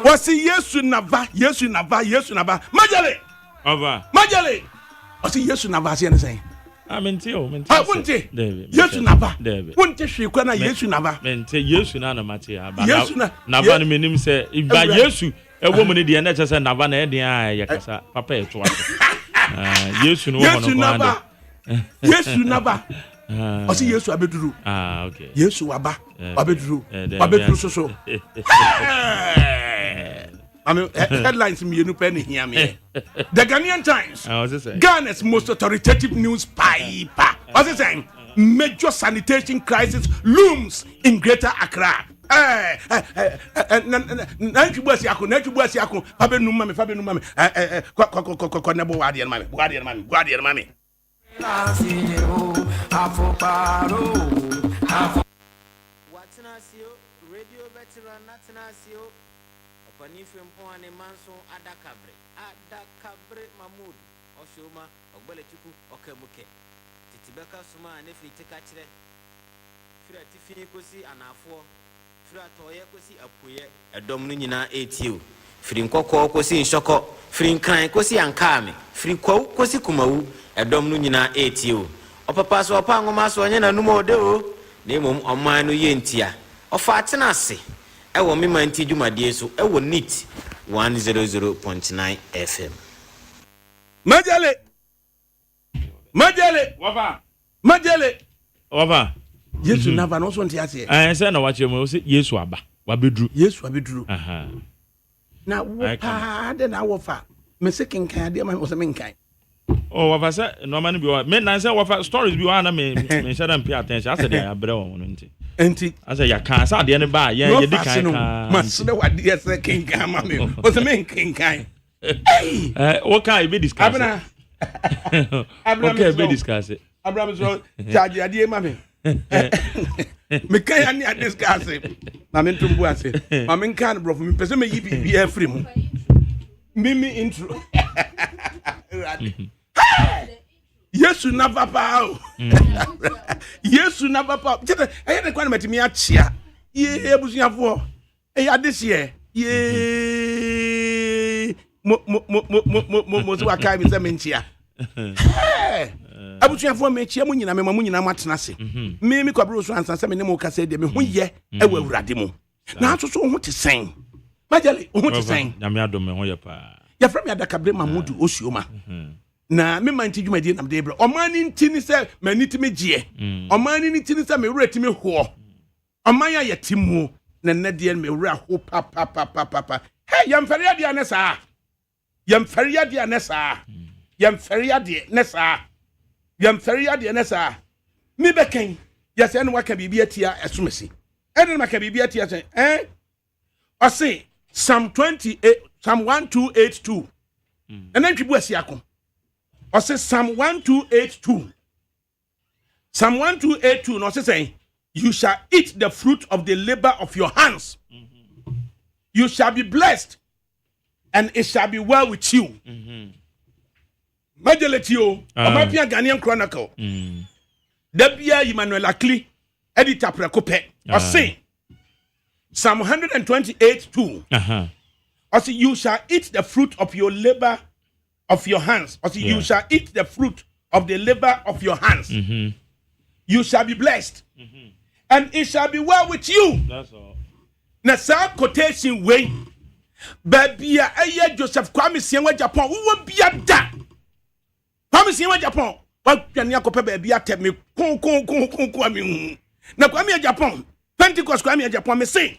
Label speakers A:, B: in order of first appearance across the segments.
A: Wasi Yesu nava Majale
B: Ova
A: Majale Wasi Yesu nava si anything
B: Mente
A: Yesu nava Wonte hwe na Yesu nava
B: Mente Yesu na na mate aba nava no menim se iba Yesu ewo mu ne de na chese nava na e de ya kasa papa e to aso Yesu no ho no
A: Yesu nava Wasi Yesu abeduru
B: okay
A: Yesu waba abeduru so I mean, headlines me no penny hear me. The Ghanaian Times. Ghana's most authoritative news paper. What's it saying? Major sanitation crisis looms in Greater Accra. Nanchibuasi ako. Fabe numame. Konebo wadi mami.
C: Watinasio radio veteran natinasio. Panifim Pone Manson Adakabre Mahmoud Oshoma Ogbelechiku Okemuke Titibeka Suma Nefi Tekachre Fira Tifi Kosi Anafo Fira Toye Kosi Apuye Edomnina 8 Frinkoko Kosi Nshoko Frinkan Kosi Ankame Friko Kosi Kumawu Edomnina 8 Opapa so opangoma so anya na numo de o Nemom oman no yentia Ofatenase Ewo mi manti dwumade so ewo NIT 100.9 FM
A: Majale Yesu nava no so ntiase
B: say na wache mo say Yesu aba wabeduru na wo pa de na wo fa
A: me se kenkan de ma wo se menkan
B: wafa say no ma no bi me na say wafa stories bi wa na me share am pay attention ase de abre wo no nti asa ya kan sa de ne ba ya di kan
A: mas de wade ya se kenkan ma me wo se menkan
B: what can be discussed
A: Abraham
B: be discussed
A: Abraham so charge ade ma me me kan ya ni discuss na me ntumbu ase ma me kan bro me pese me yi bi afri mu mimi intro Yesu nava pa Yesu nava pa jete eye de kwa na matimi achia ye ebusuafo eye adehye ye mo so aka bi se menchia abusuafo menchia mu nyina me nyina matena se me kwabro so ansa se me ne mo kasa de me ho ye ewa awurade mu na aso so ho te sen Majale ho te sen
B: na me adom me ho ye pa
A: ya from ya Adakabre Mahmoud Oshioma na me manti dwumade na de bre omani ntini se manitimi gie omani ntini se me wuratimi ho oman ya yetimu na nade me wura ho pa hey yam feria dia ne sa yam feria dia ne sa mi beken ya se no waka bibia tia esomesi ene maka bibia tia se o say Psalm 1282 and then people see akon or say Psalm 1282 no say you shall eat the fruit of the labor of your hands you shall be blessed and it shall be well with you Majeletio Omapia Ghanaian Chronicle Debia Emmanuel Akli editor prekope or say Psalm 128:2 or say you shall eat the fruit of your labor of your hands. Or say you shall eat the fruit of the labor of your hands. You shall be blessed. And it shall be well with you.
B: That's all.
A: Na sa quotation way. Baby aye Joseph Kwame Sienwa Japan. Wo bia da. Kwame Sienwa Japan. Wa twane akopa baby ateme kon Kwame. Na Kwame Japan. Pentecost Kwame Japan me say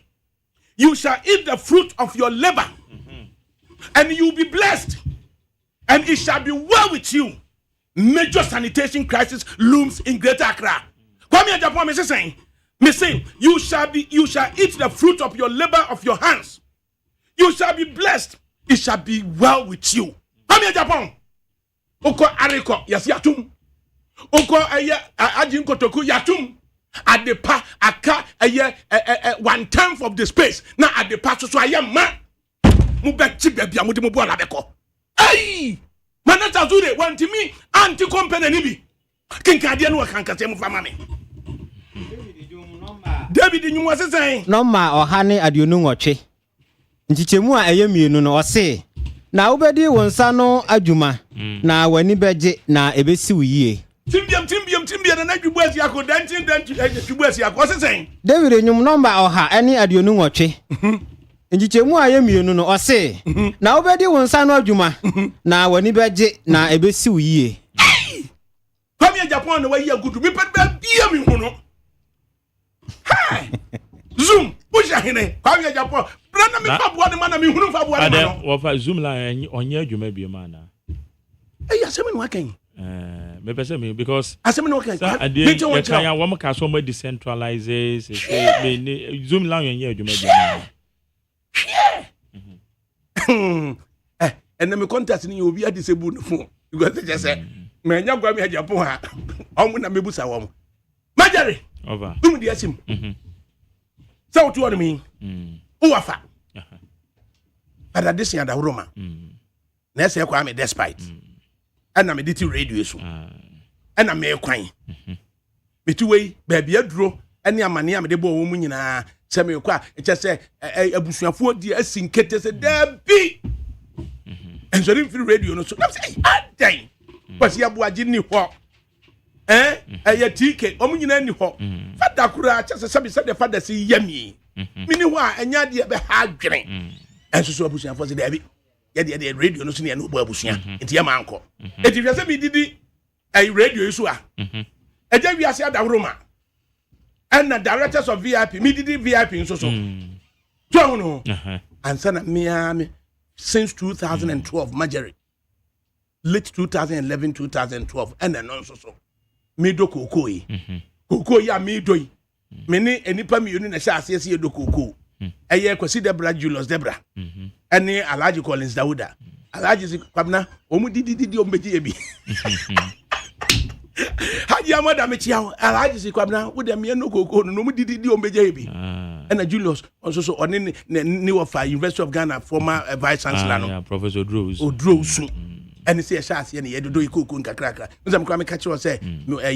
A: you shall eat the fruit of your labor. And you will be blessed. And it shall be well with you. Major sanitation crisis looms in Greater Accra. Kwame Japan me say you shall eat the fruit of your labor of your hands. You shall be blessed. It shall be well with you. Kwame Japan. Oko areko yasi yatum. Oko ajinko toku yatum. Adepa aka 1/10 of the space. Na adepa so ayama. Mu be chibe bia mu de mu bo na beko. Ai! Manata zude wanti mi anti company ni bi. Kinka de no kan kase mu fama me. David nyum wasesen.
C: Norma ohane aduonu nwotwe.
D: nchichemu a eye mienu no ose na wobedi wonsa no adwuma na wani beje na ebesi wiye
A: timbiam na dwubuasi akoda ntin dwubuasi akose sen
D: David enyum number oha ene aduonu nwotwe nchichemu a eye mienu no ose na wobedi wonsa no adwuma na wani beje na ebesi wiye
A: Come here Japan no way good me pet bia me hu no hi zoom push ahene come here Japan brana me fa boa de man na me hu fa boa de man
B: no wo fa zoom la onye adwuma bi ma na
A: asemi no wakan
B: me pese me because
A: asemi no wakan
B: me kan ya wo mo ka so mo decentralize say me zoom la onye adwuma bi ma
A: and me contact ni obi adisable no phone because they just say me nya gwa me Japan ha omo na mebusa wo majare
B: over
A: dum di asim so to on me uwafa adadisi ada Roma na ese kwa me despite ana me diti radio so ana me kwan metiwei ba bia duro ene amane am de bo wo mu nyina se me kwa eche se abusuafo di asinkete se da bi enso rim fi radio no so na say adan kwasi abuaji ni ho ya tike omu nyina ni ho fada kura cha se se de fada si yami mini ho a enya de be ha adwene enso so abusuafo se da bi ya de radio no so ne no bo abusua enti ya manko enti hwe se bi didi radio isu a eja wiase ada Roma and the directors of VIP me didi VIP nso so to no ansa na me since 2012 Majari late 2011 and then also so me do kokoi kokoi ya me do me ni enipa mi yoni na sha asese do koko eye kwasi Debra Julius Debra ene Alhaji Collins Dauda Alhaji si kwabna omu didi ombeji ebi Haji amada me chia Alhaji si kwabna wo de me no koko no mu didi ombeji ebi ene Julius also oni ni wa fa University of Ghana former vice chancellor no
B: Professor
A: Odrosu and say shas ye do ikuku nkakrakra nzam kwa me ka che say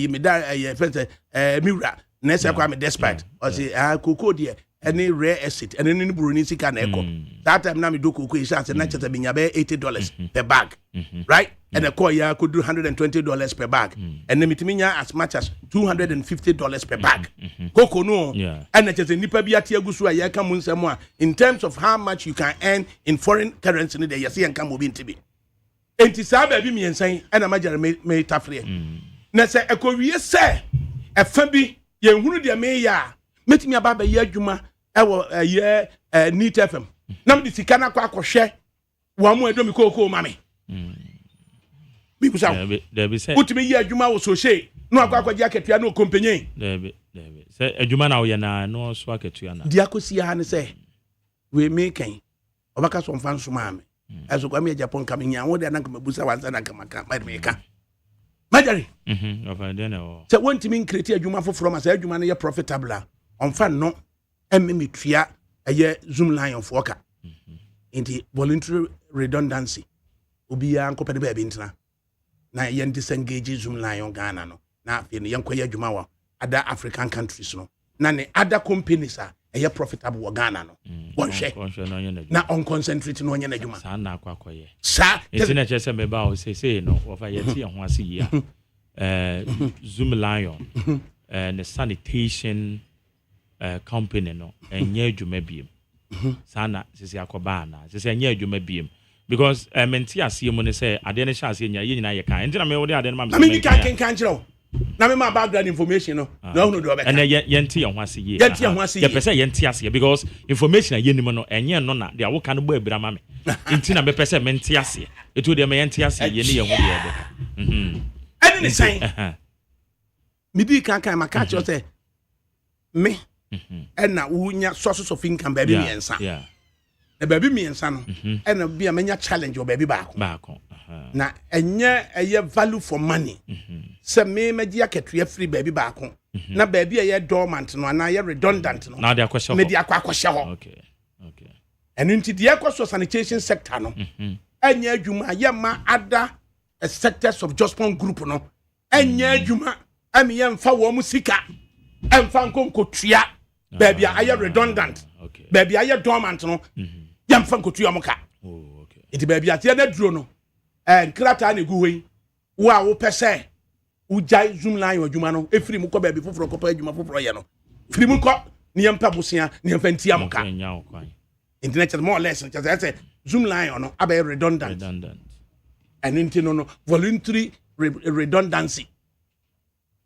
A: me da first mira na say kwa me despite o say koko de any rare asset and any buruni sika na eko that time na me do koko shas na cheta binya be $80 per bag right and the call ya could do $120 per bag and then mitiminya as much as $250 per bag koko no and cheta nipa bi ate agusu a ya ka mu nsem a in terms of how much you can earn in foreign currency ne dey yesi enka mo bi ntibi enti sa ba bi miensan ana Majare me tafre na se ekowie se efa bi ye hunu de me ya metimi aba ba ye adwuma ewo ye Neat FM na me sika na kwa akohwe wo amu edo mi koko mame bi kusa
B: there be say
A: utimi ye adwuma wo so she no akwa akwaji aketua na okompanyen
B: there be say adwuma na wo ye na no so aketua na
A: dia kosi ha ne se we mekan obaka so mfa nso mame aso kwa me Japan kaminya wo de anka mabusa wanza na kamaka madmeka Majare
B: of then o
A: se wonti min create adwuma foforo ma se adwuma no ye profitable on fa no emme tua eye Zoom Lion foka inti voluntary redundancy obiya nkopɛ de ba bi ntena na ye disengage Zoom Lion Ghana no na afei no yenkoye adwuma wa other African countries no na ne other companies a eye profitable wo Ghana no wonhwe na on concentrate no onye na adwuma
B: sa na akwakoye
A: sa
B: enti na chese me ba o say no wo fa yeti ho ase yi a Zoom Lion and the sanitation company no enye adwuma biem sana sisi akoba na sisi enye adwuma biem because menti ase mu ne say ade ne sha ase nya ye nyina ye kan enti na me wo de ade ne ma me
A: me kan kiro na me ma background information no no do be
B: and yenti ho ase ye ye pese yenti ase because information ye nim no enye no na de awoka no bo abira ma me enti na me pese menti ase etu de me yenti ase ye ne ye ho de
A: ade ne sai me di kan maka cho say me na wunya sources of income baby miensa na baby miensa no na bia menya challenge o baby baako na enye eye value for money se me meji aketua free baby baako na baby eye dormant no na ye redundant no
B: na de akwahye
A: me de akwahye ho
B: okay
A: and nti de akwaso sanitation sector no enye adwuma ye ma other sectors of Jospon group no enye adwuma ami ye mfa wo mu sika emfa nkonkotua baby aye redundant baby aye dormant no ya yɛmfa nkotu amoka nti baabi ateɛ na duro no nkrata na egu hɔ wo a wo pɛsɛ ujai zoom line adwuma no efiri mu kɔ baabi foforo kɔpɛ adwuma foforo yɛ no firi mu kɔ ne yɛmpa bosia ne yɛmfa nti amoka internet more or less just say zoom line no abɛ redundant and nti no voluntary redundancy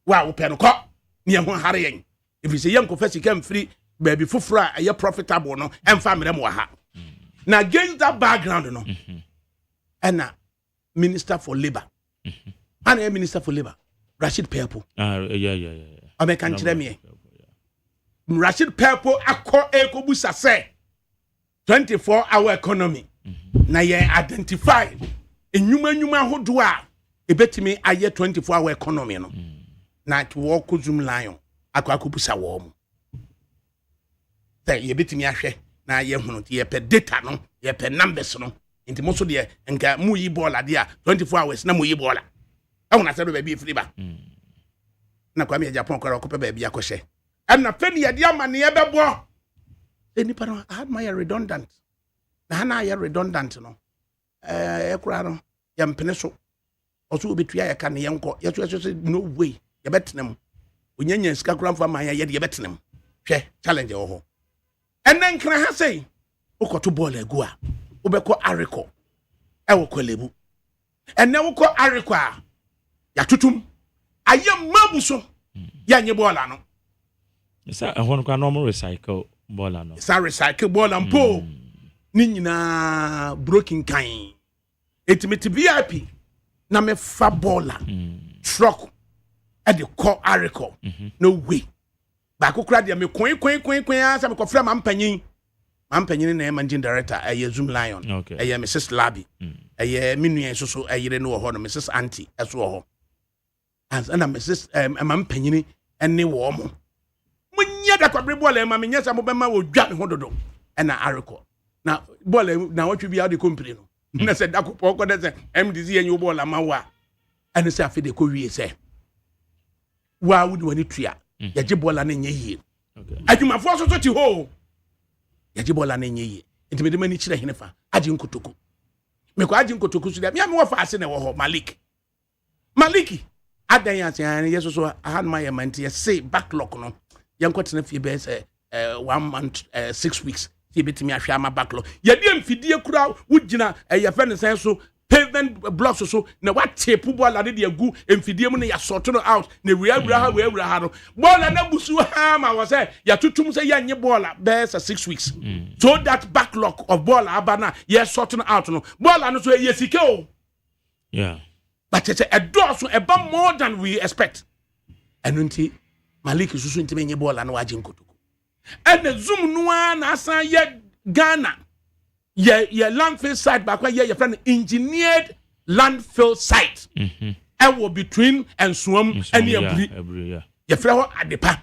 A: wa wo pɛ no kɔ ne yɛn ho hare yɛn if you say yɛn kɔfɛ sika mfiri baabi foforo a ɛyɛ profitable no ɛmfa mmerɛ mu wɔ ha na against that background no ɛna minister for labor ana minister for labor Rashid Perpo American chiremie Rashid Perpo akɔ ekobusa sɛ 24-hour economy na yɛ identify enyuma hodo a ebetimi ayɛ 24-hour economy no na to walk zoom lion akɔbusa wɔ mu sɛ yɛbetimi ahwɛ na yɛ hunu yɛ pɛ data no yɛ pɛ numbers no nti mo so de nka mu yi ball ade a 24 hours na mo yi ball ɛwɔ na sɛ do baabi efiri ba na kwa me Japan kɔra ɔkɔpɛ baabi akɔhyɛ ɛna fɛ ne yɛ de ama ne yɛbɛbɔ nipa no had my redundant na na yɛ redundant no ɛkura no yɛ mpene so ɔso obetua yɛ ka ne yɛnkɔ yɛso no way yɛbɛtenam onyanya sika kura mfa ma yɛ de yɛbɛtenam hwɛ challenge wɔ hɔ ɛnɛ nkra ha sɛ wokɔto ball agu a wobɛkɔ arikɔ ɛwɔ kwalebu ɛnɛ wokɔ arikɔ a yɛatotom ayɛ mabu so yɛnyɛ ball ano
B: isa ɛhɔ no kwa normal recycle ball ano
A: sa recycle ball ampo ni nyina broken kan etimiti VIP na me fa baller truck e de call ariko no way ba kokura de me kwen asa me kofra mampanyin na e managing director e zoom lion e Mrs Labi e minua so e no ho no Mrs Auntie eso ho and Mrs mampanyin ene wo mo munya da kwabre ball ma me nyesa mo bema wo dwa me ho dodo e na ariko na ball na watwe bia de company no na se da kopɔ kɔ de se MDC enyo ball ama wa ene se afi de ko wie se wa wudi wani tua ya je ball na nye yie adwumafo so ti ho ya je ball na nye yie enti me de mani kire henefa aje nkotoku me ko aje nkotoku so de me wo fa ase na wo ho Maliki adan ya se an yeso so han ma ya mantie say backlog no yankotena fie be say 1 month 6 weeks ye betimi ahwe ama backlog ye de mfidie kura wugina ye fe ne sen so pavement blocks so na what tape ball ade de agu mfidie mu na ya sort no out na we awura ha no ball na busu ha ma wo say ya tutum say ya nye ball be 6 weeks so that backlog of ball abana ye sort no out no ball no so ye sike o but it's a dose about more than we expect and unti Maliki susu ntime nye ball na waje nkotuku and the zoom noa na asan ye Ghana ye landfill site back where ye friend engineered landfill site will between and swam and ye ye friend ho adepa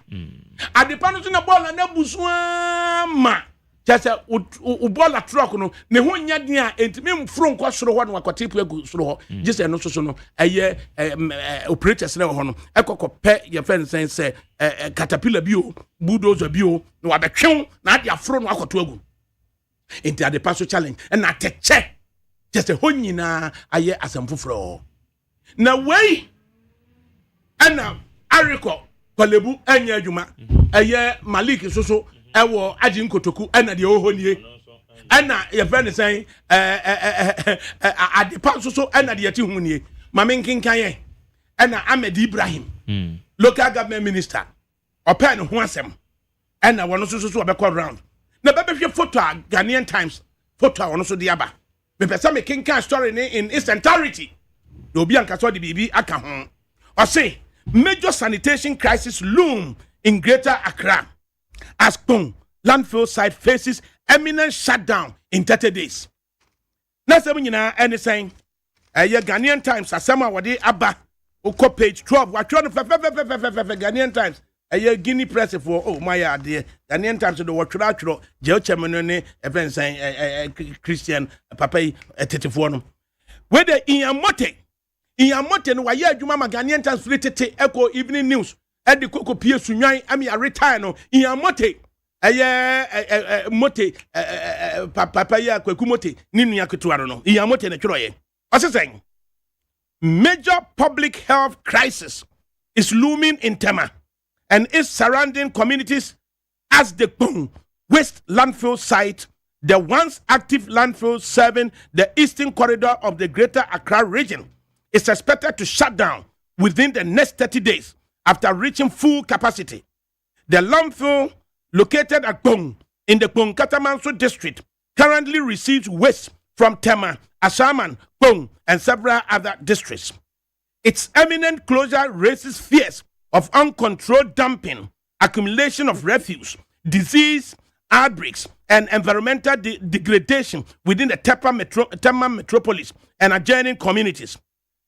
A: no so na ball na busuama just u ball truck no ne ho nya den a entime mfro nko soro ho na wakotepu agu soro ho just no so no eye operators na ho no ekokopɛ ye friend say caterpillar bio bulldozer bio no abetwen na ade afro no akoto agu enti ade paso challenge na teche just ho nyina aye asamfoforo na wei ana ariko kwalebu anya adwuma eye Malik so ewo aji nkotoku ana de ohonie ana ye friend say adepa so ana de yati hunie mame nkenkan ye ana Ahmed Ibrahim local government minister open ho asem ana wono so obekọ round na bebehwe photo a Ghanaian Times photo a wono so de aba me pesa me kenkan story in its entirety do obi anka so de bibi aka ho o say major sanitation crisis loom in Greater Accra as Kong landfill site faces imminent shutdown in 30 days. Na se nyina any saying Ghanaian Times asema wode aba oko page 12 wa twa no Ghanaian Times Guinea press for oh my idea Ghanaian Times do watwa atwo je chairman ne event saying Christian papa 34 no we the in Yamote no wa ye adwuma ma Ghanaian Times tete echo evening news. Edi koko pie sunwan ami a retire no Yamote mote papa ya kwaku mote ni nua ketewa no iya mote na tworoye osesen major public health crisis is looming in Tema and its surrounding communities as the Kpong waste landfill site, the once active landfill serving the eastern corridor of the Greater Accra region, is expected to shut down within the next 30 days after reaching full capacity. The landfill located at Kpong in the Kpong Katamanso district currently receives waste from Tema, Asaman, Kpong, and several other districts. Its imminent closure raises fears of uncontrolled dumping, accumulation of refuse, disease outbreaks, and environmental degradation within the Tema metropolis and adjoining communities.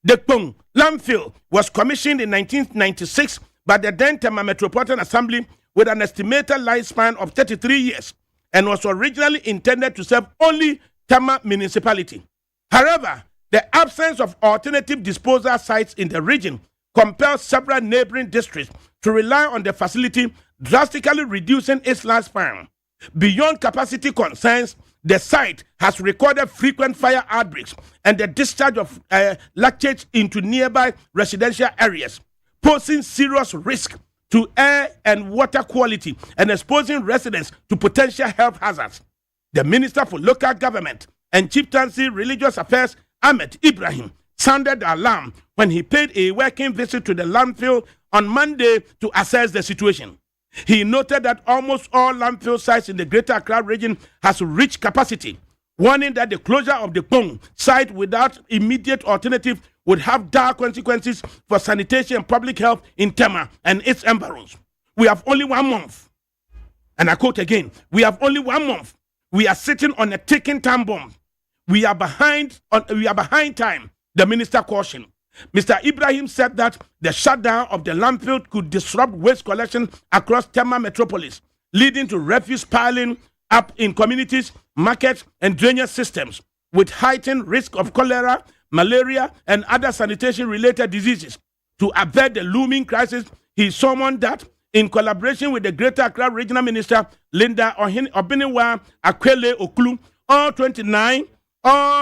A: The Kpong landfill was commissioned in 1996 by the then Tema Metropolitan Assembly with an estimated lifespan of 33 years and was originally intended to serve only Tema municipality. However, the absence of alternative disposal sites in the region compels several neighboring districts to rely on the facility, drastically reducing its lifespan. Beyond capacity concerns, the site has recorded frequent fire outbreaks and the discharge of leachate into nearby residential areas, posing serious risk to air and water quality and exposing residents to potential health hazards. The Minister for Local Government and Chieftaincy Religious Affairs, Ahmed Ibrahim, sounded the alarm when he paid a working visit to the landfill on Monday to assess the situation. He noted that almost all landfill sites in the Greater Accra region has reached capacity, warning that the closure of the Kpong site without immediate alternative would have dire consequences for sanitation and public health in Tema and its environs. We have only 1 month. And I quote again, we have only 1 month. We are sitting on a ticking time bomb. We are behind time, the minister cautioned. Mr. Ibrahim said that the shutdown of the landfill could disrupt waste collection across Tema metropolis, leading to refuse piling up in communities, markets, and drainage systems, with heightened risk of cholera, malaria, and other sanitation-related diseases. To avert the looming crisis, he summoned that, in collaboration with the Greater Accra Regional Minister, Linda Obiniwa Akwele Oklu, all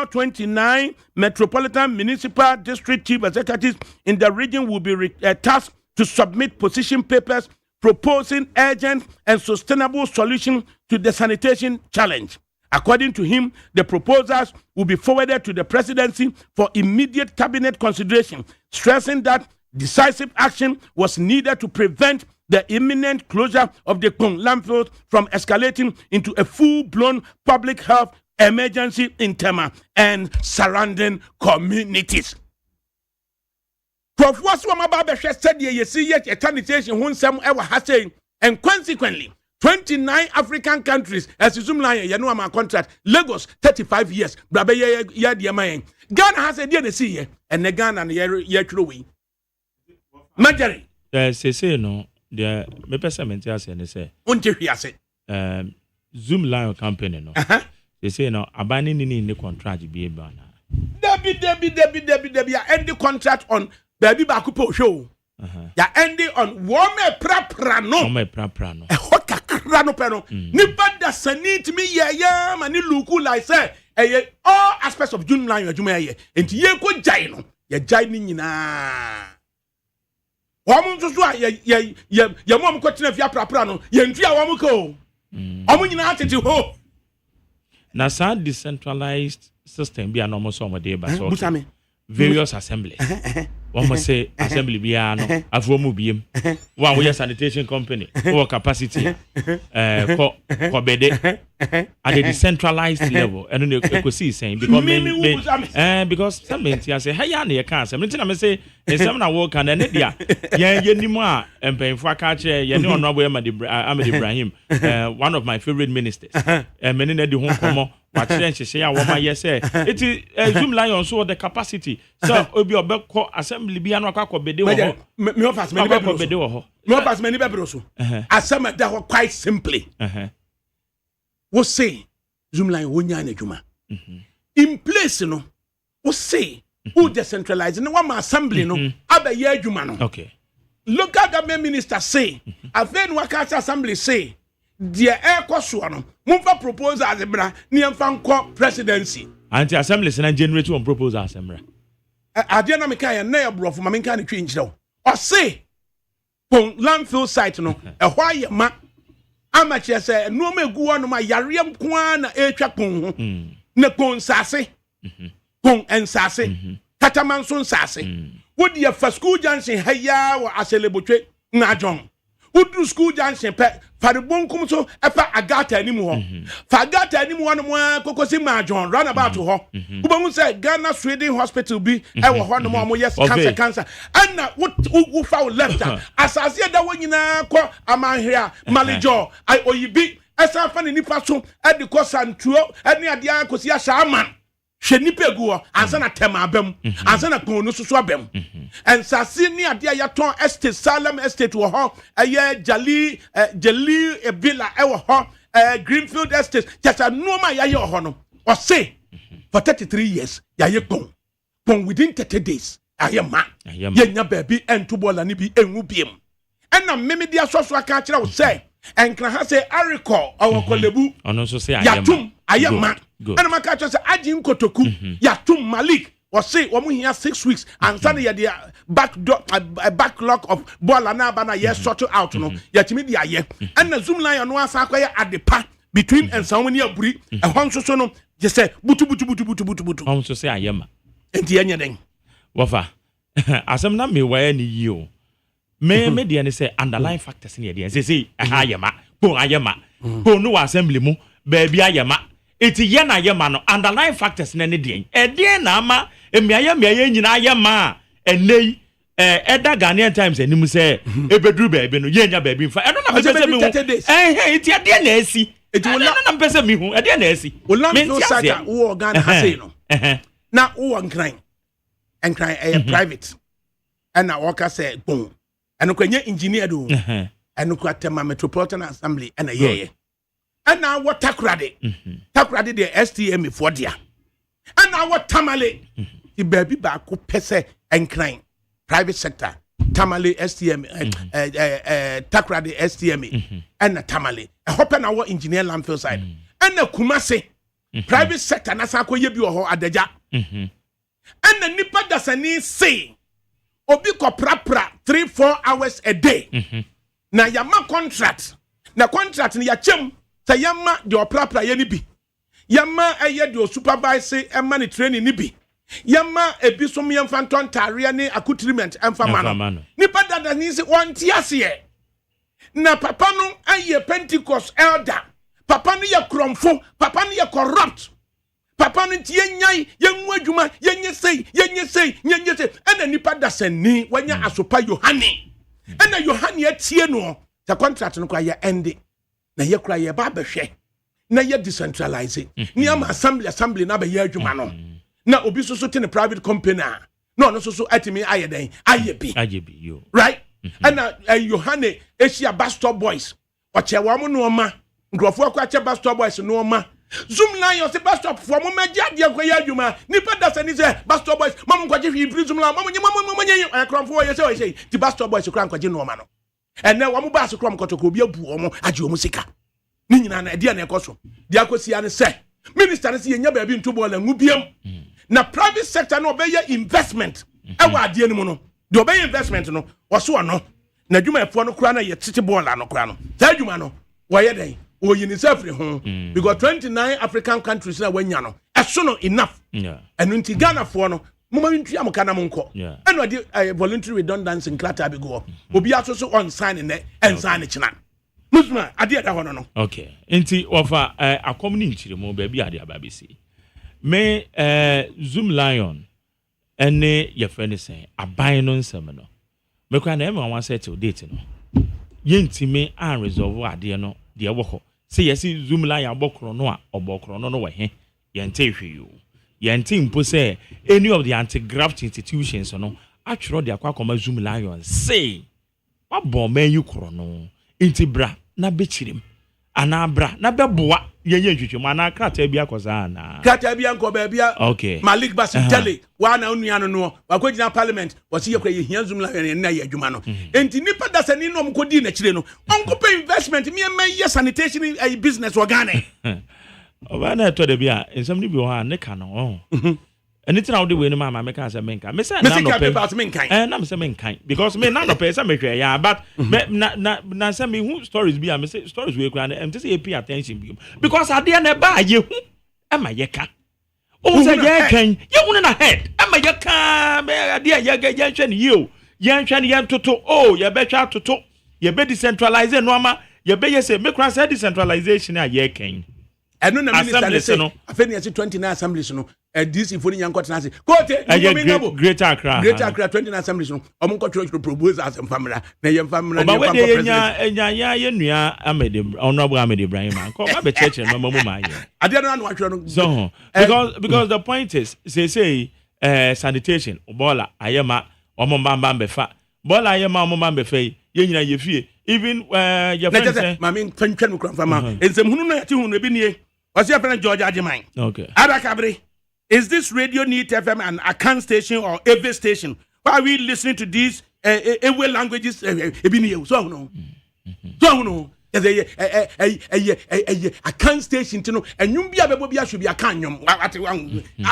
A: 29 metropolitan municipal district chief executives in the region will be tasked to submit position papers proposing urgent and sustainable solution to the sanitation challenge. According to him, the proposals will be forwarded to the presidency for immediate cabinet consideration, stressing that decisive action was needed to prevent the imminent closure of the Kpong landfill from escalating into a full-blown public health emergency in Tema and surrounding communities. And consequently, 29 African countries, as you zoom line, you know my contract, Lagos, 35 years, Ghana has a deal to see here, and the Ghana and the True. Majari.
B: Say no, the Mepesament and say, Zoom Lion Company, no. They say no, abandoning in the contract be a banner.
A: Debbie, end the contract on Baby Bakupo show. Ya ending on Wome Praprano.
B: Wome Praprano.
A: A hoka crano peno. Nibada sanit me ya mani luku like say all aspects of June line Juma ye. And ye go jaino. Ya jaini na. Wamun suswa ya mom continue via Praprano. Ye ntia wamuko. Omu nyina atete ho.
B: Na sa decentralized system be an almost some day but so various assemblies. One must say assembly be no afomu biem. One we sanitation company for capacity for bede at the decentralized level and you could see saying because some men say hey ya can't something I say some na work and then dia ye ni mo a empemfo aka che ye ne ono Ahmed Ibrahim one of my favorite ministers many na di ho komo what she ya woman yes say it Zoom Lion so the capacity so obi obekọ assembly bia no akọ bede wo ho
A: me offers many bebe so assembly that quite simply we say Zoom Lion wonya na adwuma in place no we say who decentralize no one assembly no abaye adwuma no
B: okay
A: local government minister say afen wakasa assembly say the air cosuano mumfa propose as a bra niamfa nko presidency
B: anti assembly na generate one proposal assembly
A: adia na meka ya na ya brofo ma menka na twi nkyerɛ o say pon landfill site no ɛhɔ ayɛ ma amache say no ma egu wono ma yare nko na etwa pon ho na pon sase pon ensase katamanso nsase wodi ya fa school junction haya wa aselebotwe na jon Udru school junction pe fare bonkum so efa agata animu ho fa agata animu ho no kokosi majon run about ho ubamu say Ghana Sweden hospital bi e wo ho no mo yes cancer and wo fa left asase da wo nyina ko amanhia malijo ai oyibi esa fa ni nipa so e de ko santuo e ne ade akosi ahya aman hwe nipa egu ansa na tema abam ansa na kon no susu abam and sase ni ade ayaton estate Salem estate wo ho eye jali ebila e wo ho Greenfield estate just no ma yaye ho no o say for 33 years yaye pon within 30 days ayema yenya baby entubola ni bi enwu biem ena memedia soso aka kire wo say enkra ha say ariko awokolebu
B: ono so say
A: yatum ayema ena maka kire say ajin kotoku yatum Malik or say woman here 6 weeks and suddenly ya the backlog of ball na bana yes sort out no yatimi dia ye and na zoom line no asa kwaya adepa between and someone near buri e hon so no je say butu
B: hon so say ayema
A: enti anya den
B: wafa asem na me wa ni yi o me dia ne say underlying factors ne dia say ayema po ayema po no assembly mu ba bia ayema eti ye na ayema no underlying factors ne dia e dia na ama emiaya nyina ayema enei eda Ghanaian Times animu say ebedru baabi no yenya baabi mfa eno na pese me hu eti ade na asi eti wona na pese me hu ade na asi
A: me no sata wo Ghana ha say no na wo nkran private and na worker say bon eno kwanya engineer do eno kwatema Metropolitan Assembly and yeye and na what takrade the STM for dia and na what tamale the baby ba ko pese nkran private sector tamale STM takrade STM and na tamale e hope na wo engineer landfill side and na Kumase private sector na sa ko ye bi ho adaja and na nipa dasani say obi ko prapra 3-4 hours a day na yama contract na contract ni ya chem sa yama de oprapra ye ni bi yama eye de supervise ema ni training ni bi yama ebi som yemfa nton tarea ni accoutrement emfa mano nipa dada ni se wonti ase na papa no aye Pentecost elder papa no ye kromfo papa no ye corrupt papa no tie nyai yenwu adwuma yenye sei ena nipa dasani wanya asopa Yohane ena Yohane atie no the contract no kwa ye end na ye kura ye ba behwe na ye decentralize ni am assembly na ba ye adwuma no na obi so te ne private company no so atimi ayeden ayebi
B: yo
A: right ena Yohane Asia Bastard Boys oche wa mo no ma ngrofo akwa che Bastard Boys no ma zoom line yo se Bastard for mo media de akwa ye adwuma nipa dasani se Bastard Boys mam nkwaje fi zoom line mam nye akromfo ye se ti Bastard Boys kura nkwaje no ma no ene wa mo ba se krom kotoko obi abu omo age omo sika ni nyina na dia na ekoso dia akosi ya ne se minister ne se yenya ba bi ntobo la ngubiam na private sector no obeye investment ewa ade ni mu no de obeye investment no woso no na dwuma efo no kura na ye tete ball no kura no ta dwuma no wo ye den wo yini safri ho because 29 African countries na wanya no eso no enough enu nti Ghana fo no mama ntua mo kana mo nko enu ade voluntary redundancy nkrata bi go obi aso so on sign ne en sign china musma ade da hono no
B: okay nti ofa akomni nchiremo ba bi ade ababisi me zoom lion ene ye friend say aban no nsem no me kwa na e ma wan settle date no yentime an resolve ade no de wo ho say yes zoom lion abokro no a obokro no we he yente hweyo yente mpo say any of the anti-graft institutions no atwero de akwa zoom lion say wabọ man you kro no inti bra na bechirim ana bra na beboa ye twetwe mana krata bia koza na
A: krata bia nko ba bia
B: okay
A: Malik Basitele wa na onua no wakogina parliament wasi ye kwa ye hia zoom la na ye adwuma no enti nipa dasani no mkodi na kire no onko pay investment me ye sanitation business organ
B: oba na to de bia ensam ni bi ho ha ne ka no anything I would do when my make answer menka. Me say na no pay. Na me say menka because me na no pay say me hwe ya but na say me who stories be am say stories we kra am say pay attention because ade na ba ye hu e ma ye ka. O say ye kan ye hu na head e ma ye ka me ade ye hwe ne ye hwe ne ye toto oh ye be twa toto ye be decentralize no ama ye be ye say me kra say decentralization a ye kan.
A: Eno na minister say no afeni ya 29 assemblies no this ifo ni yanko tenase kote
B: Greater Accra
A: 29 assemblies no omo kwatro propose as family na ye family
B: na ye president enya ye nua Amede honorable Amede Ibrahim ko ba be church no mamu ma ye
A: ade no atwa no
B: so because the point is say sanitation bola ayema omo mbamba befa bola ayema omo mbamba befa ye nyina ye fie even your friend say
A: mami twa no kran fama ensem hunu na yati hunu ebi nie wasi ya friend George Ajiman
B: okay
A: Adakabri. Is this Radio Need FM an Akan station or AV station? Why are we listening to these AV languages? So no. So no. Akan station to know. And you be a should be a canyum. I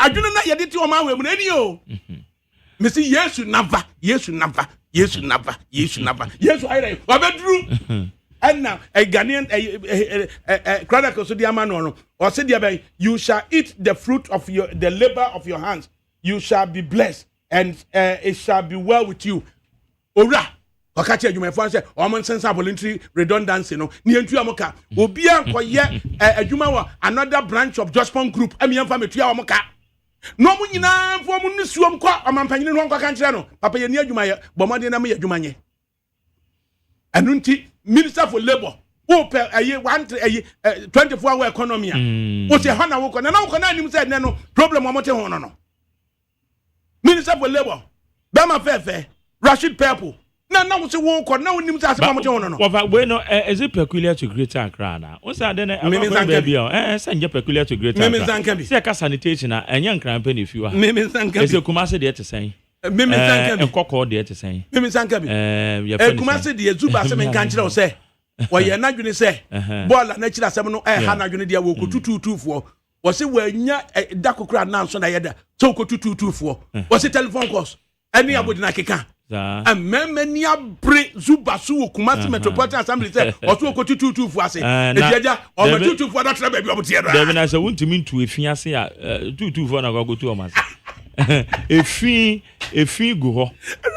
A: do not know yet to a man with any o. Missy, yes, you never. Yes, you never. Yes, you never. Yes, you never. Yes, I bedroom. And now a Ghanaian chronicles to the Amano or said you shall eat the fruit of the labor of your hands, you shall be blessed, and it shall be well with you. Ora, Okacha, you may find say, Oman sense of voluntary redundancy, no, near to Amoka, will be a Jumawa, another branch of Jospon Group, I mean, family to Amoka. No munina for munisuam kwa amampanyine no kwa kanchira no papa ye ne adwuma bomade na me adwuma nye anunti minister for labor who pay 24 hour economy wo se hana wo na wo na nim say ne no problem amote ho no minister for labor bema fefe Rashid Purple na wo se wo ko na wo nim say asema amote ho no
B: we no is it peculiar to Greater Accra na wo say den say nje peculiar to Greater Accra say ka sanitation na enye nkrampe ne fiwa ese Kumase de etesen nkoko de etesen
A: Kumase de Zuba se men kan kire wo say wo ye na dwene say ball na kire asem no ha na dwene de wo ko tututufuo wo se wo anya dakokra na nso na yeda so ko tututufuo wo se telephone calls ani abodina keka amemani abre Zuba so Kumase Metropolitan Assembly say wo so ko tututufuo ase ejaja o ma tututufuo da tra ba bi obotie do
B: David na say wontimi ntu efiase a tututufuo na go to o ma efi go ho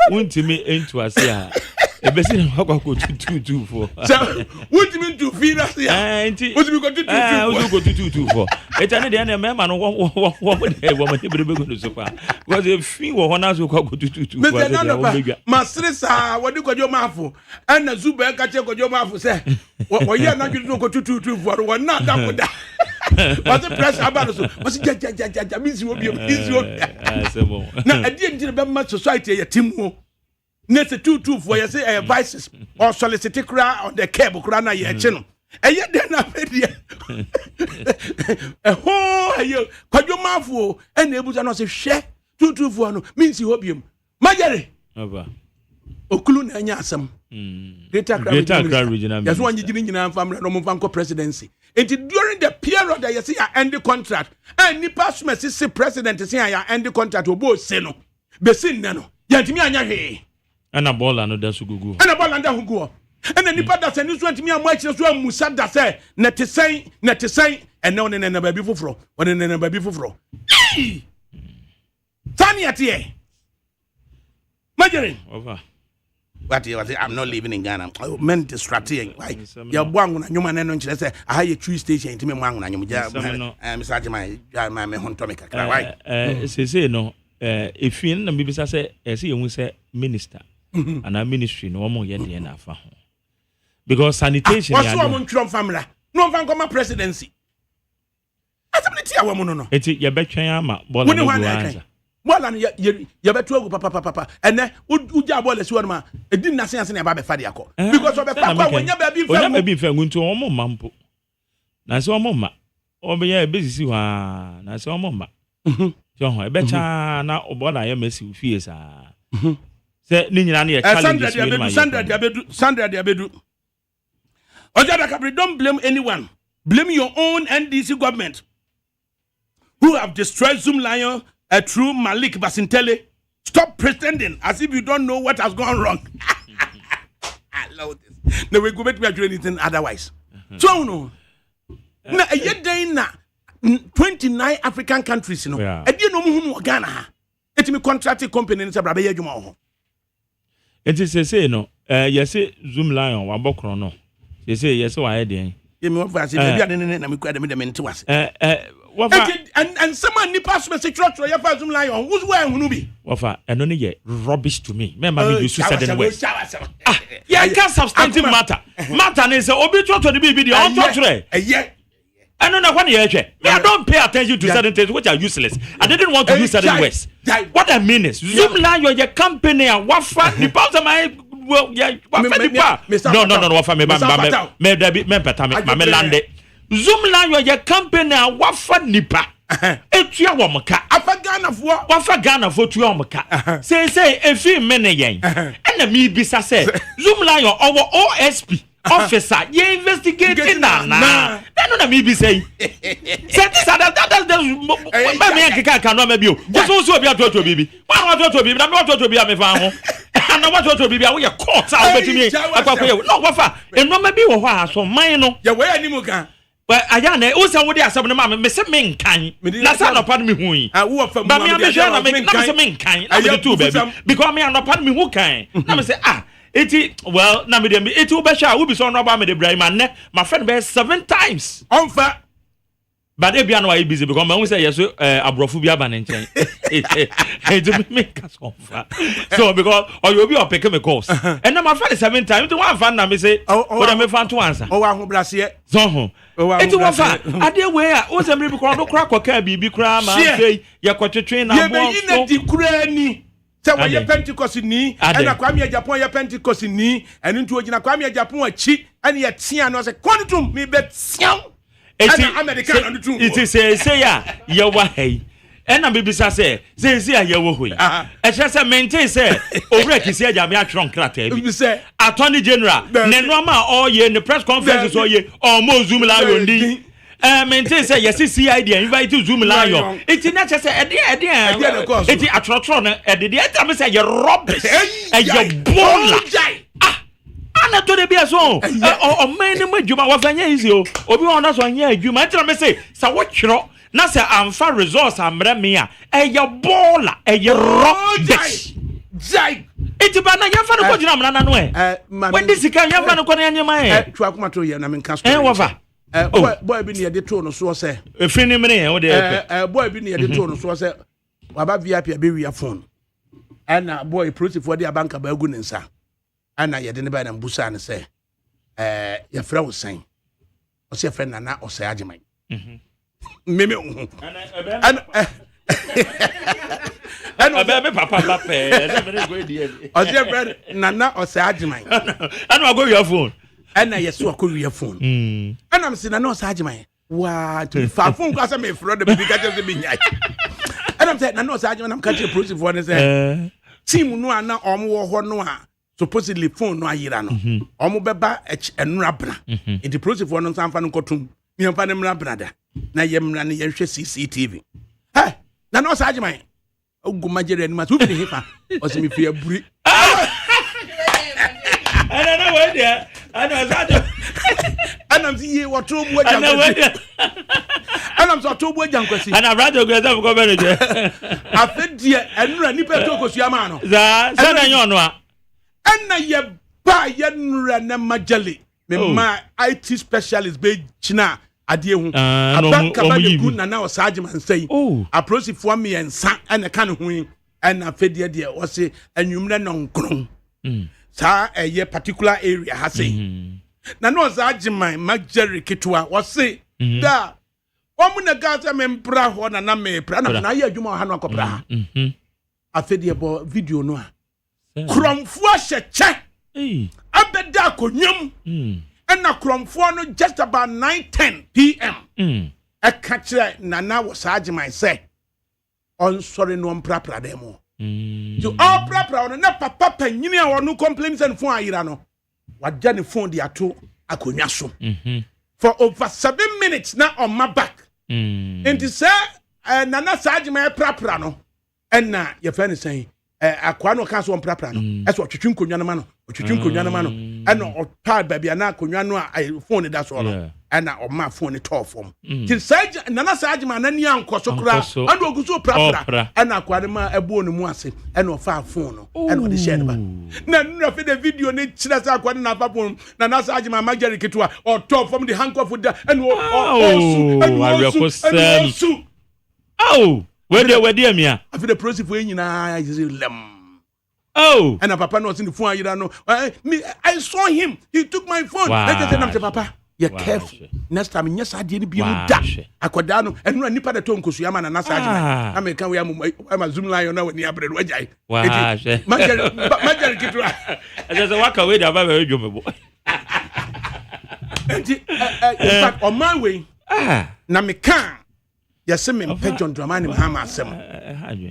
B: wontimi entu ase a ebesi na kwakwa tututu fo
A: so wontimi ntu fi na ase a wontimi ko tututu
B: fo etane de na mema no wo de brebe go no so kwa because efi wo ho na so kwakwa tututu fo
A: masre sa wodi kwadwo mafo ana Zuba ka che kwadwo mafo se wo ye na dwudu ko tututu fo wo na da ko da was the press about so was ja miss wo bi na ade ndire be ma society ya timu na se tutu for you say vices or solicit kra on the cable kra na ye chi no eye de na pedia ho ayo kwadwo mafo na ebuza no se hwe tutu for no means ho biem majere
B: aba
A: okulu na anya asem Greater Accra regional yes one jini nyina family no mfanko presidency and during the period that you see end the contract and ni pass message say president say ya end the contract obo se no be sin na no yantimi anya hwe
B: ana bola no da so gugu
A: ana bola nda hugu ana nipa da se ni so antimi amachire so amusa da se na tesai ene one na ba bi foforo one na ba bi foforo tani atie majere
B: over
A: what I'm not living in Ghana. I meant distracting. Why? Your bang na nyuma na no nchire say aha ye true station ntime mwangu na nyuma ja Mr. Jimai my hontomika kra why
B: say no if you na bibisa say say you say minister and a ministry no mo ye de na afa ho because sanitation
A: ya what's wrong with family no van come presidency assemblity awo mo no
B: eti ye betwen ama bola no go answer
A: bola ye betu agu papa ene uja bola si wonma edin na sense na ba be fa de akọ because obe kwa wonya ba bi fa
B: nguntu o mo mampo na se o mo ma Obeya ebesi wa na se omomba. Jo ho ebecha na oboda ya mesi fie sa. Se ni nyina na ye challenge
A: Sandra Diabedu. Ojada Kabri, don't blame anyone. Blame your own NDC government who have destroyed Zoom Lion through Malik Basintele. Stop pretending as if you don't know what has gone wrong. I love this. No, we go back to doing anything otherwise. So no. Na a year day na 29 African countries, you know. I didn't know who Ghana. It me contracted company in Sabra Bay Jumo.
B: It is say no. Yes, Zoom Lion wa bokro no. You say yes, why then? You me
A: for say maybe I didn't me kwade me to us. And someone ni pass message trotro ya fa Zoom Lion. Who's where hunu bi?
B: Wafa eno ne ye rubbish to me. Me ma me use said in West. Yeah, it can't substantive matter. Matter is obi trotro the bibi the on trotro. I don't know when you hear. I don't pay attention to certain things which are useless. I didn't want to use certain words. What I mean is, Zoom Lion your company and wafa the pounds of my well, yeah, no, wafa me lande. Zoom Lion your company and wafa nipa. Etua womka. Wafa Ghana for tuomka. Say a few men yen. And me bisa say Zoom Lion our OSP. Officer, you investigating na. That no me be say. Say this that's me can no maybe. What's so be to baby. Why want to be? Na me to be am fa ho. And na want to be we court out betimi. No wafa. E no maybe wo ho so man no.
A: Ya we animu kan.
B: But aya na o say wo dey asem no ma me say me nkan. Na say no pa me hu yi.
A: Ah wo fa mu.
B: Ba me am sure na me say me nkan. Na me do baby. Because me no pa me hu kan. Na me say well, na me dem it will be sure we be so no about me the Ibrahim and my friend be 7 times.
A: Unfair.
B: But e bia no why busy because me say yes abrofu bia ba nchen. It me cast unfair. So because or you be up pick me calls. And na my friend 7 times. You one fan na me say what am fan to answer.
A: Oh wa ho brase.
B: So ho. It was fan. Ade we o say me be call no cra koka bibi cra ma say ye kwetwetwe na bo.
A: Ye be na di kura ni. Say we ye Pentecost ni and Kwame Japan ye Pentecost ni and into ogina Kwame Japan achi and ye tia no say quantum me bet siam and American on the two
B: it is say ya ye wa hey and na bibisa say ye wo hoi e say maintain say over kisi aja me atron krata bi
A: say
B: attorney general ne no ma all ye the press conference so ye almost Zoom Lion di maintain say yes CID invite Zoom Lion it na say it atrotro na e tell me say you rubbish and you bola ana to de bia so o man ni madwuma wa fanya easy o obi won na so anya adwuma tell me say sa wo twero na say amfa resource amra me a you bola you rubbish
A: jai
B: it ba na yamfa no ko jina mna na no when this can yamfa no ko na nyema
A: tu akoma to ye na men kan
B: wafa
A: boy bi ne de to no so say
B: efri ni mene o de
A: boy bi ne de to no so say waba VIP be wi phone ana boy process for the bank ba gu ne nsa ana ye de ne ba na mbusa ne say ye fra wo san o say friend na o say ageman meme ana
B: be papa ba pe na me go di
A: o say friend na o say ageman
B: ana go your phone
A: ana yeso akọwie phone ana am se na no sa ageman wa to fa phone kwa say me fro de bi ka je be nyai ana am se na no sa ageman am ka che process for ne say team no ana omwo ho no a supposedly phone no ayira no omo beba enura bra in the process for no sanfa no kotum mi amfa ne mra brada na ye mra ne ye hwe CCTV na no sa ageman oguma jere ni ma tu bi hefa o se mi fi aburi
B: ana na we dia ana za
A: ana mzi ye woto bu ajankwasi ana mzo to bu ajankwasi
B: ana brado go za ko bere je
A: afedie enura ni peto kosua ma no
B: za na nyono a
A: ana ye ba ye nura na majali me ma IT specialist be china ade hu abanka ba de gu na o sageman sei approach for me ensa ana kan hu ana afedie de o se anwumre no nkron sa eye particular area ha say na no sageman majari kitwa o se da omu na gaza me mpra ho na me pra na ye adwuma ha no akopra ha afedie bo video no a kromfo hyeche abeda konyam and na kromfo no just about 9:10 p.m. catch Nana was Sajiman say on sorry no prapra demo. To all prapra on a papa penny or no complaints and phone irano. What Jenny phone the two akunyaso. For over 7 minutes now on my back. And to say Nana Sajiman prapra no. And now your friend is saying Aquano Castle on prapra no. That's what you think Kunyanamano. And or part baby and now Kunyano phone that's all. And on my phone it off from. Till Sage Nana Sajman and young Kosokra and Oguso Prapra and Aquadema a bone moise and of far phone and on the shelter. None of the video needs that's Aquadana Papon, Nana Sajman Majaricatua or top from the handcuff with the and
B: where they were dear me.
A: After the process for you know, and a papa not in the phone, you don't know. I saw him, he took my phone. I said, Papa. You're careful. Next time, yes, I didn't be that. Aquadano, and when you put a tongue, because Yaman and Nasa, I mean, can we am a Zoom lion now when you have a wedge? Wow,
B: there's a walk away that I've heard you.
A: In fact, on my way, Namikan, yes, some John Dramani Mahama, some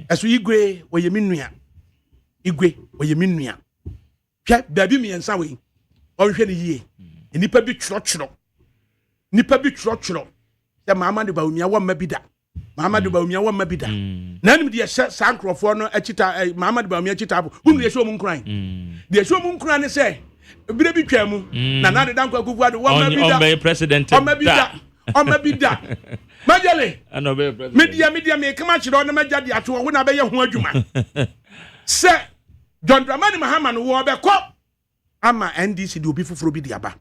A: as we gray where you mean, Igwe, where you mean, baby me and Sawi, or ye. Nipa bi trotro ya mama de baumia wa mabida mama de baumia wa mabida na nim de sankrofo no akita mama de baumia akita abo unu ye show mun kran de show mun kran ne say bire bi twa mu na de dan kwakufu ade wa mabida
B: on be president
A: o mabida majale
B: and be president
A: media me kama chiro na majade ato wo na be ye ho adwuma se John Dramani Mahama no wo be ko ama NDC do be fufuro bi diaba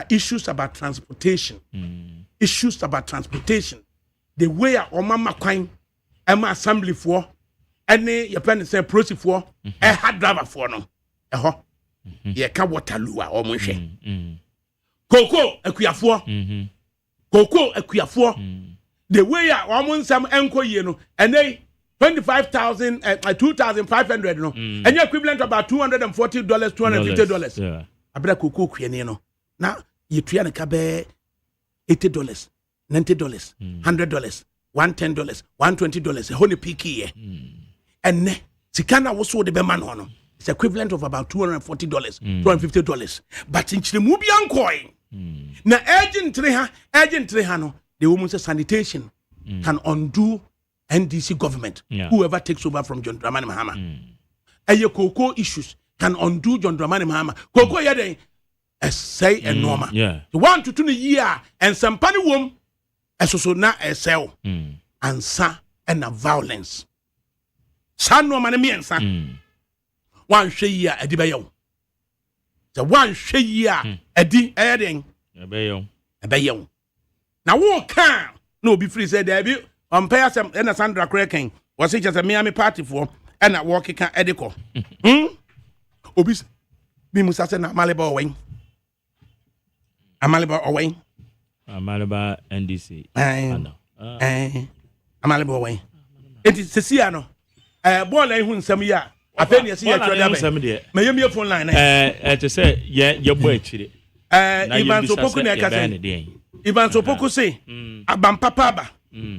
A: issues about transportation the way our mama kwan ama assembly for any your pen say process for hard driver for no ho ye ka Waterloo a omo hwe koko akuafo the way our nsam enko ye no ene 25,000 2,500 no and you equivalent about $240 $250
B: yeah
A: abra koko kuene no na yetua na ka be $80 $90 $100 $110 $120 ho ne piki ye enne sikana wo so de be man no it's equivalent of about $240 $250 but in chiremu bi ankoi na agent 3 ha no the woman say sanitation can undo NDC government, whoever takes over from John Dramani Mahama. And your cocoa issues can undo John Dramani Mahama. Cocoa yade, say and normal.
B: Yeah.
A: 1 to 2 year and some funny womb, as so na a cell and sa and a violence. San no man me and san. 1 year a dibayo. The 1 year a di adding a bayo. Now what can no be free said there umpire some and Sandra Kraken was it just a Miami party for and a walking can edico. Obis be Musasa Malibu away. A Malibu away.
B: A Malibu NDC.
A: A Malibu away. It is Ceciano. Boy, I won some year. I think you see a Miami phone line.
B: To say, yeah, your boy chili.
A: Ivan Sopoku say, Abam Papa.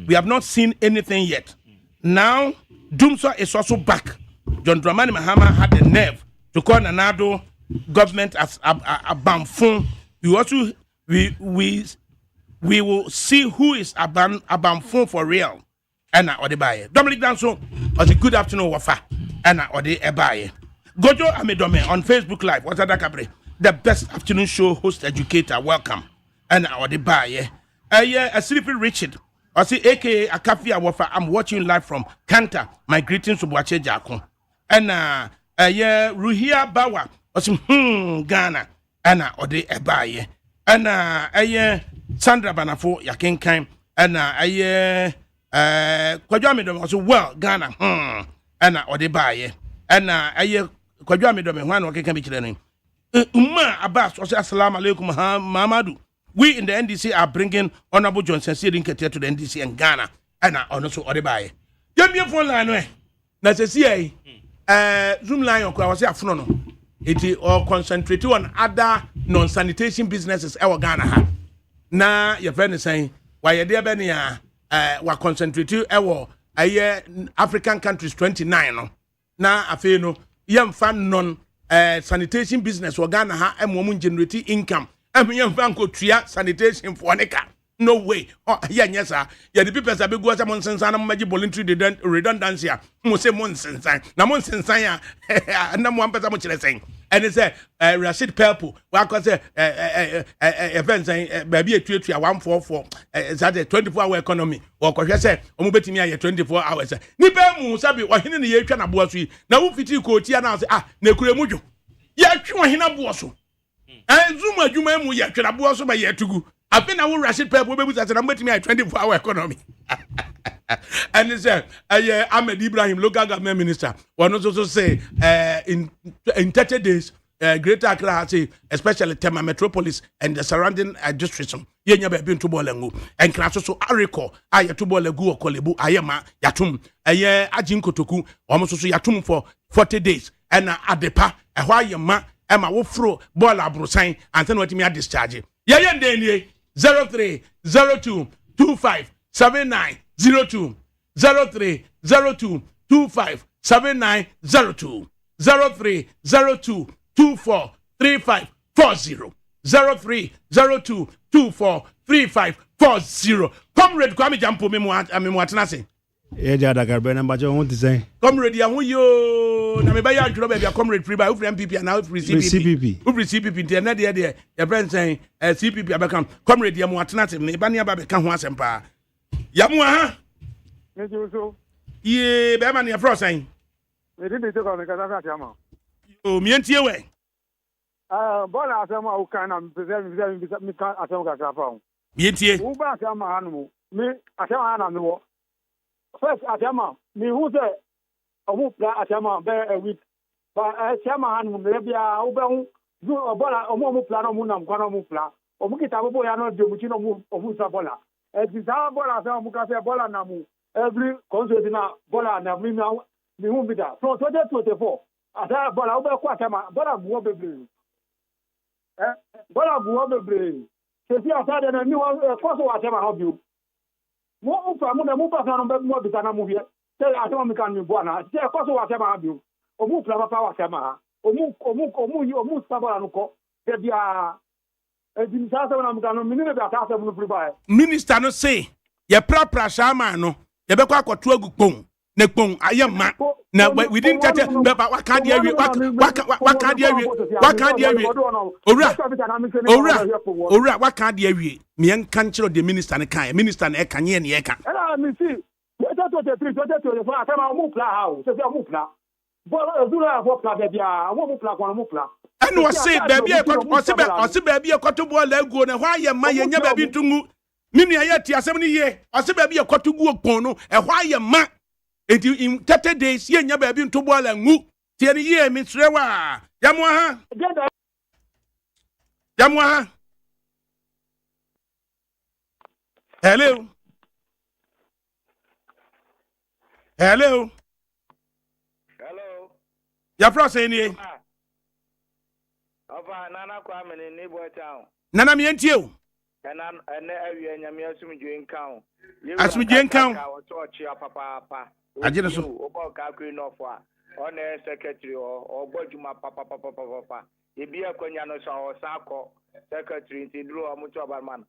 A: We have not seen anything yet. Now, Dumso is also back. John Dramani Mahama had the nerve to call Nanado government as a bamfun. We will see who is a bamfun for real. Anna Odebaye. Dominic Danso was a good afternoon wafa. Anna Odebaye. Gojo Amedome on Facebook Live. What's that cabre? The best afternoon show host educator. Welcome. Anna Odebaye. A sleepy Richard. I see aka Akafia Wafa. I'm watching live from Kanta. My greetings to Boache Jako. And Ruhia Bawa. I see Ghana. Anna Ode Ebaye. And Sandra Banafo Yakin and Kwajamidom also well Ghana. And Ode Baye. And Kwajamidom one can be children. Umma Abbas was assalamu alaikum Mamadou. We in the NDC are bringing Honorable Johnson Sidin Ketia to the NDC and Ghana. And also Odebaye. You have phone line way. Na say Zoom line on I was say afno no. It all concentrate on other non-sanitation businesses our Ghana ha. Na your friend is saying why there be wa concentrate ewo African countries 29 no na afei no yemfa non sanitation business wo Ghana ha emom generate income yemfa nkotua sanitation for neka no way yes sir ya the people say be go say monsensan na magi voluntary redundancy mo say monsensan na monsensan ya na mo ampesa mo kire sen and say Rashid Purple wa ko say events baby etuatua 144 that 24-hour economy or ko hwe say omo betimi aye 24 hours ni be mu sabi ohene ne ye twa na boa so yi na wo fiti ko tia na say na kure mudwo ya twa ohene boa so zuma adwuma mu ye twa na boa so ba ye tugu I've na wo Rashid Purple be say na betimi aye 24-hour economy and he said Ahmed Ibrahim local government minister one also say in 30 days Greater Accra has especially Tema Metropolis and the surrounding districts yenya be bin to bolengu and class so ariko aye to bolegu okolebu ayema yatum ajin kotoku almost so yatum for 40 days and adepa ehwa ayema ema wo fro ball abrosan and then what me discharge ye ndenie 0302 25 7902 0302 25 7902 0302 24 35 40 0302 24 35 40 Comrade Kwame Jampo me mo atena se
E: ja Dakar be na ba je won ti sen
A: Comrade ya yo na me ba ya dwuro ba bia Comrade free by free MPP na free CPP free CPP ntia na de ya friend sen CPP abeka Comrade ya mo atena se me ba ne ba be ka ho asempa ya mo ha
F: Mejuso.
A: Ye be ma ne fro sen
F: Me di to ko me ka ta ama.
A: o mientie we
F: Bola asema u kana mi kan asema ka ka fa.
A: mientie
F: U ba asema hanu mi asema hanu mi wo. First asema mi hu se omu pla asema be a week. Ba asema hanu me bia u be hu bola omu pla no mu na mkwa no mu pla. Omu kitabo ya no de mu chi no mu omu sa bola. Ti sa bola asema mu ka se bola na mu every concert na bola na mi hu bida. From 2024 ata bola u be kwa asema bola bu bebre. Bola buwa bebre se fi ata de na mi wa koso wa tema ha biu mo ufa mo na mo pa na mo mo bitana mo hie se ata mi kan mi bo na se koso wa tema ha biu o mu pla pa wa tema ha o mu sa bola no ko de bia e di sa sa na mi kan mi ne be ata sa mo free by
A: minister no say ye pra shama no ye be kwa akoto agukpon na kpon ayema na we didn't get it wa kan dia wi wa kan dia wi owura wa kan dia wi me en kan chiro the minister ne kan minister na e kan ye ne e kan
F: era mi si 2023 atama mu pla ha o se mu pla bo zura bo pla de bia mu pla kwa mu pla
A: enu o say baby o se baby ekoto bo la guo na ho ayema ye nya baby ntungu ninu aye ti asem ni ye o se baby ekoto guo pon no e ho ayema in 30 days ye nya baby nto boala ngu tie ni ye mi trewa yamwa ha hello ya fro say ni
G: Ofa nana kwa mene ni boy town
A: nana mi entie o
G: ene awie nyame asumdwe nkan
A: asumdwe nkan
G: o to chi papa
A: ajere so
G: o ka kri no fo a on secretary o gbojuma papa ebi akonya no so o sako secretary nti duro o mutu obarman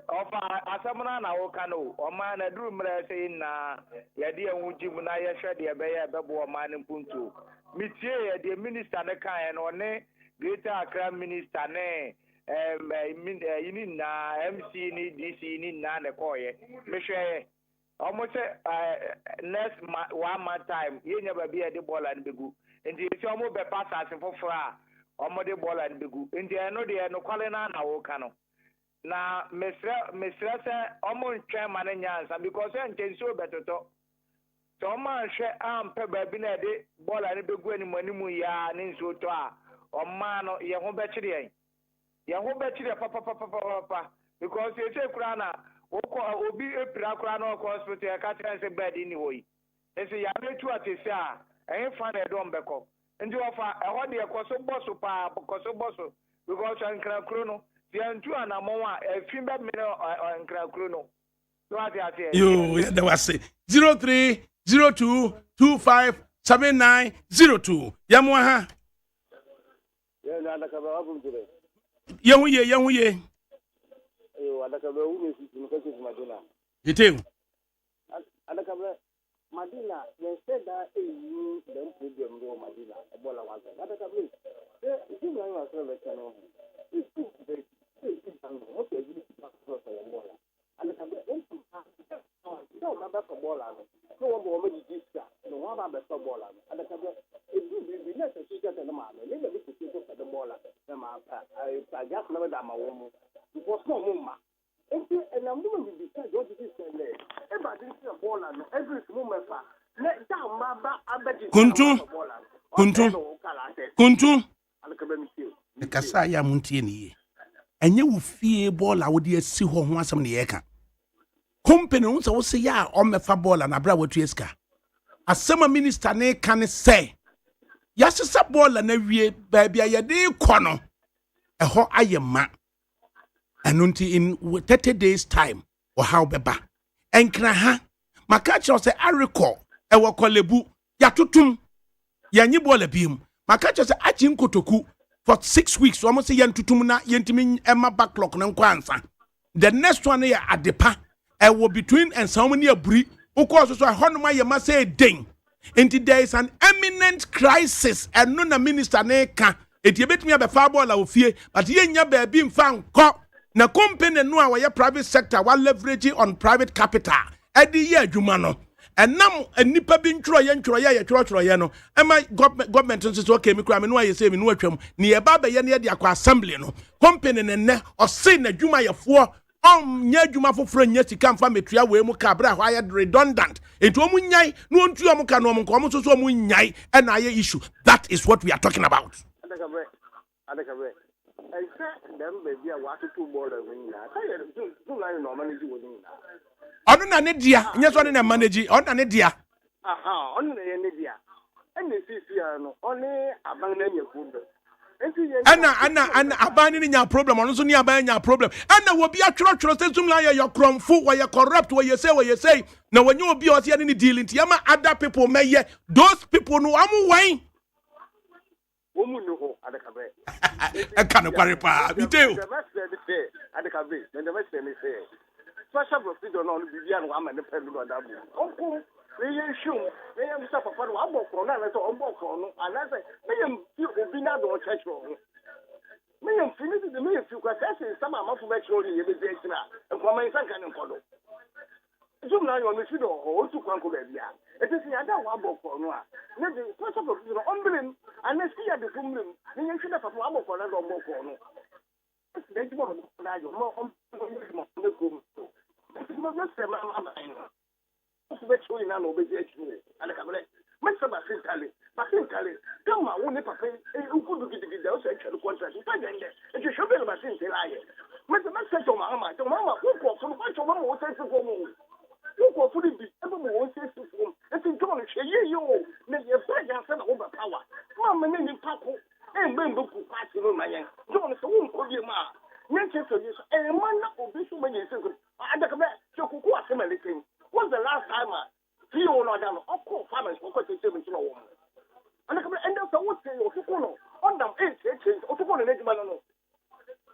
G: ofa asamuna na wo kanu o ma na duru mra sei na ye de enwujimu na ye hwe de be ye bebo o ma ne mpuntu mitie ye de minister ne kan no ne Greater Accra minister ne yini na MC ni DC ni na ne koye mehwe almost next 1 month time yenya ba bia de ball and begu ndi si omo be pass as fofora omo de ball and begu ndi eno de no kwale na wo ka no na mesra se omo ntwe mane nyansa because ntensi obetoto so man hwe ampe ba bi na de ball and begu ani manimu ya ne nso to a omma no ye ho be kire papa because you say kurana obi epira kurana ko hospital ya ka tell say bed ni hoyi e say ya metu atese a en fa na do mbeko ndi ofa e ho de ko so bosso pa ko so bosso because ankra kuro no ti antu anamon a efin be me ankra kuro no
A: Yo, yeah, that was it. 0302257902. Yamwaha. Yahuye. Yiteu.
H: Madina, they said that you don't put them in Madina, a bola was a you know, I was a channel. It's okay, and the no, my back of bola. No one will make this guy, no one back of bola. And the cabinet, it will be necessary to get the man, and then we could at the bola. I just never done my woman. It was no woman. And I'm going to decide what it is there. Everybody see a ball and every moment. Let down my
A: Kuntu. The Kasaya Muntieni. And you will fear ball, I would see who wants some the eka. Company also say, ya, on me for ball and a bravo to a summer minister ne can say, yes, it's a ball and every baby, I day corner. A hot iron man. And until in 30 days' time, or how beba. And kraha, my catcher say, I recall, I will call lebu, yatutum, yanibole beam. My catcher say, I jim kotoku for 6 weeks, almost a yan tutumuna, yentimin Emma backlog and kwansa. The next one here at the pa, I will between and so many a brie, who causes a honma, you must say, ding. Until there is an imminent crisis, and none a minister ne can. It you bet me a farball of fear, but ye never been found caught. Na company no a private sector while leveraging on private capital edi ye adwuma no enam anipa bi ntro ye no e ma government nso so okay me kura me no aye say me no atwam ne ye ba be ye ne ye de akwa assembly no company ne o say na adwuma ye fo nya adwuma foforo nya sika mfa metua we mu ka bra hwa ye redundant etu omu nyai no ntu omu ka no omu ko omu so so omu nyai e na aye issue. That is what we are talking about.
H: I said, them baby, I want to ball a wing. I tell you, do like no manage with me now.
A: On an idea, yes, on a manager, on an idea.
H: Aha, only an idea. And the CC, only abandoning your food.
A: Anna, abandoning your problem, also near abandoning your problem. Anna will be a church, some like your crumb food, where you're corrupt, where you say. Now, when you will be out here any dealing, Yama, other people may, those people know I'm away.
H: Woman, no, at the cabaret.
A: I can't carry pa. We do.
H: The rest of the day, at the cabaret, and the rest of the day. Special procedure on the Bibian woman, the pen on that. Oh, they shoot, they have suffered for one more corner, and so on more corner, and I say, William, you will be not on church wrong. William, finish the million, you can say some amount of actual imitation, and for my son can follow. Zoom now on the field or to Concordia. It is the other one book for Noah. Maybe first of all, unbelieving, and let's see at the full moon. Then you should have a one for another more corner. That's more more on the room. It's not just a man. What's going on over the issue? And the cabinet. Mr. Basintali, come on, won't pay who could get the actual contract. If you should be a Basintali. Mr. Master to Mama, who walks from what your mama will say to go home. Look what would it be? Everyone says to him, let him go and say, you, let your presence and overpower. Mamma, name Paco, and Bambo Party, my young. John, so won't call you ma. Manchester is a man of this many seconds. I don't know, so who was him anything. What's the last time? He or not done, of course, farmers for 17 woman. And I come and that's what say, or to call on them 8 inches, or to call an edge man.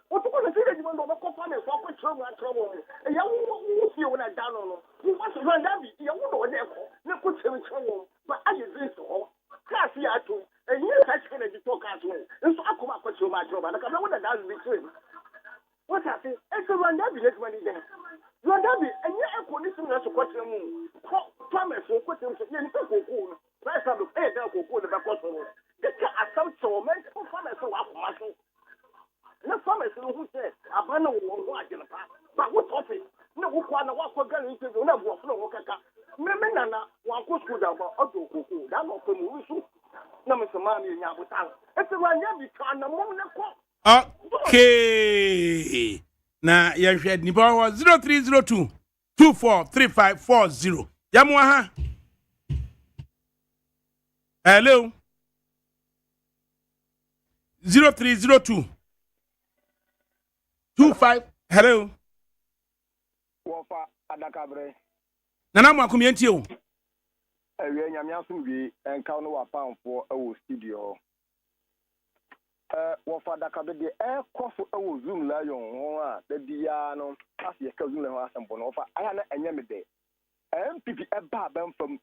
H: What to call a village when the farmers walk with trouble and trouble. And you won't see when I down on. Who wants to run that? You won't know therefore. No put him in trouble. But I use this all. Class here too. And you catch him at the talk as well. And so I come up with my job. And I come out with a down between. What I say? It's a run that village money there. Run that and you're a condition to question. Farmers will put him to the cocoon. That's how the pay their cocoon about possible. The cat are so many farmers who have muscle. No farmers who said, I don't know what in the past. But what topic? No one walk for gun into the level of no kaka. Memena, one could school down about Otto, that was from Wusu. No, Mr. Mammy in Yabutan. It's a one yabi can the moment.
A: Okay. Now, you had Nibawa 0302 243540. Yamwaha. Hello. 0302 25. Hello.
G: adakabre
A: nana mo akomi antie o
G: ewe nyame asum bi enka no wa pamfo ewo studio wo fa adakabre de ekofo ewo zoom la yon ho a da bia no asi ye ka zoom la ho asembo no fa aya na enye me de MPP eba bamfam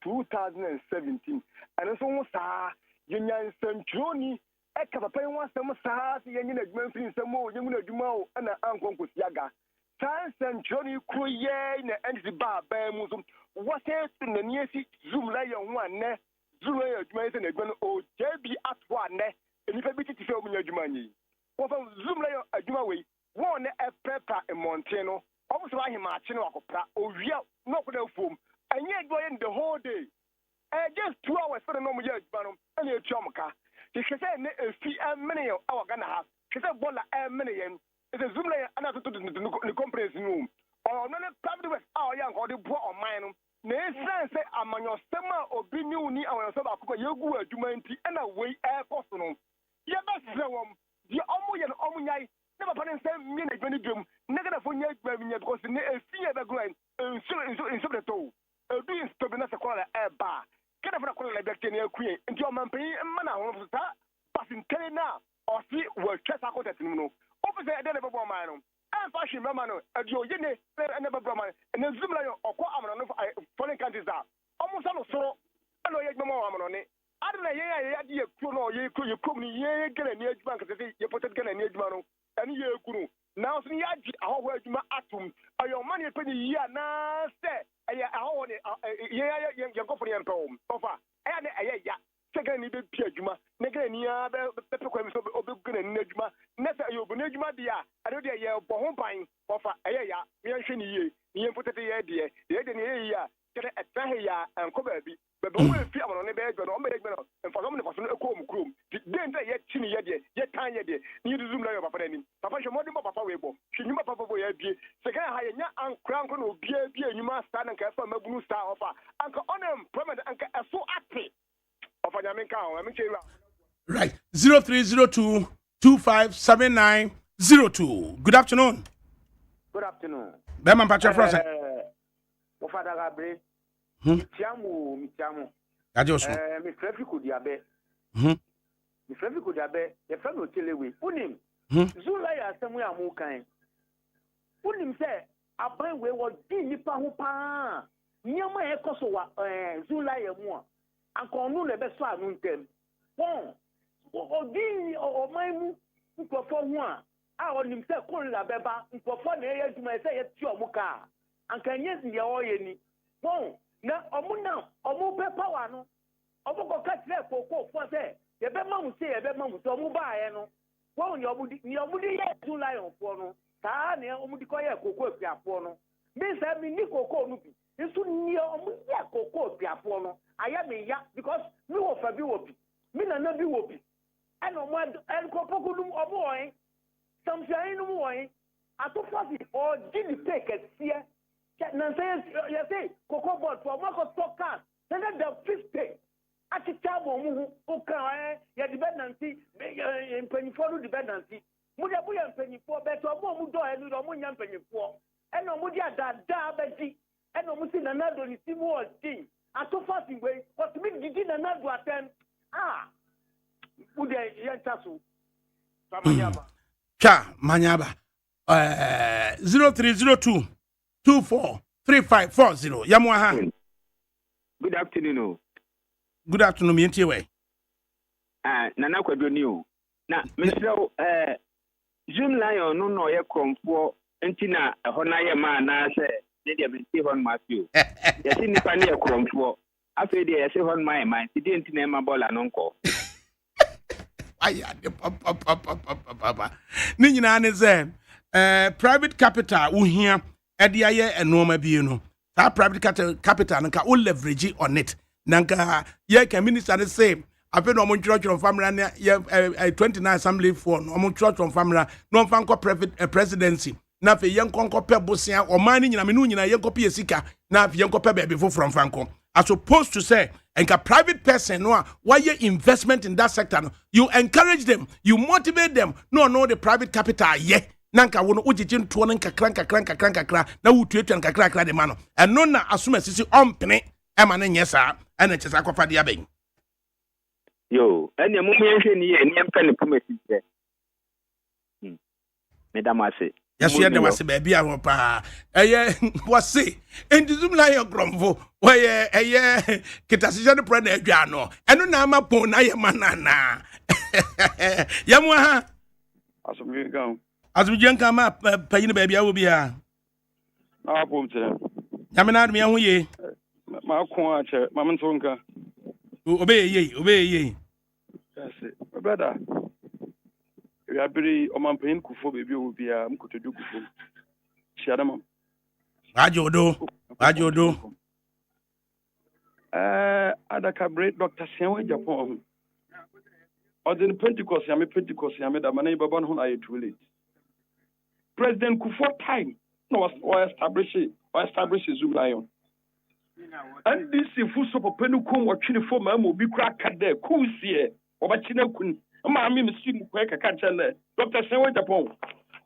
G: 2017 and so wo saa yenyan santroni eka papa yin wasem saa se yenyin adwuma mfiri nsem o yenyin adwuma o na ankonkosia santroni kruye na entity ba mu so what is the niesi zoom la yon ho anne zoom la adwuma ise na adwuma o jebi atwo anne enipa bi titi fe omunya adwuma nyi wo fa zoom la yon adwuma we wo na eprepa emonte no omo so ahima ache no akopra owia no koda fom anye do in the whole day just 2 hours for no mo ya adwuma no ene etuamka kese ne efi amene yo awaga na ha kese bola amene yen ese zoom la ana to the conference room or no private west ya nko de bo on mine no na sense amanyo sema obi ni uni awanyo sema akoko yegu adwuma nti na we cost no ye be wom di omo ye no omo nyai ne papa ne nsem mi na adwani dwom ne gana fo nyai gba mi nya because ne efi e be go inso de to ebi stop na se kola ba kada fana kola be kene akuye nti o mampan ma na ho sa pasintele na o si we twesa ko tetin no office e de ne bebo man no en fashion mama no adi o yene ne bebo man ne zoom la yo okọ amano no foreign countries a omo sa no soro na o ye gbemo amano ne adana ye adi ye kuro no ye kuro ye kom ni ye gele ni adwuma nka se ye potet gele ni adwuma no ani ye kuro na so ni agi ahoho adwuma atum ayo man ye pani ya na se aya ahoho ne ye ko fori en pe ofa aya ne aya ya sega ni be pi adwuma ne gele ni ya be pe kwa mi so obe gele ni adwuma ne se ayo bu ni adwuma dia ade de ye bo ho ban ofa aya ya mi hwe ni ye potet ye de ni ye ya kede etahe ya enko ba bi but we fi amano ne be gbe no o me gbe no en fa so me ko so no ko mu krom den de ye chini ye de ye tan ye de ni du zoom la yo papa ni papa hwe modin papa we bo hwe papa bo ye bie se kan ha ye nya ankra nko no bie enyuma sta na ka fa mabunu sta ofa anka unemployment anka eso ate ofa nya me kan o me che
A: right 0302 257902 good afternoon be man patcha frost
G: wo fada gabre Mitiamu.
A: Ajoso.
G: Mi traffic diabe. Mi traffic diabe. The fellow telewe. Unim. Zula ya semu ya mu kan. Unim se aban we wo di nipa ho pa. Nyama e koso wa Zula ya mu a. Anko nu le be so anu ntem. Won. O di o man mu nkofo ho a onim se ko la beba nkofo na ye adwuma se ye ti omu ka. Anka nye ndi ya oye ni. Won. Na omu be power no omu ko ka tire koko fo se ye be mamu se ye be mamu so omu ba ye no wo ni omu di ye tu lion fo no ta na omu di ko ye koko afiafo no mi se mi ni koko no bi nsu ni omu ye koko afiafo no aya me ya because mi wo fa bi wo bi mi na bi wo bi and omu en ko poku dum omu wo yin samshain no wo yin atofasi o di ni take sie na say you say cocoa board for market stock card then the 50 ati tabo mu o kan ya dependency in penifo dependency mu de bu ya penifo beto omo mu do enu do mu nya penifo eno mu dia dada beji eno mu si na nado ni simu o tin atofa si we but me didi na nado atem mu de ya taso famanyaba
A: manyaba 0302 243540 Yamwaha.
I: Good afternoon.
A: Good afternoon, Mientie way.
I: Nana Kwadoni. Na Mr. Zoom Lion no ye kromfo entina ho na ye ma na se ne dia be hon Matthew. Ye si nipa ne ye kromfo. Afi de ye se hon my man ti de entina ma bola no nko.
A: Aya de papa. Ni nyina ne ze private capital wo hia edi aye enoma bi no that private capital nka o leverage on it nanka ye can minister say afi no mo church from family na 29 assembly for no mo church from family no fanko presidency na fe yenkonko pe bosia o man ni nyina me no nyina yenko pe sika na fe yenko pe be from fanko as opposed to say enka private person no why your investment in that sector no, you encourage them, you motivate them no the private capital yeah nanka wo no ugigye ntoɔ no nkakra na wotuatua nkakra de ma no ɛno na asoma sisi ɔmpene ɛma no nyɛ saa ɛna kyɛ saa kɔfa de abɛn
I: yo ɛne mo mo yɛhwɛ ni yɛ ne yɛmpa ne poma sisi medam ase
A: yaso yɛ dem ase baabi a ho paa ɛyɛ wɔse endizum la yɛ gromfo wɔyɛ ɛyɛ kitasihye no prɛ na adwa no ɛno na ama pon na yɛ manana yɛmo ha asomdwe nka ma panyin baabi a wo bia
J: na pom tere
A: nyame na adom yɛ ho ye
J: ma ko a che ma mento nka
A: obeye
J: yes brother we are very omanpain kufo baabi wo bia mkotodu kufo chiada mam wajodo adaka break Dr. Sianwe Japan or the Pentecost yame da mane baba no na too late President Kufuor time no was establish Zoom Lion and this full support penukum or chini for ma mo bi kra ka there cool see oba china kun ma mi msi mu kwa ka chale Dr. Sianwe Japan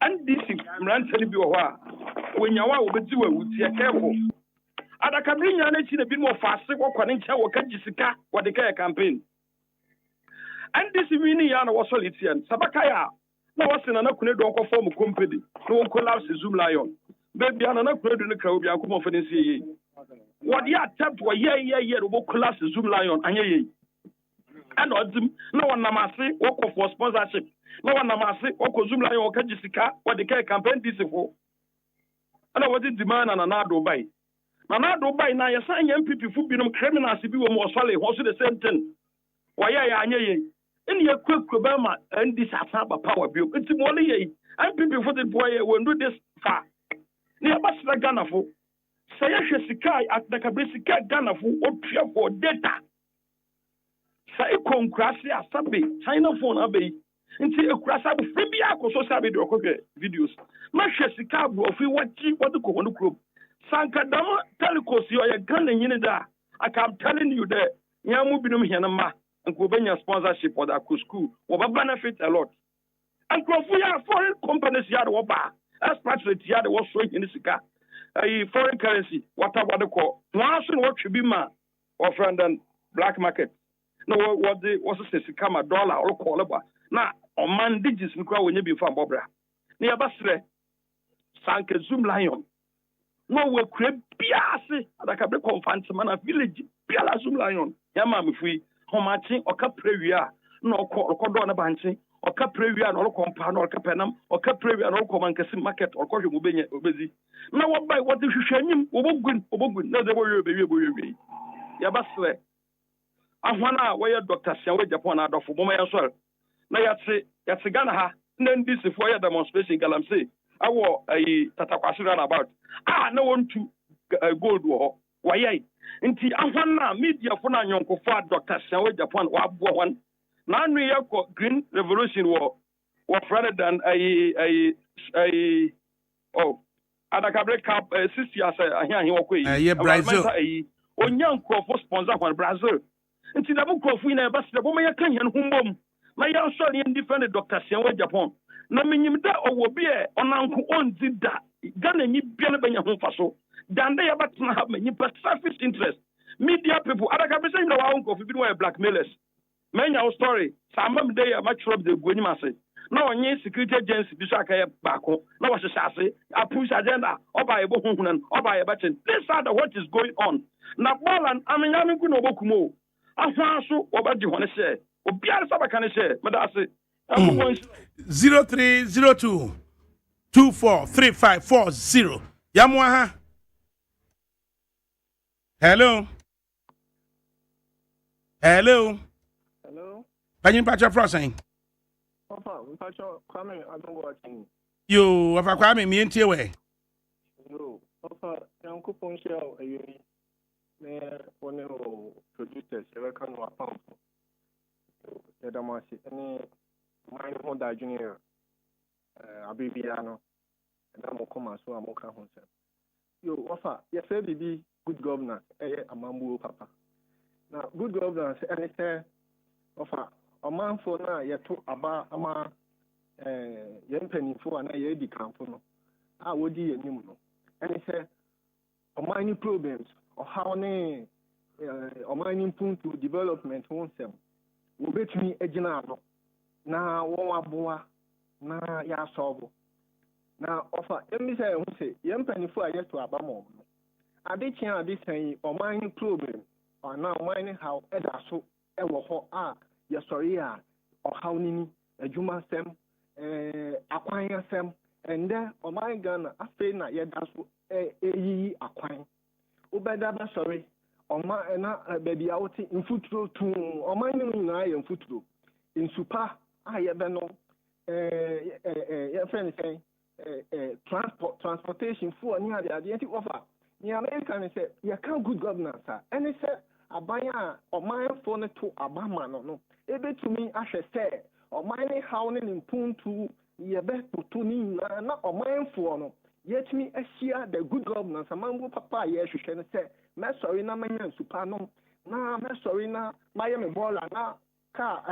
J: and this ran tell bi o ho a wenyawa obedi wa wuti e careful adaka brinya na china bi mo fase kwakwane ncha wo ka gisika wo de ka campaign and this mini ya na wo solitian sabakaya na wo sena na kune don ko form company no won collapse Zoom Lion baby ana na kune do ne ka obi akomo fa ne sie yi wo de attempt wo ye wo collapse Zoom Lion anya yi and odim na won na mase wo ko for sponsorship na won na mase wo ko Zoom Lion wo ka gisika wo de ka campaign this for ana wo di demand na do buy na do buy na yesan MPP fu binom criminals bi wo mo osole ho so the same thing wo ya anya yi in your quick Obama and this Asaba power bill. It's more and people for the boy will do this far. Near Basta Ghana for say Sikai at the Cabrisika Ghana for data. Say Concrasia Sabi, China phone abbey, and see a crassabi Fribiaco so sabi videos. Mashesika bro, if you watch what the Kono group. Sankadama Telecos, you are a gun and yinida. I'm telling you that Yamubinum Yanama. And Kubenya sponsorship for that school will benefit a lot. And Krofuya foreign companies yard waba expatriate yard was showing in the a foreign currency, what they call once what should be ma or friend and black market. No what the was a Sikama dollar or call about now on man digits in crowd when you be from Bobra. Near Basre sank a Zoom Lion. No will create Piasi at a Cabri Confant man a village Piala Zoom Lion. Yamam if we Homachi or Caprevia, no Cordona Banchi, or Caprevia, or Compan, or Capenam, or Caprevia, or Comancasim Market, or Cojo Mubenya, Obezi. Now, what by what if you share him? Obogun, no, they were baby. Yabasle. And one hour where Dr. Sianwe Japan out of Moma as well. Now, that's a Ghana, then this is why demonstration Galamse. I wore a Tatakwasiran about. No one to gold war. Why? Nti ahwana media fona nyonko fa Dr. Sianwe Japan wa abo wan na anu ye ko green revolution wo rather than adakabre cap 60 years ahia wo ko yi
A: Brazil
J: onyanko for sponsor wan Brazil nti da bu krofo ina ba se bo me kan hen humbom na ya so ne defend Dr. Sianwe Japan na menyim da owo bi e onanko onzi da Ghana nyi bia na banya ho faso dan they about to have many selfish interest. Media people, I can say, no, I won't go for blackmailers. Many our story, some of them are much of the Gwynimasi. No, any security agency, Bisaka Bako, no, was a sassy, a push agenda, or by a bohunan, or by a button. This is what is going on. Now, Bolan, I mean, I'm going to Bokumo. I found so, what do you want to say? Or Bian Sabakana say, but I say,
A: 0302 243540. Yamwaha. Hello. Panyin Pacha Frosting.
H: Papa, we Pacha Kwame, I don't watching.
A: You have a Kwame, me and Tiwe.
H: No, Papa, Uncle Ponchel, one of producers, ever come to a pump. Yadamasi, any mine Honda Junior, Abibiano, and I'm Okoma, so I'm Oka Honsa. You offer, yes, baby. Good governance, Amambu Papa. Now, good governance, and it's offer a man for now, yet to Aba Ama yɛn mpanyinfo a na yɛdi kamfo no a wodi yɛn nim no ɛne sɛ ɔman ni problems ɔhaw ne ɔman ni mpuntu development ho nsɛm wobɛtumi agyina ano na wɔn aboa na yɛasɔɔbo na ɔfa ɛmi sɛ ɛho sɛ yɛn mpanyinfo a yɛto aba ma ɔmo no ade kyɛn ade sɛn yi ɔman ni problem ɔna ɔman ni haw ɛda so ɛwɔ hɔ a yɛsɔre a ɔhaw ni ni adwuma sɛm akwan asɛm ɛndɛ ɔman Ghana afei na yɛda so ɛyiyi akwan wobɛda bɛsɔre ɔman na baabi a wote mfuturo tum ɔman no nyinaa yɛ mfuturo nsupa a yɛbɛno yɛfrɛ no sɛn transportation fuel ne adeade nti wɔfa nea America ne sɛ yɛka good governance a ɛne sɛ aban a ɔmanfoɔ no to aba ma no ɛbɛtumi ahwɛ sɛ ɔman ne haw ne ne mpuntu yɛbɛtoto ne nyinaa na ɔmanfoɔ no yɛtumi ahyia the good governance amanbo papa a yɛhwehwɛ no sɛ mɛsɔre na manya nsupa no na mɛsɔre na mayɛ me bɔɔla na ka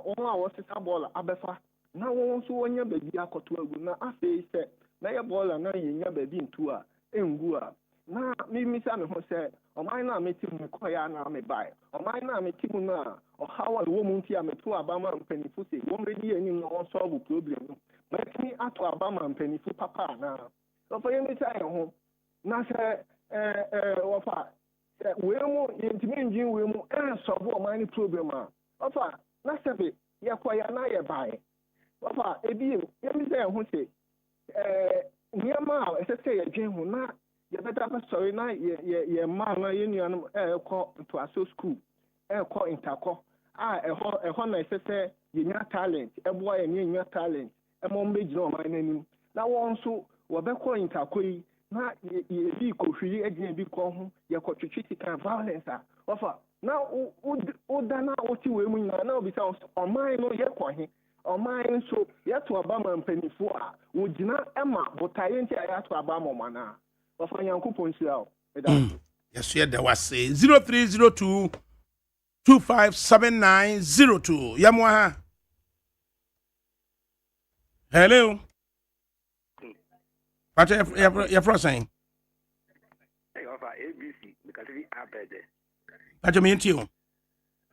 H: wɔn a wɔsesa bɔɔla abɛfa na wɔn nso wɔnya baabi akɔto agu na afei sɛ mɛyɛ bɔɔla na yɛnya baabi ntu a ɛngu a na mimisa me ho sɛ ɔman no a meti mu kɔyɛ na mebae ɔman no a meti mu no a ɔhaw a ɛwɔ mu nti a meto aba ma mpanimfo sɛ wɔn bɛdi anim na wɔn sɔɔbo problem no mɛtumi ato aba ma mpanimfo papa anaa ɔfa yɛmisa yɛn ho na sɛ wɔfa wei mu yɛntumi ngyin wei mu ɛnsɔbo ɔman no problem a ɔfa na sɛbe yɛkɔyɛ na yɛbae ɔfa ebi yɛmisa yɛn ho sɛ nneɛma a ɛsɛ sɛ yɛdwen ho na yɛbɛda bɛsɔre na yɛ mmaa na yɛn nuanom ɛrekɔ ntoaso school ɛrekɔ ntakɔ a ɛhɔ na ɛsɛ sɛ yɛnya talent ɛboa yɛn yɛnya talent ɛma wɔn bɛgyina ɔman n'anim na wɔn nso wɔbɛkɔ ntakɔ yi na yɛbi kɔhwiri agyina bi kɔn ho yɛkɔtwitwi sika violence a wɔfa na woda na wote wei mu nyinaa na obisa ɔman no yɛkɔ he ɔman nso yɛto aba ma mpanimfoɔ a wɔgyina ɛma botaeɛ nti a yɛato aba ma ɔman a wɔfa nyankopɔn nhyira o
A: yɛso yɛda wase 0302 257902 yɛmoa ha hello Pacha yɛfrɛ sɛn
K: ABC because we are better.
A: Pacha me ntio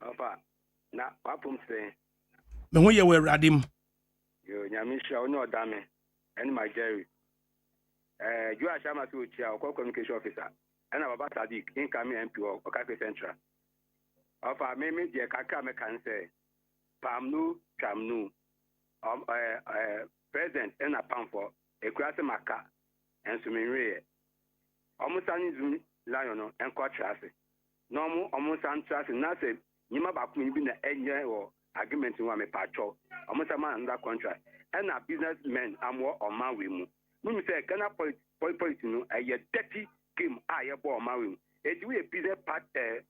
K: Ofa na wapum sɛ
A: me ho yɛ wɔ awurade m
K: yo nyamisha onye odame and my Jerry you are Shama to chia or communication officer and Baba Sadiq incoming MP or Okafe Central Ofa me the kaka me can say pamnu chamnu president and a pam for a class maka and suminre almost an zoom lion and quatrase no almost an trust na say nyima ba kun bi na enye or agreement wa me pacho almost a man under contract and a businessman amwo o man we mu me say Ghana politics no a dirty game a ye bo o man we mu e di we business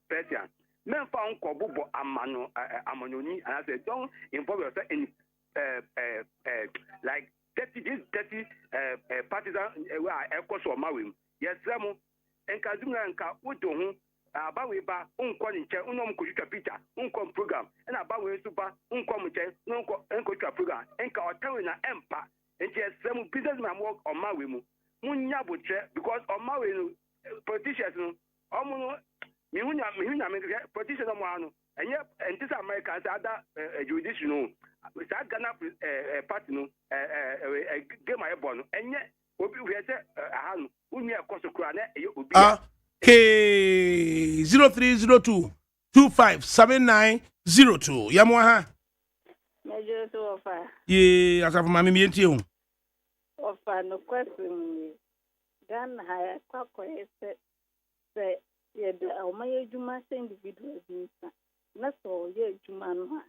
K: person men fa unko bobo amano amanoni and I say don't involve yourself in like 30 partisan ekos o mawem yesremo enka zumna nka wodo ho abawe ba unko nche unom kotwa picture unko program na abawe super unko mche unko enkotwa program enka otawe na empa enche yesremo businessman work o mawem munya botre because o mawe politicians no omo no mihunya me politicians no mo anu enye entisa America sa ada jurisdiction no sa Ghana party no game aye born enye obi hwe se aha no unye ekosokura na eye obi
A: okay 0302 257902 yamwa ha
L: mejo to ofa
A: ye asafu mami mi entie ho
L: ofa no question Ghana ha kwakọ ese se ye da o maye juma se individual binsa na so ye juma no ha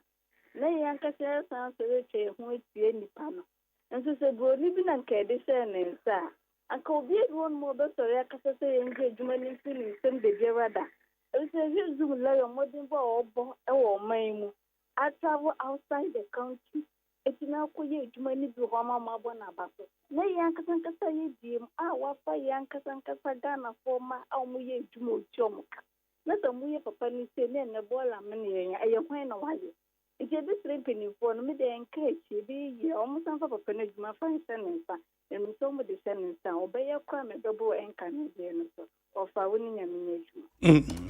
L: na ya nkasa san so reche ho etie nipa no nso se bro ni bi na nkede se ne nsa aka obi edwon mo be so ya kasa se ye nje juma ni fi ni sem de gerada e se je zoom la yo modin bo obo e wo man mu I travel outside the country etina ko ye juma ni bi ho ma bo na ba so na ya nkasa ye diem a wa fa ya nkasa Ghana for ma a mo ye juma otiom ka na to mo ye papa ni se ne bola me ne ye kwan na wa ye If you sleep in your phone, me the encourage you be almost on top of a penny, fine sentence, and some of the sentence, obey your crime at double and Canadian or for winning a minute.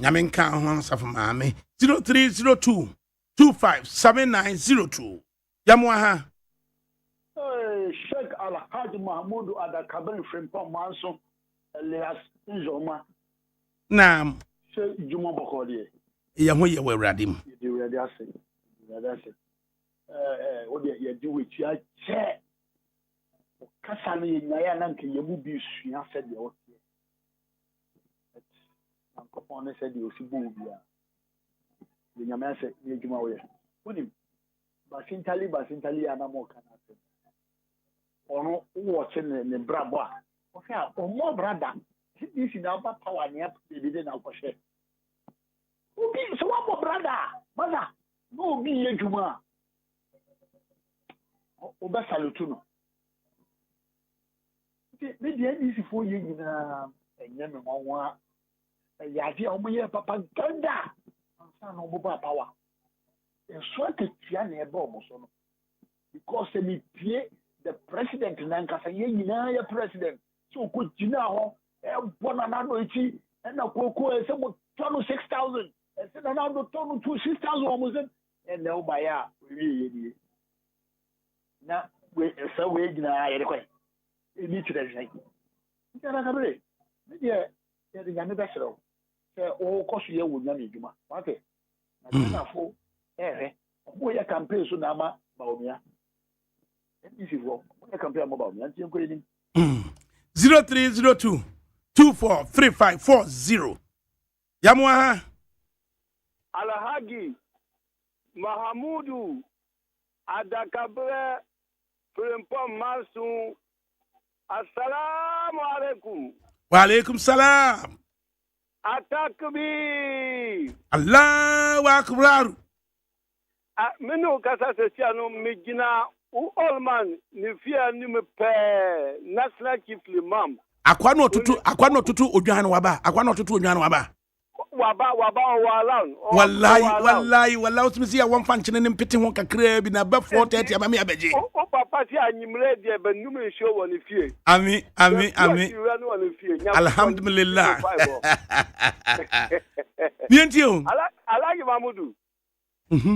A: I mean, count on of mammy 0302 257902. Yamwaha.
F: Sheikh Alhaji Mahmoud Adakabel Frimpong Manson Elias Nzoma.
A: Nam.
F: Sheikh Juma Bokodi.
A: Yamoya were radim.
F: You ready? What you do with your chair? Kasani Nayananki, you will be seen, said the old. Uncle Pone said you see Bubia. The Yaman said, Yajuma. What him? Basintali, and I'm more can I say. Or watching the Brabwa. Or more brother. This is our power near the didn't have a share. So one more brother, mother, no be a Juma. Oba Salutuno. Maybe easy for you in a young one. Yaji Omoya Papa Ganda. Son of Boba Power. And so I could Tiani Bomoson. Because the president Nankasa Yaya president. So could you know, Bonananoichi and a Coco and someone 6,000. And said, now the total to 6,000 almost. And now by really. Now, so we deny it. You need to say, yeah, the young vessel. All cost you would not need you. Okay. For we are campaign so nama Baumia. This is what I compare about me.
A: 0302 243540. Yamwa
K: Alhaji Mahamudu Adakabre Frimpong Manson. Assalamu alaikum.
A: Wa alaikum salam.
K: Atakbi.
A: Allahu akbar.
K: Minu kasa sesiano mejina Allman ni fia ni mepe National Chief Imam.
A: Akwano tutu odwan waba. Akwano tutu odwan waba.
K: Waba walan.
A: Wallahi usmisi ya one function ni mpiti ho kakra bi na ba 4:30 amami abeje.
K: O papa si anyimre de benum show woni fie.
A: Ami. Alhamdulillah. Bientio.
K: Alhaji Mahmudu.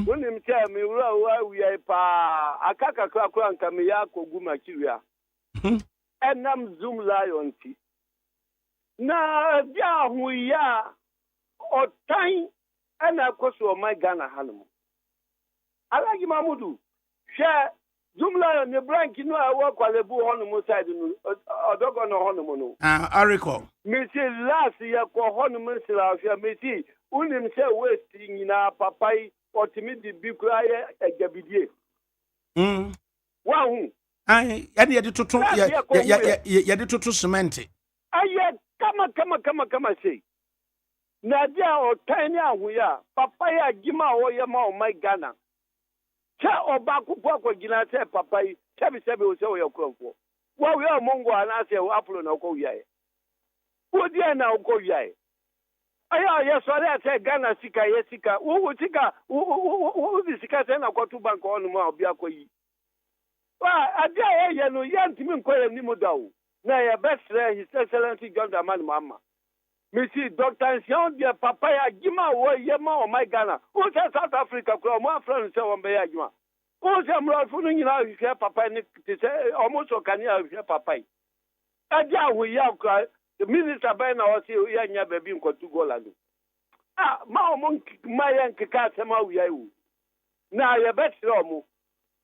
K: Woni mtia me wura wa wi pa akaka kra nka me ya kogu makiria. Enam zoom lion ti. Na dia hu ya otan ana koso my Ghana hanum. Alhaji Mahmudu. She zoom lion ne branch no a wo kwalebu honum side no odogo no honum no.
A: Ariko.
K: Me say last year ko honum sila afia me see unim say waste nyina papai otimi di bikraye agabidie. Wa hu.
A: Ai, yadi yadi tutu cement.
K: Aye, kama say. Nadia o tiny ahuya, papaya gima o yama o my Ghana. Cha obaku kwa gina se papai, sebi o se o yakrofo. Wa we o mongo anase o aplo na ko wiaye. Wo dia na o ko wiaye. Aya ya sore ate Ghana sika yesika. Wo sika wo sika se na kwatu bank onu ma obi akoyi. Wa adia ye no yantimi nkwere ni mudawo. Na ya best His Excellency John Dramani Mahama. Missy Dr. Sion de Papaya Gima wo yema o my Ghana. Who say South Africa kro mo friend say on be yajuma. Who say mro funu nyina hwe papa ni te say almost o kan ya hwe papa. Adia wo ya kra the minister by na o say ya nya ba bi nkotu golando. Ma o mo ma ya nkeka asema wi ayu. Na ya betre o mo.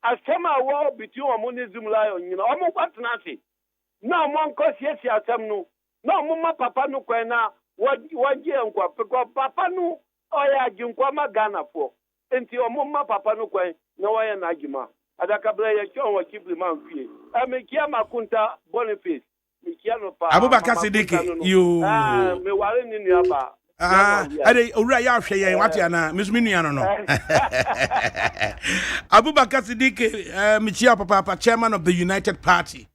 K: Asema wo between o mo ni zoom lion nyina. O mo kwatena ase. Na mo nkosi asem no. No, mama papa no kwena waje nkwa peko papa no oya ginkwa magana fo enti o mama papa no kwen na waya na agima adakabla ya chon wa kibli man fie amekia makunta Boniface mekia no pa
A: Abubakar Sidiki you
K: me ware ni aba
A: ade owura ya hwe yen wate ana mesumi nua no Abubakar Sidiki mekia papa chairman of the United Party.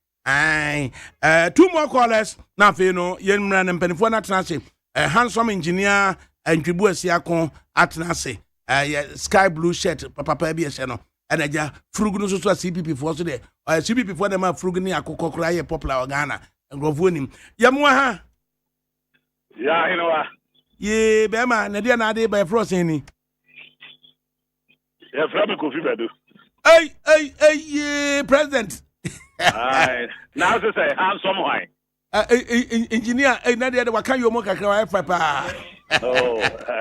A: Two more callers. Now, you know, Yenman and Penifona Transi, a handsome engineer and Tribu Siakon at Nase, sky blue shirt papa bi ehye no ana ja frugu no so CPP for so de CPP for dem frugu ni akokokora ye popular Ghana ngrofo nim yamwa ha
M: ya
A: ye be ma na dia na ade by frozen ni
M: ya fra me kofi bedo
A: ye president
M: now to say handsome why
A: engineer na dia de waka yo mo kakra wa papa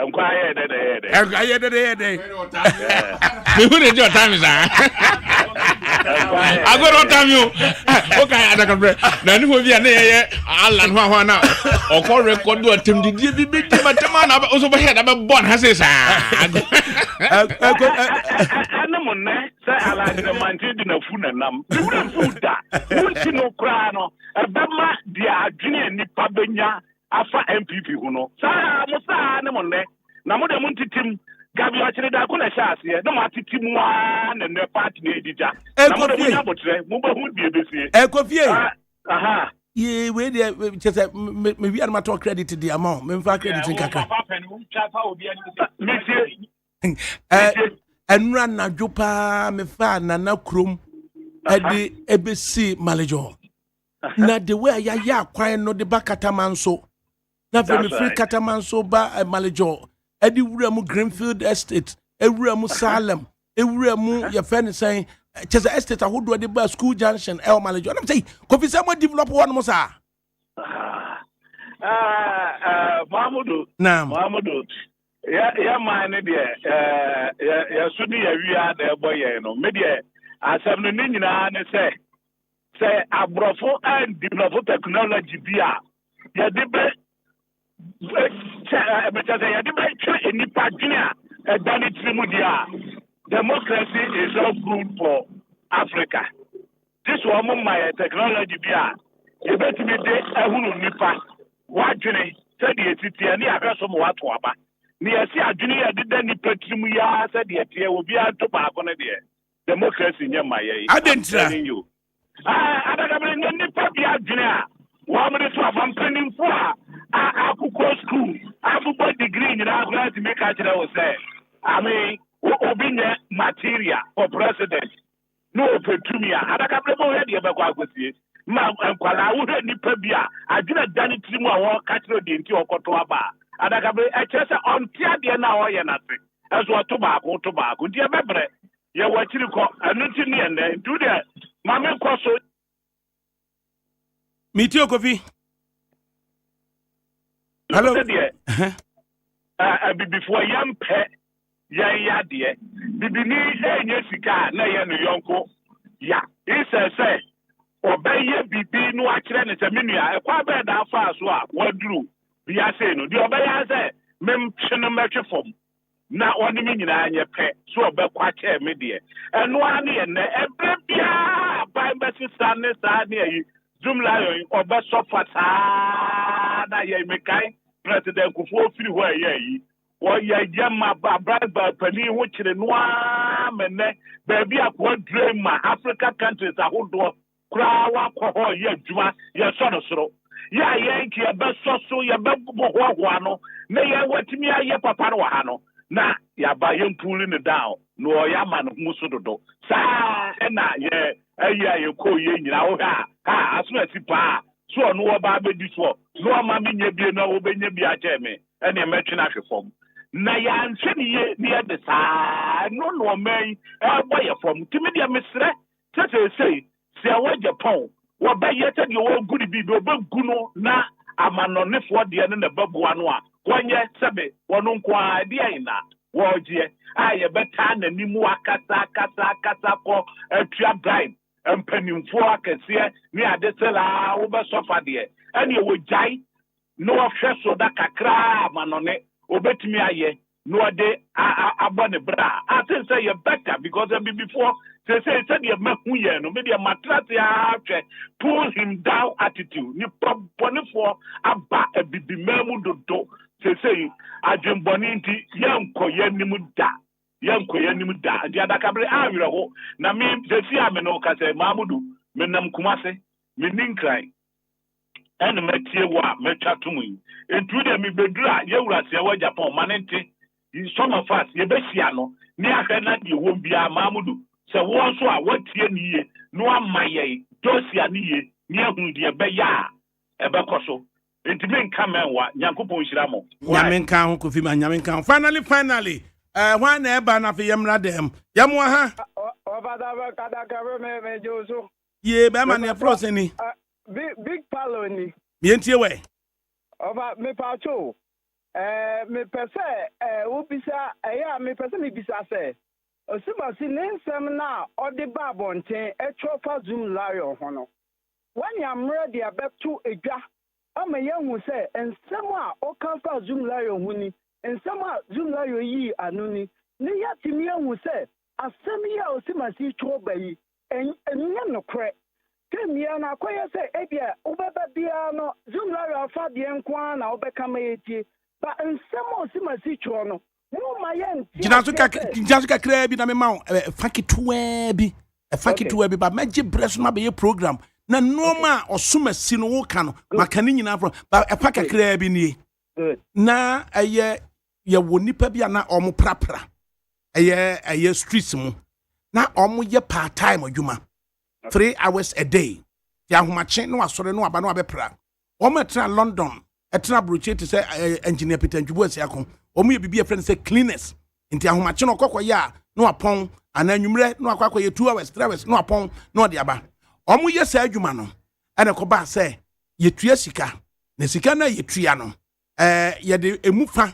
M: enquire de
B: me who dey your time is I go don't time you okay adaka na ni ho bia na ye alan ho na o ko record do atem di bi matema na o so be head be born ha say sa
M: ana monne say ala de manti di na fu na nam fu da wonti no kra no ebema dia adwene nipa benya afa MPP hu no sa mo sa ne monne na mo de mo ntitim gabi achire da ko na sha ase na mo atitim wa na ne party na edija na mo de mo nya botre mo ba hu die besie
A: Kofie aha ye we de chese me wi arma to credit the amount me fa credit nkaka enra na dwopa me fa na krom ade ebesi malejo na the way ya kwan no de bakata manso na very free katamanso ba malejo edi wura mu Greenfield Estate ewura mu Salem ewura mu ya fen say chese estate ahodo de ba school junction el malejo na say Kofi say mo develop one mo sa
M: Mahmudu
A: naam
M: Mahmudu ya man de ya sudi ya wi ada boye no me de asem no nyina ne say abrofo and develop technology bia ya de be democracy is so good for Africa. This woman my technology bia you bet me de ehunu nipa wadwene said the titi ni abeso mo wato aba ni esi adwene ya de nipa trimu ya said the tie obi anto ba ko ne de democracy nya maye
A: adentra
M: adaga me nipa bia adwene a wa mo de so afampanin fo a akukọ school afubo degree ni na grant make a chere o say I mean obinye material for president no petumia adaka plebo he de be kwa agosie ma nkwala wo he nipa bia adwena dani trimu a wo ka chere de nti okoto aba adaka be e chere say on tia de na wo ye na se eso to ba ko ndi e bebre ye wa chiri ko anu ti ni ene do de ma me ko so
A: Mitio Kofi hello
M: before yampe ya de bibini enye sika na ye no yonko ya isa say obeye bibi no akire ne se menua ekwa be da fa so a waduru bia say no de obeye say mem twene metwe fom na oni mi nyina anye pe so obekwa che me de eno ane ye na ebre bia ba mbesi sanne sa ne yi Jumla obesofata na ye mekai president Kufuor firi ho ayi wo ye jema ba pani ho kire no amene ba bi akwa dream ma Africa countries ahodo kura wa kwo ye adwuma ye so no soro ya ye nki ye besoso ye bebohoa no na ye watimi aye papa no ha no na ya ba ye mpuli ne down no ya ma no muso dodo sa na ye aye ko ye nyina wo ha aso asipa so no wo ba bedi so no ma me nya bie na wo benya bia che me ene metwe na hwefom na ya nse ni ye de sa no man e boye fom timi de mesre say se wo Japan wo ba ye te de wo gudi bi do ba guno na amanonefo de ne na baboa no a wonye sebe wono nkwa de ina woje aye beta na nimu akata ko atua bribe empanimfo akese ni adesela wo be sofa de ene wo jai no hwe so da kakra manone obetimi aye no de abone bra I think say you better because before say the mahu ye no maybe a matrate ya pull him down attitude ni probone for aba ebibimemu dodo say adwemboni nti yanko yanimu da di adakabre awire ho na me sesi ame no ka say Mahmudu menam kumase meninkrai ene metie wo a metwa tomu entu de me bedura yewura se wo Japan manente some of us ye be sia no ne ahwe na de wo bia mamudu se wo so a watie ni ye no amaye dosia ni ye ne ahunu de be ya e be koso ntime nka menwa nyankopon hira mo
A: nyamen kan ho kofi ma nyamen kan finally when na eba na fe yemra dem yamwa ha
F: Obada kada ka me joso
A: ye be ma ne frost ni
F: big palo ni
A: me ntie we
F: oba me pacho me pese wo bisa ya me pese me bisa se osima si nensem na odi ba bonten etrofa zoom lion ho no wanya mre dia betu edwa ama yehu se ensem a okanfa zoom lion hu ni ensem a zoom lion yi anu ni ne yatimi yehu se asem ya osima si choba yi enya no kre kemia na akoye se ebia ubeba bia no zoom lion afa de nkwa na obeka ma yeti ba ensem osima si cho no mo ma ye nti
A: jinazuka kra bi na me ma fakitwa bi fakitwa bi ba meje breast ma be program na noma osuma si no wo ka no maka ni nyina afro ba faka kra bi ni na eye ye woni pa bi na omo prapra eye streets mu na omo ye part time adwuma 3 hours a day ya homache no asore no aba no abepra omo etra London etra broche te say engineer Peter Ndjubu asiakon omo ye bibia friend say cleaners nti ahomache no kokoya no apon ananwumre no akwakoye 2 hours 3 hours no apon no de aba omo ye sa adwuma no ene ko ba say yetua sika na sika na yetua no ye de emufa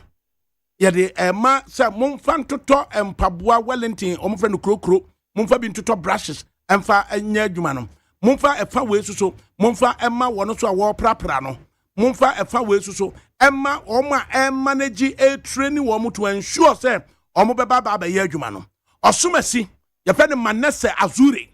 A: ye de ma say momfa ntoto empaboa Wellington omo fa no krokro momfa bi ntoto brushes emfa anya adwuma no momfa efa we suso momfa emma wono so a wo prapra no momfa efa we suso emma oma manage a training wo mo to ensure say omo beba ba ye adwuma no osomasi ye fe ne Manase Azure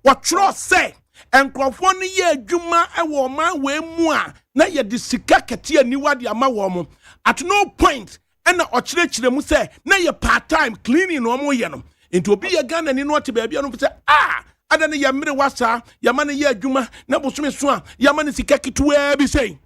A: watro say enkrofo no ye adwuma e wo ma we mu a na ye de sika kete aniwa de ama wo mo at no point ena okirechire mu say na ye part time cleaning no mo ye no into obi ye Ghana ni no te ba bia no say adane ya mire wasa ya mane ye adwuma na bosome so a ya mane sika kitwa bi sei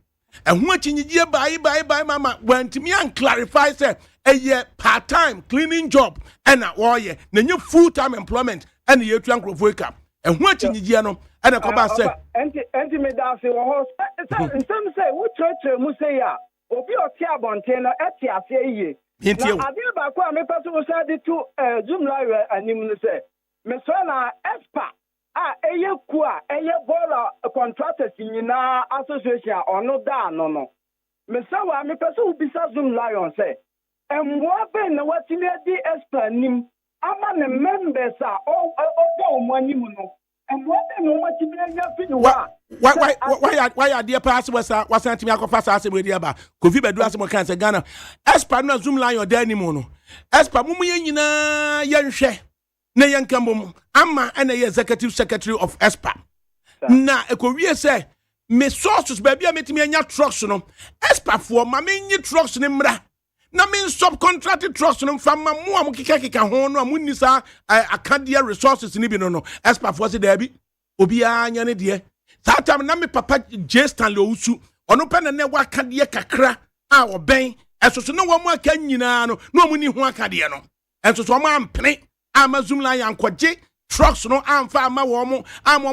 A: ehun achinyie bye mama wantimi an clarify say eye part time cleaning job ena wo ye na nye full time employment ena ye tu ankrofo eka ehun achinyie no ena ko ba say
F: enti me da se wo ho nsem say wo church mu say ya obi oti abonten no eti ase yiye na ade ba ko a me pese wo say de to zoom live anim no say me so na expa eye ku a eye bola contractors nyina association ono da no me say wa me pese wo bisa zoom lion say emwo be na watini di expa nim ama ne members a o do mo anim no emwo be no watini anya fini wa
A: why dear pass was antimi akofa sa asem ready aba kofi bedu asem kan say Ghana expa no zoom lion da anim no expa mumu ye nyina ye nhwe na yankambom ama ana ye executive secretary of ESPA na ekowie say me sources ba bia metimi anya trucks no ESPA for ma menyi trucks ni mra na men subcontracted trucks no fama mu am kika ho no amunni sa akadia resources ni bi no ESPA for say da bi obi anya ne de that time na me papa J Stanley Owusu ono pe na wa akadia kakra a oben esoso no wa mu aka nyina no na omuni ho akadia no ensoso ma ampene Amazon line ankoje trucks no amfa ama wo mo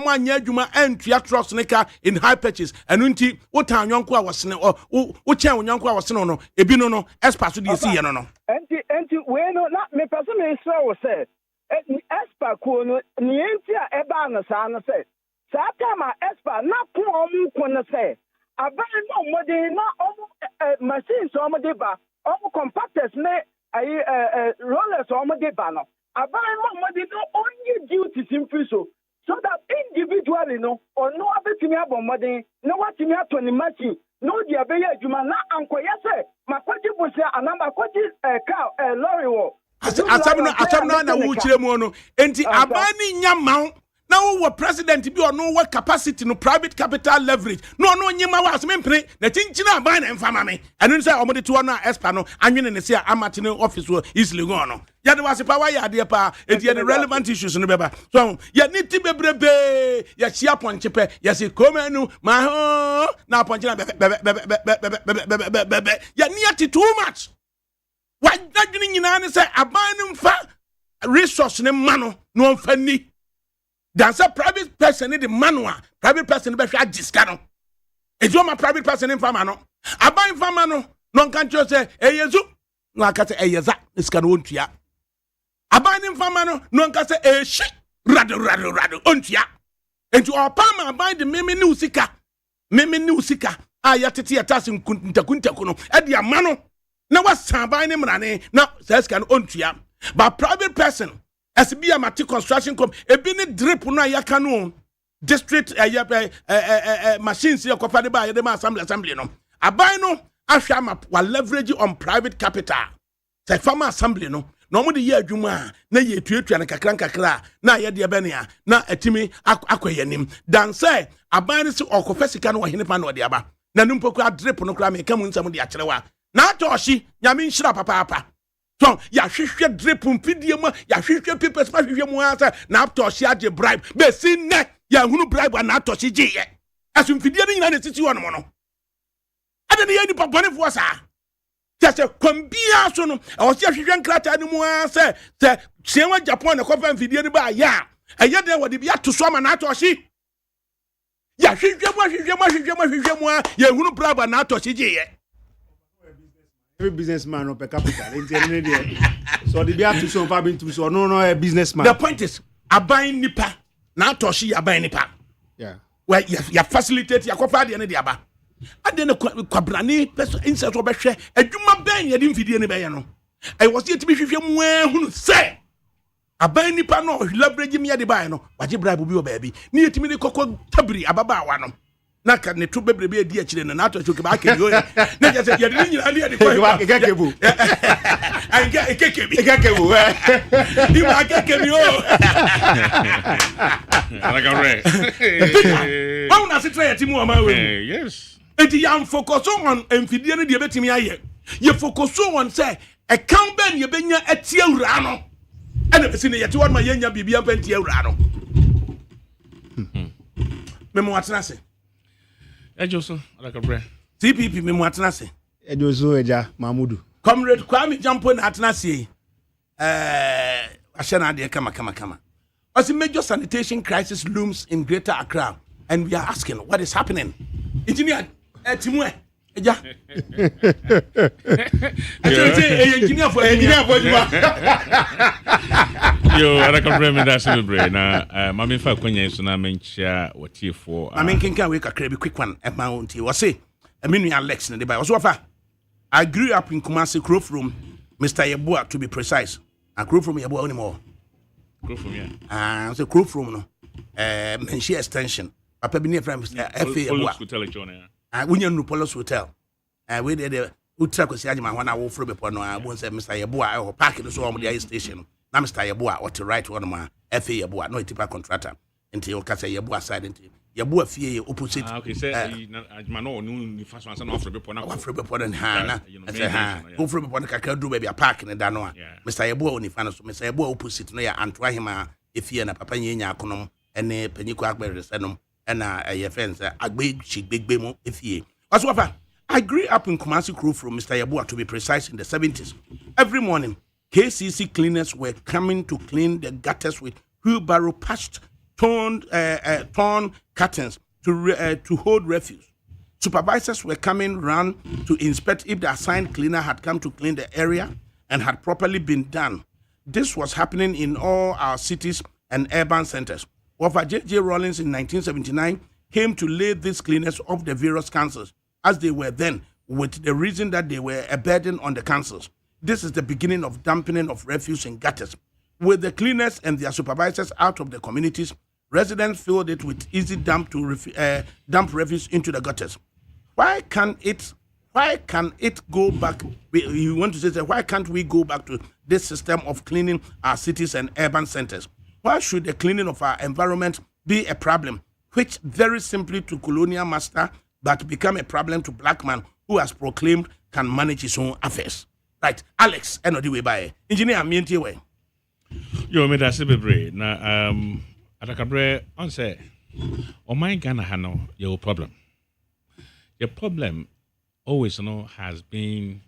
A: anya adwuma antua trucks ne ka in high purchase enu nti wo tan nyonko a wosene wo chen nyonko a wosene no ebi no expa so de si ye no
F: enti we no na me person me sra wo say expa ko no ni enti a eba na sa no say sa time expa na ko omu ko no say aban no mode na omu machines omu de ba omu compactors ne rollers omu de ba no aban mo de no only duties in so that individually no or no abetimi abomodin no watimi atoni machine no dia be ya adwuma na ankoye se makwaji busi anamba kwaji car lorry wo
A: asam na wo kire mu no enti abani nyama na wo president bi ono wo capacity no private capital leverage no nyima wa asem mpre na chinchina aban na mfama me enu say omode to na expa no anwene ne se amatene office wo easily go no ya de wase pa wa ya de pa enti the relevant issues no beba so ya niti bebrebe ya chia ponchepe ya se komenu ma ho na ponche na ya niati too much Why not getting in an say abandoning fa resource ne mano no fanny. That's a private person in the manual, private person be share discount. It's my private person in famano. Aban famano, non can just say, yezu. No can say, yeza, it's can untia. Aban in famano, non can say, shit, rado, untia. And to our palma, aban the meme new sika. Ayatiti atasin kunta kuno. Edia mano. Na what's aban in rane, now says can untia. But private person, as be a mati construction company, a bini drip na yakano. District machines here covered by the assembly no. Abai no ashama wa leverage on private capital. Say farmer assembly no. No mo de ye adwuma na ye tuatua na kakra na ye de benia na atimi akoyenim. Dan say abai no se okofa sika no hene pa no de aba. Na numpoku drip no kra me kamu nsam de akyerewa. Na toshi nyame nhira papa. So ya hwehwe drip mpidie mu ya hwehwe papers pa hwehwe mu asa na toshi age bribe. Be sin ne ya hunu bribe na atoshi giye asumfidie ni nyina ne titi wono no ade ne ya nipa bone fo sa tese kwambia so no e wo se hwehwe nkrata ni mu ase se chienwa Japan na kofa mfidie ni ba ya eye de wo de bia to so ma na atoshi ya hwehwe mu ya hunu bribe na atoshi giye.
E: Every businessman no per capital so the bia to so fa bin to so no a businessman.
A: The point is aban nipa na atoshi ya ban nipa.
E: Yeah.
A: Well, you facilitate your coffee and the aba. I didn't quabrani person insert over share. A juma ben you didn't video any bayano. I was yet to be who say a ban nipa no leverage me at the bayano. What you bribe will be baby. Near to me the cocoa tabri ababa one. Naka ne two baby dear children and not to choke back in your next you didn't the I get a cake. You might get how does it try a team?
B: Yes.
A: And the young focus on and Fidian the betting me. You focus on say a count ben you been at Tiurano. And if it's in the 2 my young baby up and Tiurano. Memoatanase.
B: Ejoso, like a bread.
A: CPP Memoatanase.
E: Ejoso Eja Mamudu.
A: Comrade Kwame Jampon Atanase. Ashana de kama. As a major sanitation crisis looms in Greater Accra, and we are asking what is happening. Engineer, Timwe, engineer for
B: Yo, I can remember that celebrate. Now, Mammy Falconia is na mention what you for.
A: I mean, can we can quick one at my own tea. Was say a mini Alex in the Bible. So far, I grew up in Kumasi Grove Room, Mr. Yabua to be precise. I grew from Yabua anymore.
B: Grow from here.
A: So Grove Room, no, Menchie extension. Papa be near from FA. We knew Polos Hotel. We did the Utraco Siajima when I will through before no, I won't say Mr. Yabua or parking so on the station. Now Mr. Yabua or to write one of my FA Yabua, no typical contractor until Casa Yabua side into Yabua fee opposite.
B: Okay, say Mano knew first one off the report.
A: Go for the Pona do baby a parking in Danoa. Mr. Yabua only fans Mr. Yabua opposite no and try him if he and a papa yaconum and a pennyquack berry senum and a fence a big cheap big bemo if he. As well, I grew up in Kumasi Grove from Mr. Yabua to be precise in the 70s. Every morning, KCC cleaners were coming to clean the gutters with wheelbarrow patched torn curtains to hold refuse. Supervisors were coming round to inspect if the assigned cleaner had come to clean the area and had properly been done. This was happening in all our cities and urban centers. Over J.J. Rawlings in 1979 came to lay these cleaners off the various councils as they were then, with the reason that they were a burden on the councils. This is the beginning of dumping of refuse in gutters. With the cleaners and their supervisors out of the communities, residents filled it with easy dump refuse into the gutters. Why can't it go back? You want to say that why can't we go back to this system of cleaning our cities and urban centers? Why should the cleaning of our environment be a problem, which very simply to colonial master, but become a problem to black man who has proclaimed can manage his own affairs? Right, Alex, and the way by engineer Mienti way.
B: Yo, me that's a bit na atakabre on say, oh my Ghana hano your problem. Your problem always has been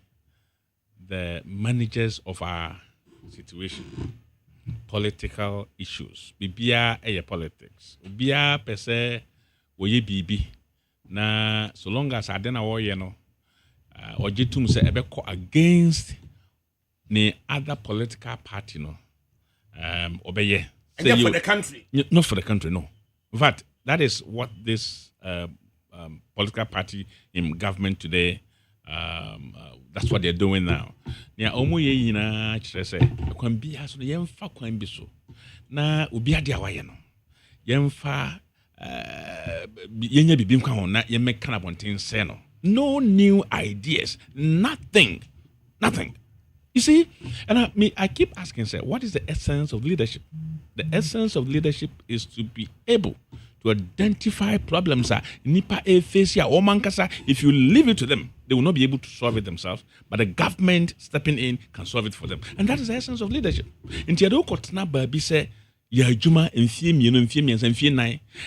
N: the managers of our situation, political issues. Bibia eye politics. Bibia per se woye bibi. Na so long as adena woye no, ojitum se ebeko against the other political party no. Obeye.
A: And not for the country.
N: Not for the country, no. In fact, that is what this political party in government today, that's what they're doing now. Nia omo ye yina kyerɛ sɛ kwan bi ha so yɛmfa kwan bi so na obi ade awaye no yɛmfa yɛnya bibi nkwa ho na yɛmɛka na bonten sɛ no. No new ideas, nothing. You see, and I keep asking, say, what is the essence of leadership? The essence of leadership is to be able to identify problems. If you leave it to them, they will not be able to solve it themselves. But the government stepping in can solve it for them. And that is the essence of leadership.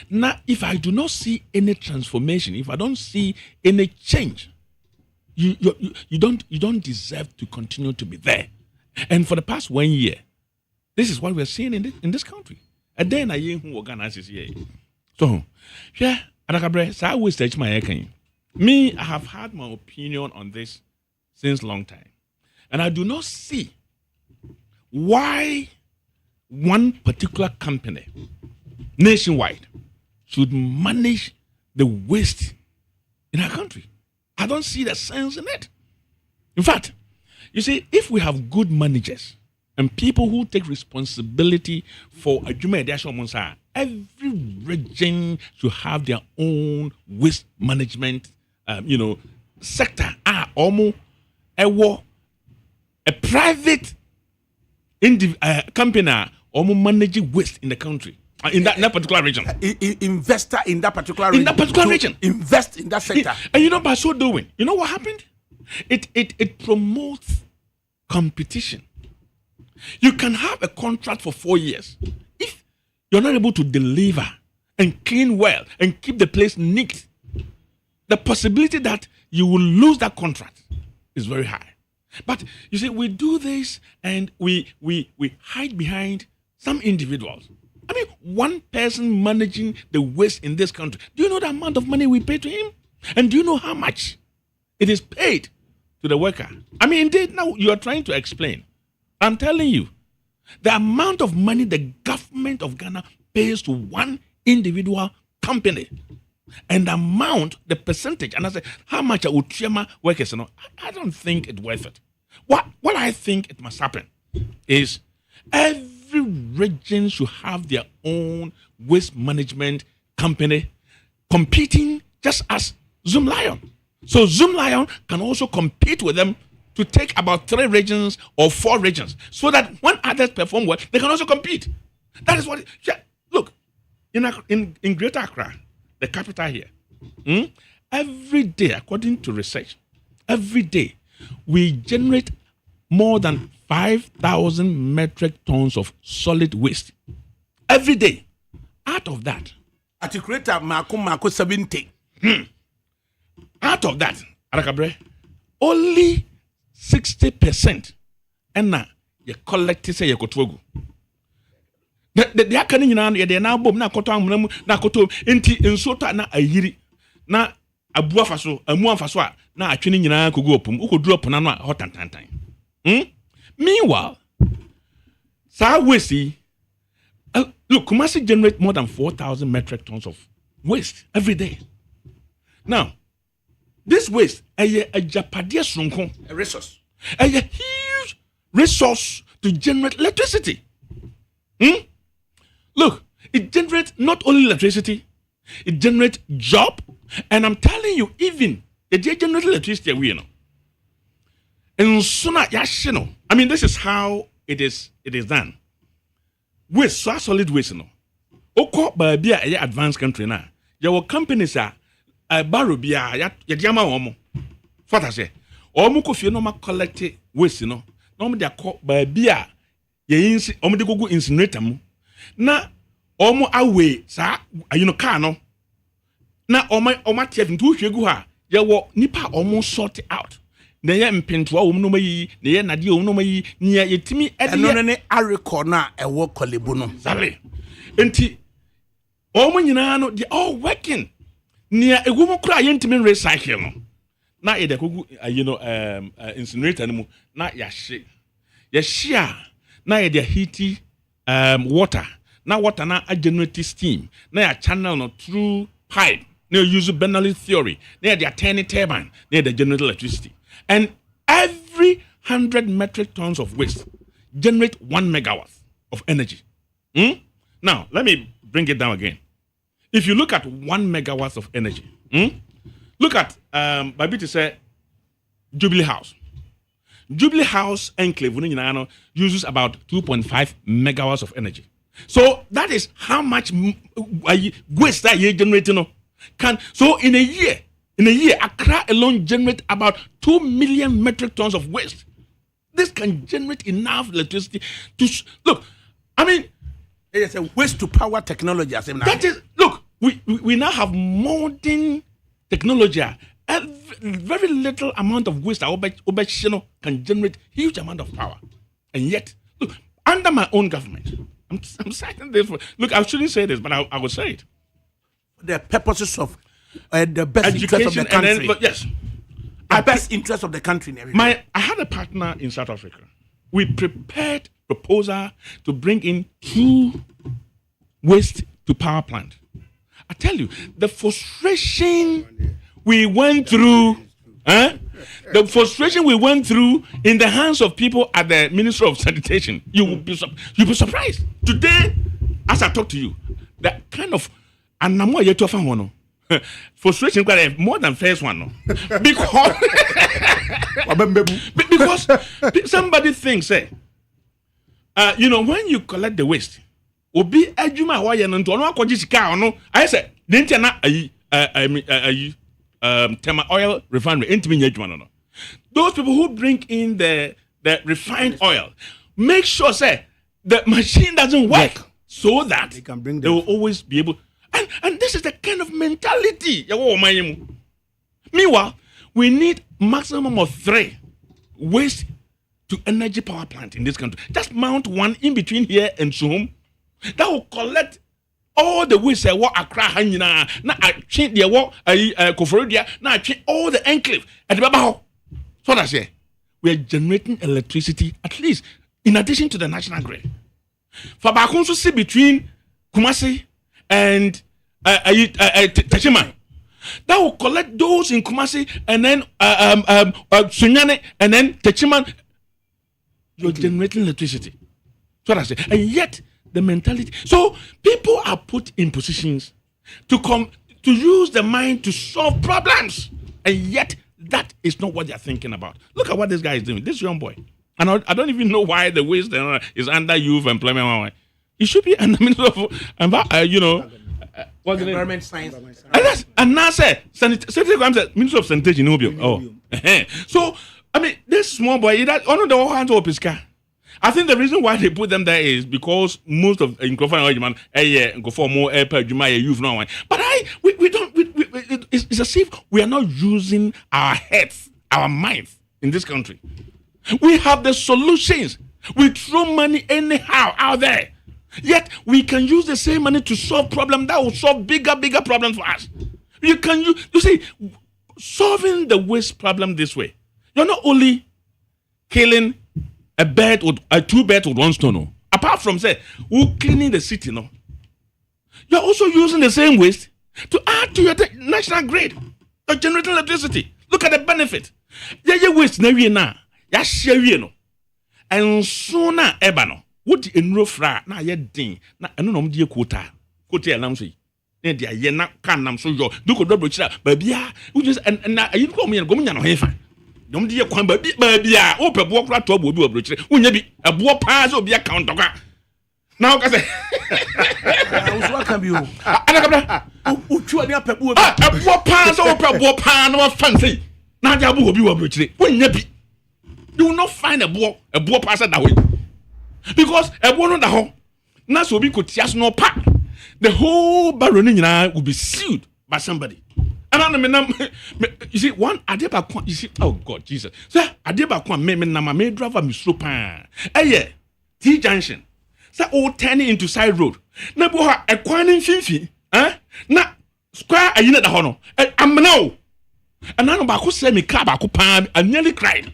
N: Now, if I do not see any transformation, if I don't see any change, you don't deserve to continue to be there. And for the past 1 year, this is what we're seeing in this country. And then I who organizes here. So, yeah, so I will stage my me, I have had my opinion on this since long time. And I do not see why one particular company nationwide should manage the waste in our country. I don't see the sense in it. In fact, you see, if we have good managers and people who take responsibility for every region should have their own waste management, sector. Almost a private company managing waste in the country. In that particular region.
A: Investor in that particular region. In that particular region. Invest in that sector.
N: And by so doing, you know what happened? It promotes competition. You can have a contract for 4 years. If you're not able to deliver and clean well and keep the place neat, the possibility that you will lose that contract is very high. But you see, we do this and we hide behind some individuals. I mean, one person managing the waste in this country. Do you know the amount of money we pay to him? And do you know how much it is paid to the worker? I mean, indeed, now you are trying to explain. I'm telling you, the amount of money the government of Ghana pays to one individual company and the percentage, and I say, how much are Utriama workers? I don't think it's worth it. What I think it must happen is every region should have their own waste management company competing just as Zoom Lion. So Zoom Lion can also compete with them to take about 3 regions or 4 regions so that when others perform well, they can also compete. That is what look, in Greater Accra, the capital here, every day, according to research, every day we generate more than 5,000 metric tons of solid waste every day. Out of that,
A: at the Greater Mako 70.
N: Out of that, Arakabre, only 60% and now you collect say you go to the akane nyina ye de na bom na koto amuna na koto enti ensota na ayiri na abu afaso amu afaso a na atwene nyina kogu opum ukoduru opona no a hotantantan. Meanwhile, Waste, look, Kumasi generate more than 4,000 metric tons of waste every day. Now, this waste a
A: resource,
N: a huge resource to generate electricity. Look, it generates not only electricity, it generates job, and I'm telling you, even the generate electricity we know. And sooner, I mean, this is how it is done. Waste, so solid waste, no. Oko ba bia a advanced country na. Your companies are baro bia ya diama omo. What I say? Omo ko fie no ma collect waste no. Na omo de akọ ba bia ye insi omo de gogo incinerator mu. Na omo awe sa car no. Na omo tief ntu hwegu ha. Ye wo nipa omo sort out. na ye mpentwa wo no mayi na ye nade wo no mayi nia yetimi ede
A: no ne arekɔ na ɛwɔ kɔlebu no
N: sale enti omo nyina no they all working nia egu mo kura ye ntimi recycle no na ye de kogu incinerator no mu na ya hye na ye de heat water na water na generate steam na ya channel no through pipe na use Bernoulli theory na they turn turbine na they generate electricity and every 100 metric tons of waste generate 1 megawatt of energy. Now let me bring it down again. If you look at 1 megawatt of energy, look at Babiti said Jubilee House enclave uses about 2.5 megawatts of energy. So that is how much waste that you're generating. So in a year, Accra alone generate about 2 million metric tons of waste. This can generate enough electricity to look. I mean,
A: it's a waste to power technology.
N: That is look. We now have modern technology. Very little amount of waste can generate huge amount of power, and yet look under my own government. I'm saying this. Look, I shouldn't say this, but I will say it.
A: The purposes of the best
N: education
A: interest of the country.
N: Yes,
A: the best interest of the country.
N: I had a partner in South Africa. We prepared proposal to bring in 2 waste to power plant. I tell you, the frustration we went through, the frustration we went through in the hands of people at the Ministry of Sanitation, you'll be surprised. Today, as I talk to you, that kind of frustration more than first one, no? because somebody thinks, when you collect the waste, obi adwuma wa ye no nto ono akɔgye sika ono I say didn't na tema oil refinery entimi nya adwuma no. Those people who bring in the refined oil make sure say the machine doesn't work so that they will always be able and this is the kind of mentality. Meanwhile, we need maximum of 3 waste to energy power plant in this country. Just mount one in between here and Suhum. That will collect all the waste that walk across Hanyina. Now I change the walk Koforodia. Now I change all the enclave at the Babaho. So that's it. We are generating electricity at least in addition to the national grid. For Bakunsu see between Kumasi and Tachima. That will collect those in Kumasi and then Sunyane and then Tachima. You're generating electricity. So that's it. And yet the mentality. So people are put in positions to use the mind to solve problems, and yet that is not what they are thinking about. Look at what this guy is doing. This young boy, and I don't even know why the waste is under youth employment. It should be in the middle of
A: environment science.
N: And now say Minister of Sanitation. So I mean, this small boy, that one of the hands of his car. I think the reason why they put them there is because most of go for more youth now. But we don't. It's as if we are not using our heads, our minds in this country. We have the solutions. We throw money anyhow out there. Yet we can use the same money to solve problems that will solve bigger problems for us. You see, solving the waste problem this way. You're not only killing a bird with 2 birds with 1 stone. No. Apart from cleaning the city, no. You're also using the same waste to add to your national grid. You're generating electricity. Look at the benefit. You waste now. You share no. And sooner ever no. What the enro fra na ye din na eno no mde quota. Quota nam so yi. Na dia ye na kan nam so yo. Do ko do chira ba bia. We just and you come here go nya no hefa. Dom de kwan ba bia o pe bo kra to bo bi obro chire wonya bi ebo pa so bi account ka now ka say
A: wo kan bi o ana kabra o twa ni ape bo
N: ebo pa so o pe bo pa na fan say na ja bo bi obro chire wonya bi you will not find ebo pa say that way because ebo no da ho na so bi ko tias no pa the whole barrow ni nyina will be sealed by somebody You see, one Adeba, you see, oh God, Jesus. So Adeba, me nama me driver me slow pan. Yeah, T junction. So all turning into side road. Na boha a kwanin finfi. Na square a unit the hono. I'm now. And I know back who say me car back pan. I nearly cried.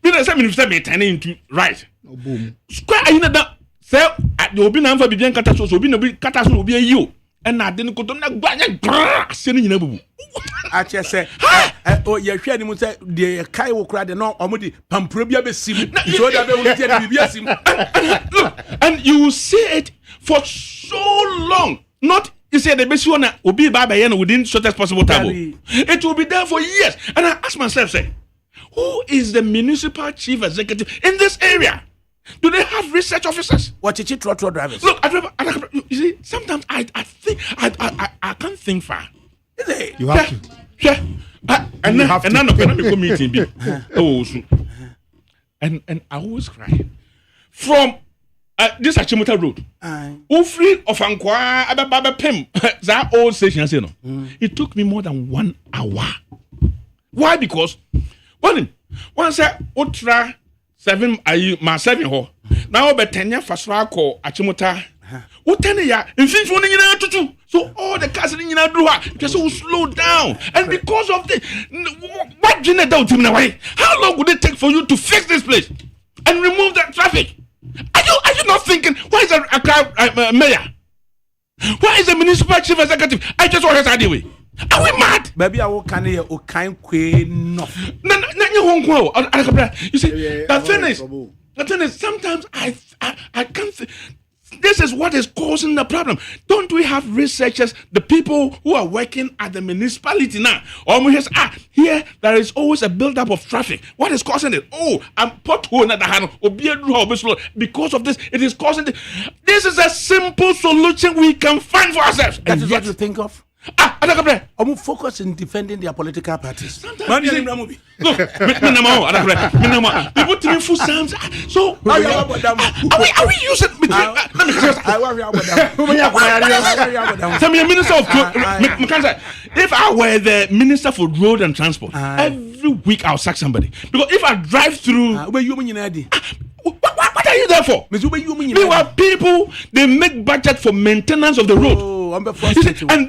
N: Because I mean, me turning into right.
E: Oh, boom.
N: Square a unit that say at the Obina for Bibian Catas will be no big Catas will be you. And I didn't go to that sending in a boo.
A: I just say, oh, you're sharing him say the Kai will cry the no omudi Pamprobia besim. So that they will get him.
N: Look, and you will see it for so long. Not you say the best one will be by within shortest possible time. It will be there for years. And I ask myself, say, who is the municipal chief executive in this area? Do they have research officers?
A: What is it, trotro drivers?
N: Look, you see, sometimes I think I can't think far.
E: You have to.
N: Yeah. And then I'm meeting. Oh, and I always cry from this Achimota Road. Free of Ankwa Ababa Pem. That old station, you know. It took me more than 1 hour. Why? Because once I ultra 7 my 7 ho. Now be 10 years fasra ko Achimota. What 10 years? In things one tutu. So all the cars in Yinadua just so slow down. And because of this, what do you know way? How long would it take for you to fix this place and remove that traffic? Are you not thinking why is a mayor? Why is the municipal chief executive? I just want to anyway. Are we mad?
A: Baby, I will can hear o kind queen no.
N: You see, the thing is, sometimes I can't. This is what is causing the problem. Don't we have researchers, the people who are working at the municipality now? Here there is always a build-up of traffic. What is causing it? Oh, I'm pothole at the hand. Because of this, it is causing it. This is a simple solution we can find for ourselves.
A: That is what you think of? I'm focused in defending their political parties.
N: Look, people to me full sounds. So are we using? Tell me, Minister of if I were the Minister for Road and Transport, every week I'll sack somebody because if I drive through, what are you there for? Meanwhile, people they make budget for maintenance of the road. And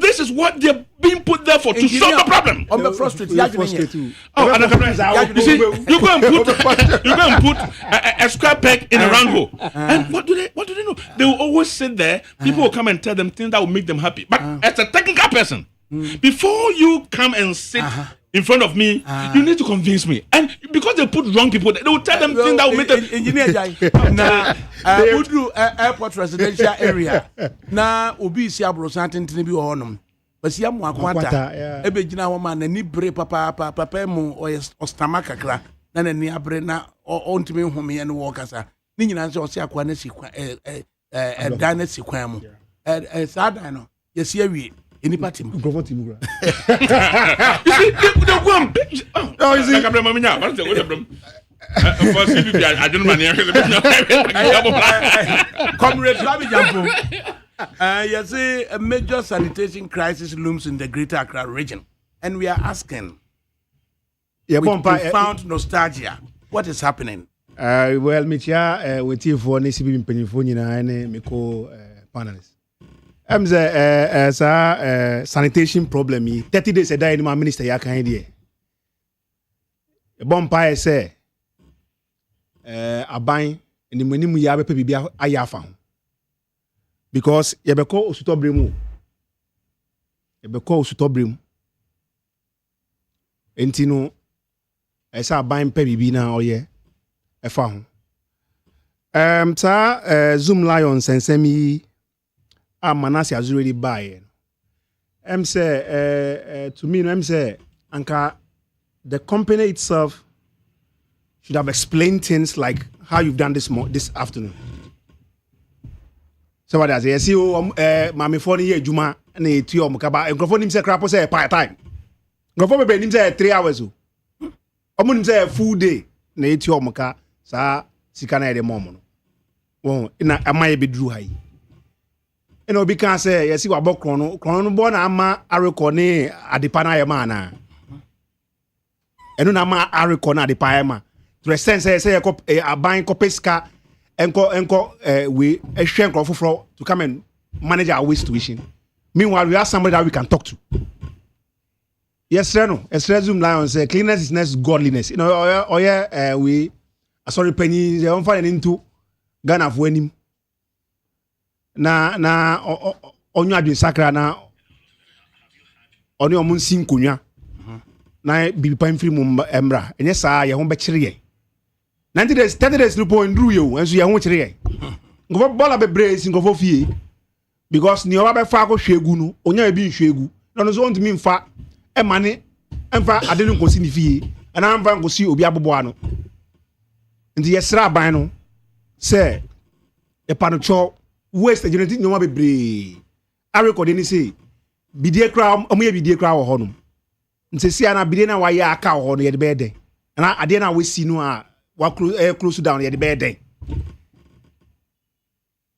N: this is what they're being put there for to solve the problem.
A: I'm frustrated.
N: You see, you go and put a square peg in a round hole. And what do they know? They will always sit there. People will come and tell them things that will make them happy. But as a technical person, before you come and sit in front of me, you need to convince me. And because they put wrong people, they will tell them things that will make them.
A: Engineer Udru Airport residential area. Na obi si abrosanti ntini bi ohonum. Basi amu akwanta. Ebe gina ho ma na ni bre papa mu ostama kakra. Na na ni abre na ontimi home ye no wo kasa. Ni nyina nse osi akwa na sikwa dan na sikwa mu. Sa dan no. Yesi awie. Enipa tim.
E: Microphone tim gra.
N: You see, they go and oh, you see, I can't remember. What is the for CBP, I don't know.
A: Comrade Labi Jampo. You see, a major sanitation crisis looms in the Greater Accra region, and we are asking. With profound nostalgia, what is happening?
E: Well, Michelle, with you for CBP Penifoni and Miko panelists. I'm the sanitation problem. 30 days a day in my minister, ya can't hear. A bonfire say. Aban and the minimum yabe bibia ayafa because yebeko osutobremu entino esa aban pe bibi na oye efa ho Zoom Lion sensemi amanasi has already buy say to me no say anka the company itself should have explained things like how you've done this afternoon. So what does he see? Mami phone here Juma na 2 omukaba. Microphone him say crap say part time. Microphone be him say 3 hours o. Omo him say full day na 2 omuka sa sika na de mom no. Won na amaye be dru hai. and obi can say yes you about chrono born ama arekone adepana yema na eno na ma arekone adepa yema to the sense say aban kopeska enko we ehwe enko foforo to come and manage our waste situation. Meanwhile we have somebody that we can talk to. Yes no Zoom Lions say cleanliness is next godliness. You know we sorry penny they don't find into Ghana for him na onyo adwen sakra na oni omunsi nkonwa na bibi pan free mu emra enye saa ye ho be kire ye 90 days 30 days no po ndru ye o enso ye ho kire ye ngofo bola be brace ngofo fie because ni oba be fa ko hwegu no onya bi hwegu no so ontimi mfa emane emfa ade no nkosi ni fie ana mfa nkosi obi abobo ano ndi yesra ban no se e panocho waste genetic nyoma bebre a record ni say bidie kra omo bidie kra wo honum ntesi ana bidie na wa ya aka wo hono ye de be den na ade na we si no a wa close down ye de be den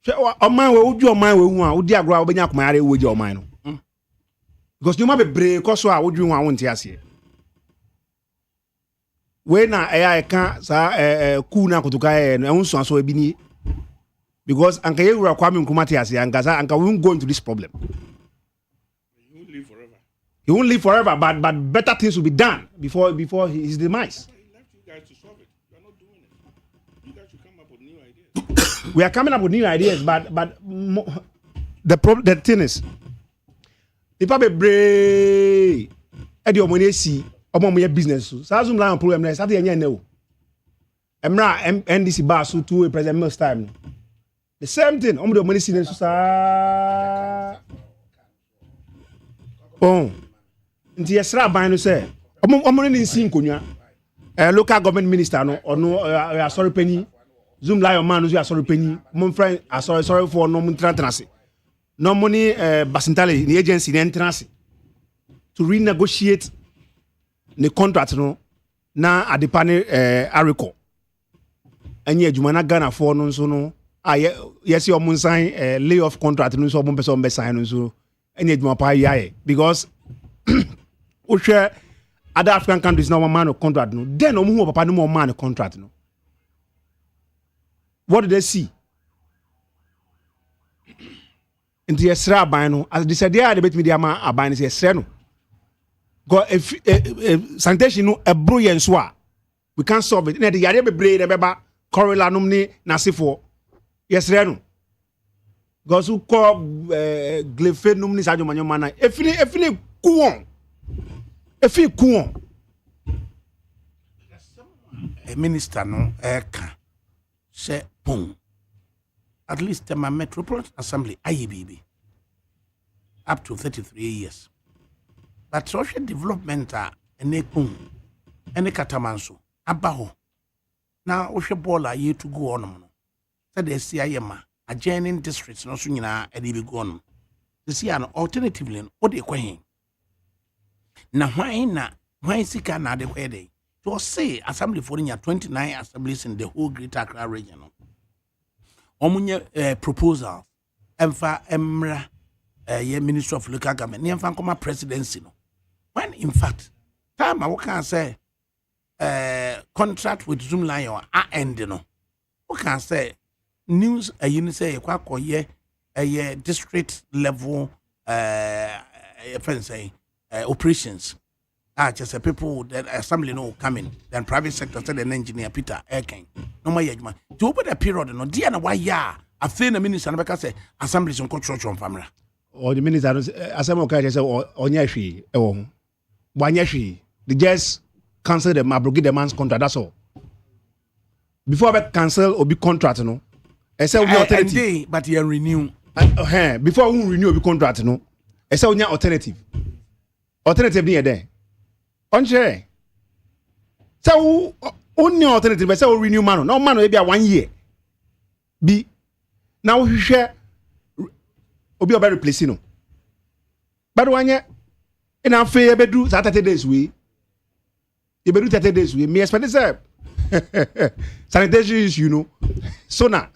E: se oman we uju oman we hu a udi agro a obenya akoma yare woje oman no because nyoma bebre koso a woju hu a wonte ase we na eya ka sa ku na kutuka no ehunso aso ebi ni because anka ye wura kwame nkumati ase anka we won't go into this problem. He won't live forever, but better things will be done before his demise.
N: He left you guys to solve it. You are not doing it. You guys should come up with new ideas.
E: We are coming up with new ideas, but the thing is, people be brave. Edi omoni si omo mo business so. Sa Zoom Lion problem na start yenye na o. Emra NDC bar so to President Mills time. The same thing. Omo the money si na so sa. Nti yesra ban no say omo ni nsi nkonwa local government minister no ono asori penny Zoom Lion man no asori penny mo friend asori for no mo trantrance no money basintale the agency the entrance to renegotiate the contract no na adepane ariko anya adwuma na Ghana for no so no yes omo sign lay off contract no so omo person be sign no so anya adwuma pa yae because other African countries now man of contract no then omo papa no more man of contract no what did they see into yesra ban no as they said they bet me dey ama aban say yesra no go if sanitation no ebro yen so a we can solve it na the yare bebre na beba correla num ni nasifo yesra no go so call glefe num ni sajo manyo mana efini kuon efi kuon
O: a minister no eka se pon at least my Metropolitan Assembly IEBB up to 33 years but social development ene pon ene katamanso abaho na ohwe ball aye to go on no said the CIM adjoining districts no so nyina ede be go on the see an alternatively o de kwahin na why sika na de kwede to say assembly for 29 assemblies in the whole Greater Accra region no omunye proposal emfa emra ye Minister of Local Government emfa koma presidency no when in fact time I can say contract with Zoom Lion end no we can say news you say kwakoye district level operations just people that assembly no coming then private sector said an engineer Peter Erken no my yajma to open a period no dia na why ya I think the minister na beka say assembly on control from family
E: or the minister assembly ka say onya hwe e wo ho wanya hwe they just cancel the abrogate the man's contract that's all before I cancel or be contract no I say we alternative
O: but you renew
E: before we renew obi contract no I say onya alternative ni there onche so only alternative be say we renew man no man e bia 1 year bi na wo hwehwe obi oba replace no but wanye ina fe e bedu 30 days we e bedu 30 days we me expect say sanitation is so na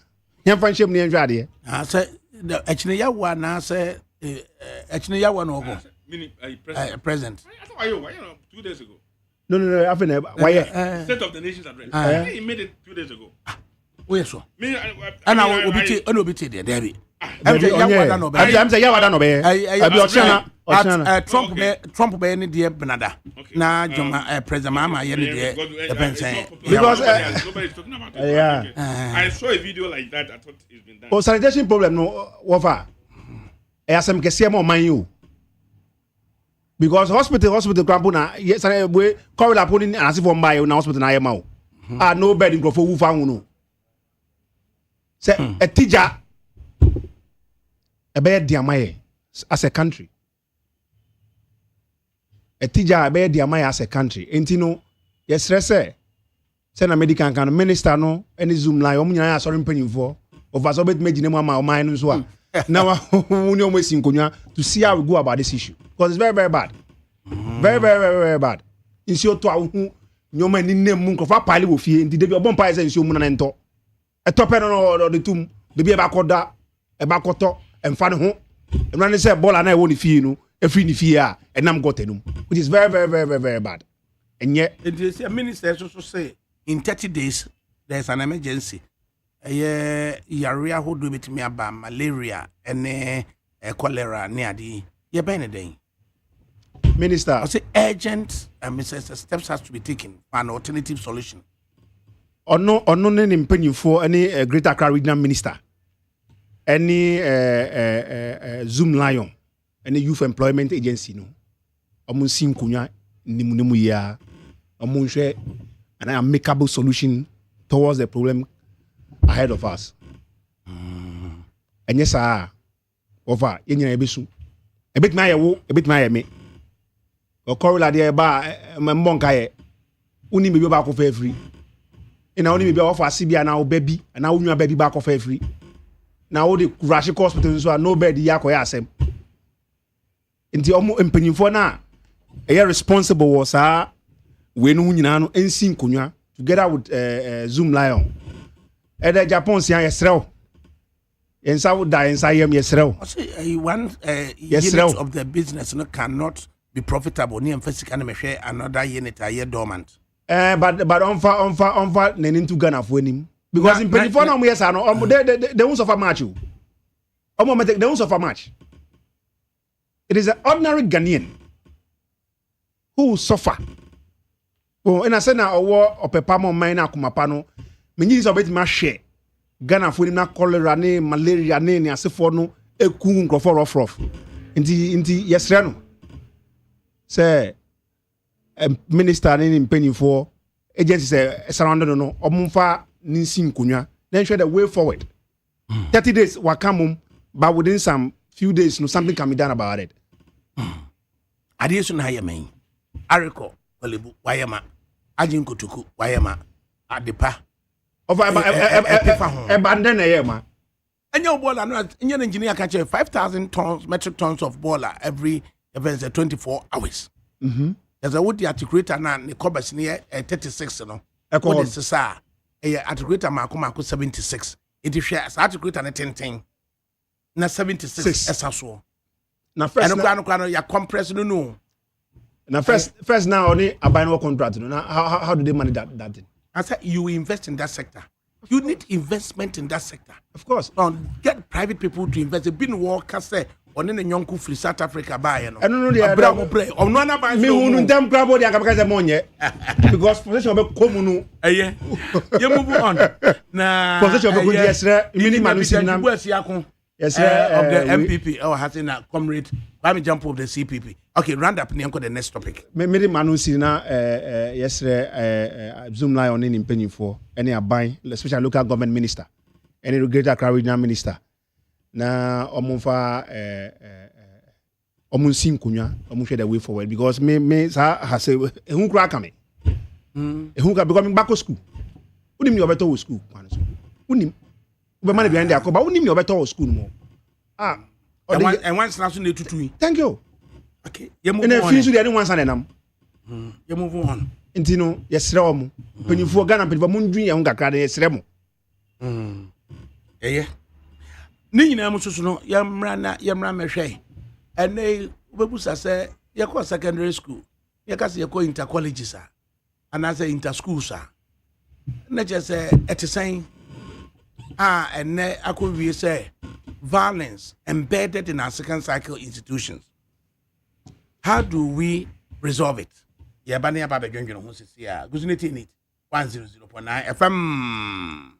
E: yan fan shem ni enhwa de
O: say actually ya wa na say actually ya wa no go president
N: I thought you 2 days ago.
E: No, I think why
N: State of the Nation's address. He made it 2 days ago.
O: Oh yes, so.
N: Me,
O: and I will be there, Debbie.
E: I'm saying ya wada no be.
O: Trump be any dear Benada. Na Joma President Mama any dear
E: because
N: nobody's talking about it.
E: Yeah.
N: I saw a video like that. I thought it's been done.
E: Oh, sanitation problem no wofa. E asem kese mo man you. Because hospital crampo na yes we call la poni anase for mba na hospital na yema o. Ah no bed in crofo wu fa hu no. Say a teacher a bed diamaye as a country. A teacher a bed diamaye as a country. Enti no yes say na medical kan minister no any zoom line omu nyana sorry mpanyimfo over so bet meji nemu ama o man no so a. Now we know to see how we go about this issue because it's very very bad. Very bad. Insio to ahu nyoma ni nemu nkofa pale wo fie ndi de bi obon pa ese insio mu na nto. Etope no de tum de bi e ba koda e ba koto emfa ne ho. Emra ne say bola na e wo ni fie no e free ni fie a enam gotenum which is very bad. And yet
O: the minister also say in 30 days there's an emergency. Yaria who do it me about malaria and cholera near the Yabenadine.
E: Minister,
O: I say urgent steps has to be taken for an alternative solution.
E: Or no name penny for any Greater Accra Regional Minister, any Zoom Lion, any Youth Employment Agency, no. Omunsim kunya nimunemu ya omunhwe an amicable solution towards the problem ahead of us. And yes, over in your ebisu. A bit my wo, a bit my me. Or correla de ba monkaye. Uni me back of free. And only be offer CB and now baby, and now you baby back of free. Now the rush hospital so no bed yako yasem. Inti omo empenyimfo na a responsible was we no nyina no ensin konwa together with Zoom Lion. Ede Japan sian yesrew. Ensa would die inside yem yesrew.
O: One unit of the business no cannot be profitable ni emphasis can share another unit a year dormant.
E: But onfa nenin to Ghana for him because in 24 no years no they won't suffer much. They won't suffer much. It is an ordinary Ghanaian who will suffer. Oh, and I say now or pepamo mine kumapa no menyi so bet ma share Ghana for na cholera ne malaria ne asefo no eku nkrofo rough inti yesre no say minister ne mpanyimfo agency say surrounded no omfa ninsin konwa then show the way forward 30 days wakamum but within some few days no something can be done about it.
O: Adiesu na yame ariko olebu wayama ajinkotuku wayama adepa
E: of abandon yema
O: anya bola no anya engineer catch 5,000 tons metric tons of bola every 24 hours. There's a wood articulator na ne cobas near 36 no what is sa articulator mako 76 it is share articulator na 10 na 76 esaso
E: na first
O: no ya compress no
E: na first now only a binary contract no how do they manage that thing?
O: I said you invest in that sector. You need investment in that sector.
E: Of course.
O: Get private people to invest. Been workers say on any young free South Africa buy no.
E: I don't know the me who them grab body akabaka money because position of common
O: eh you move on na
E: position of yesre minimum
O: yes of the MPP or has in a comrade let me jump over the CPP. Okay, round up near the next topic.
E: Maybe Manusi na yesterday Zoom Lion in penny for any buy especially local government minister any Greater Accra Regional minister na omunfa omunsin kunya omunhwe the way forward because me sa has ehun kura kame ehun ka because me back to school unim ni obeto wo school kwan so unim ube man behind there but unim ni obeto wo school mo
O: and once na so na tutu.
E: Thank you.
O: Okay, you move
E: on. And
O: finish
E: with the one son enam.
O: You move on.
E: Intino, yesre omo. Penifo Ghana penifo mundwin ye ho kakra de yesre mo.
O: Yeah. ni nyina mu soso no yamra mehwe ene obebusa se yekọ secondary school yekase yekọ inter colleges and as inter schools na je se etisen ene akowie se violence embedded in our second cycle institutions. How do we resolve it? Yeah, bani ya baba dwendwene ho sisi ya gusuneti ni 100.9 FM.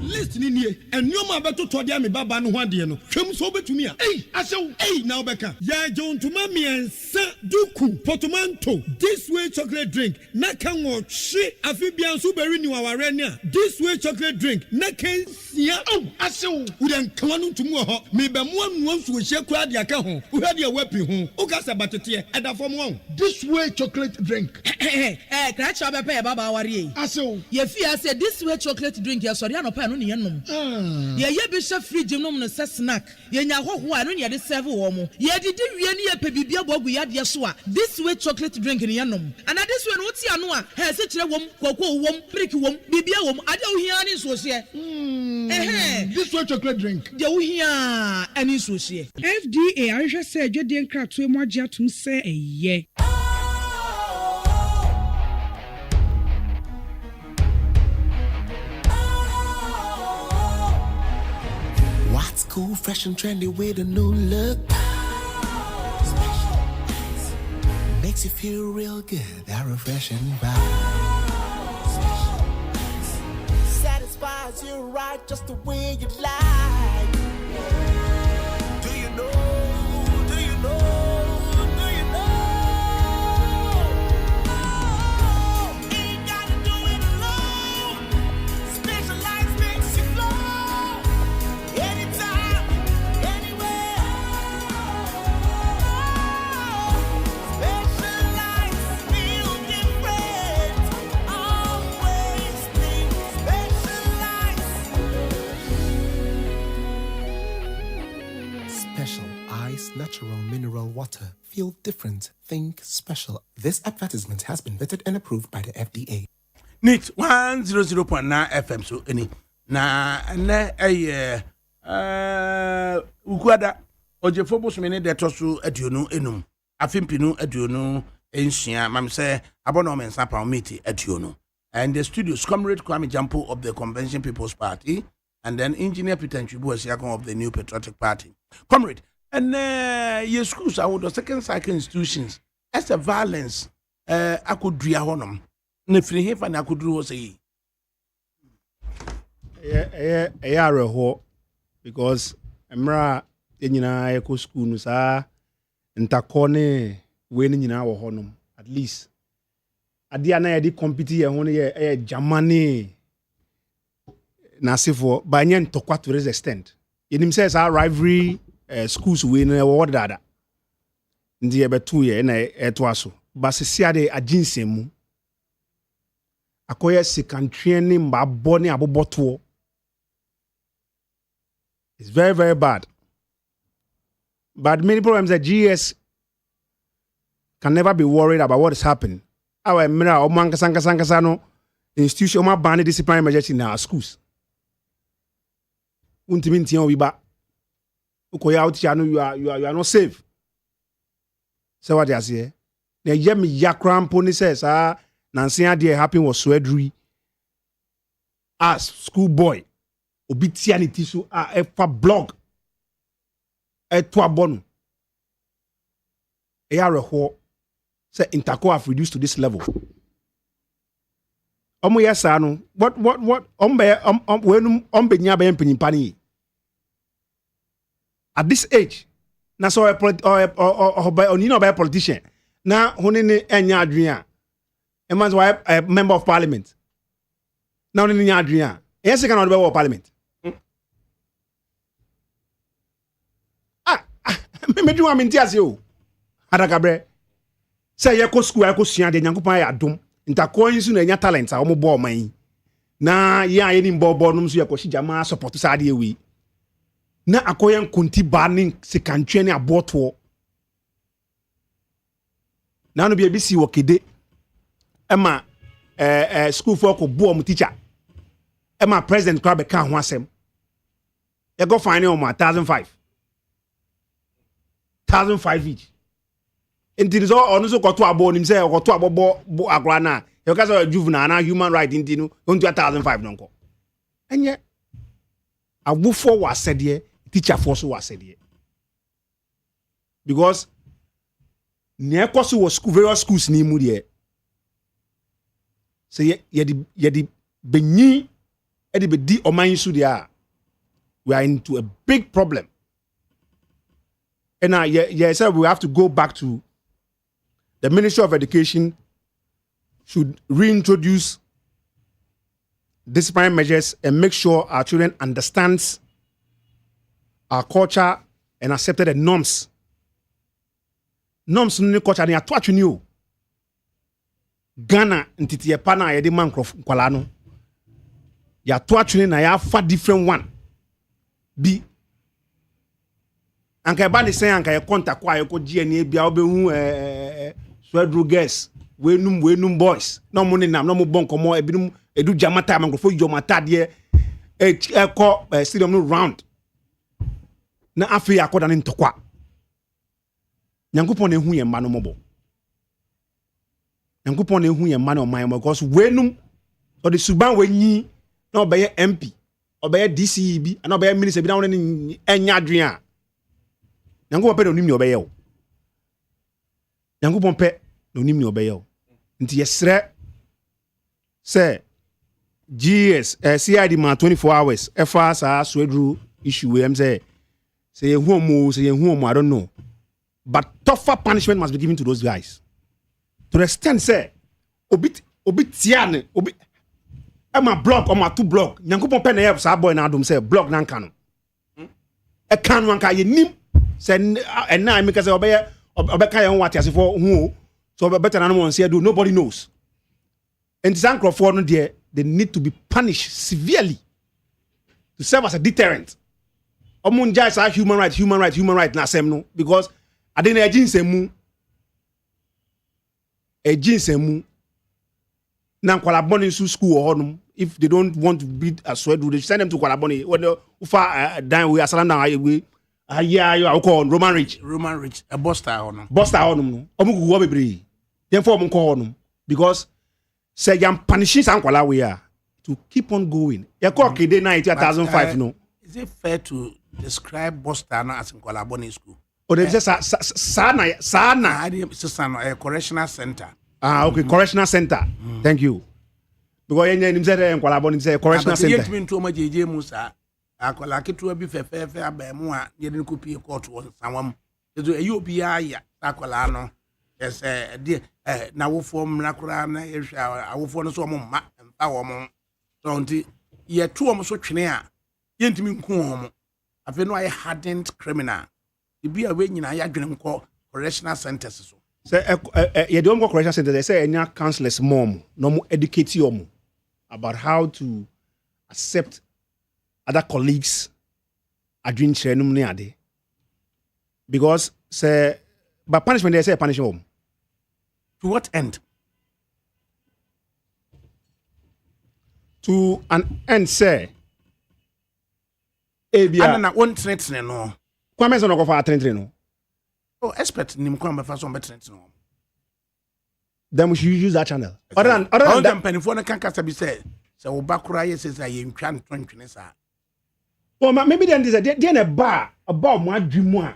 N: List ni nie enwoma beto to dia me baba no ho ade no hwem so betumi a asew na obeka ya jontuma miensa duku potomanto this way chocolate drink na kan wo hwe afibia so beri ni waware ni a this way chocolate drink na kan sia asew udan kawanu ntumu ho me be mo anu so hye kura de aka ho wo hade wapi ho o ka se batete eda fom ho this way chocolate drink
P: kra cha be pe baba ware
N: asew
P: ye fi ase this way chocolate drink ya sori anopa no ne yenom ye bi hye fridge nom no se snack ye nya hoho anu ne de serve wo mo ye didi wie ne ye pe bibia bogu ya de so a this way chocolate drink ne yenom and this way no ti anu a he se kire wom koko wom brick wom bibia wom ade wo hia ne so hye
N: this way chocolate drink
P: de wo hia ani so hye
Q: FDA ahwehwe se adwede nkratoe mo agye atum se eye
R: What's cool, fresh and trendy with a new look? Makes you feel real good, that refreshing vibe. Satisfies you right just the way you like. Do you know? Do you know? Do you know? Ain't gotta do it alone. Specialized makes you flow. Anytime, anywhere. Specialized feel different. Always think specialized. Special Ice Natural Mineral Water. Feel different. Think special. This advertisement has been vetted and approved by the FDA.
O: NIT 100.9 FM so any na ukwada ojefo bosomene de toso aduonu enum afimpinu aduonu enhia mam say abono mensa pa meeting aduonu and the studios comrade Kwame Jampo of the Convention People's Party and then engineer Peter Nchibu Asiakon of the New Patriotic Party comrade and your schools are the second cycle institutions as a violence akudua honom na firi hefa na akuduru ho say
E: reho because emra nyina yeko school no sa ntakone we ni nyina wo honom at least adia na yedi compete ye ho ye Germany na sefo ba nye ntokwa to this extent yenim says our rivalry schools we na wo dada ndi ye betu ye na eto aso ba sesi ade aginsem akoye sikantwe ni mbabo ni aboboto. It's very, very bad. But many problems that GS can never be worried about what is happening. Our mirror or Mankasankasano institution or ban disciplinary measures in our schools. Untiminti on wiba. Ukoya out you are not safe. So what they say? The yemi yakram pony says Nancy idea happen was swedry as schoolboy. Obitianity so a blog a toabon a ho say interco have reduced to this level. Yasano, what when penny at this age, na so a politician now honey enya Adrian a man's wife a member of parliament now in Adrian. Yes, I cannot be parliament. Me do am ntiase o. Adakabre. Say ye ko school ye ko sua de nyankopan ya dom. Nta ko yin su na nya talent a omo bo man. Na ye an ye ni bo num so ye ko shijama support sa de wi. Na akoyen kunti ba ni sekantwe ni aboto. Na no bi ebisi wo kede. Ema school for ko bo teacher. My president crab can one sem. You go find on 1,500 each. Until it's all on so got to a bone himself or to a bo agrana. You guys are juvenile human right in Tino, going to 1,500 no. And yet, a woof for was said here, teacher force was said here. Because near Kosu was school, various schools near Moody. So ye di Beni, Eddie Bedi or Mine Sudia. We are into a big problem. And now, so we have to go back to the Ministry of Education should reintroduce disciplinary measures and make sure our children understands our culture and accepted the norms. Norms no culture ni atoa twini o. Ghana ntiti ye pa na ye de man kwala no. Ya atoa twini na ya fa different one. Bi anka ba ni sen anka ye contact kwa ye ko gie ni bia obehu swedru girls wenum boys no mo ni nam no mo bon komo ebinum edu jamata mangrofo yomata de ko stadium no round na afi akoda ni ntokwa Nyankopon ehu ye ma no mobo Nyankopon ehu ye ma no man mo because wenum or the suban wenyi na obeye MP obeye DCEB na obeye minister bi na won ni enya adwen a Nyankopon pe no nim ni obeye o Nyankopon pe no nim ni obeye o nti yesre say GS CID man 24 hours efa sa swedru issue we am say you who I don't know. But tougher punishment must be given to those guys. To the extent say obi tiane obi ama block or ma two block Nyankopon pen help sa boy na adom say block nan kanu. E kanu anka ye nim say and now make say obeka ye what as for who so better than one say do nobody knows. And this Crawford no there they need to be punished severely to serve as a deterrent. Omunja is human right na sem no because adena ejinsemu na kwalaboni su school or honum if they don't want to beat as well do they send them to kwalaboni when ufa down we asalam down we you call Roman Rich
O: a buster honum
E: no omugu wo bebre dem for omko honum because say yam punishing san kwala we are to keep on going ye call kede 2005 no.
O: Is it fair to describe Boston as in Colaboni school?
E: Or they say sana
O: a correctional center.
E: Okay, correctional center. Thank you. Because you said in Colaboni say correctional center.
O: Yet mean to my JJ Musa. I call like it to be fair by more. You didn't copy a court one someone. You be a Colano. Yes, dear. Now form Nakurana, I will form some map and power. So, ye two almost so clear. Yentimi nko afi no I hardened criminal e bi a we nyina ya dwene nko correctional centers so
E: say you don't go correctional centers they say any counselors mom no mo educate you about how to accept other colleagues adwin chenum ne ade because say but punishment they say punish home
O: to what end?
E: To an end say
O: Ebia na won trentene no.
E: Kwame so no go for trentene no.
O: Oh, expert nim kwa me fa so trentene no.
E: Then we should use that channel.
O: Other than that penifo na kan kasa bi say wo bakura ye say ye ntwa ntwentwene sa.
E: Well, maybe then this they na bar about mo adwimu a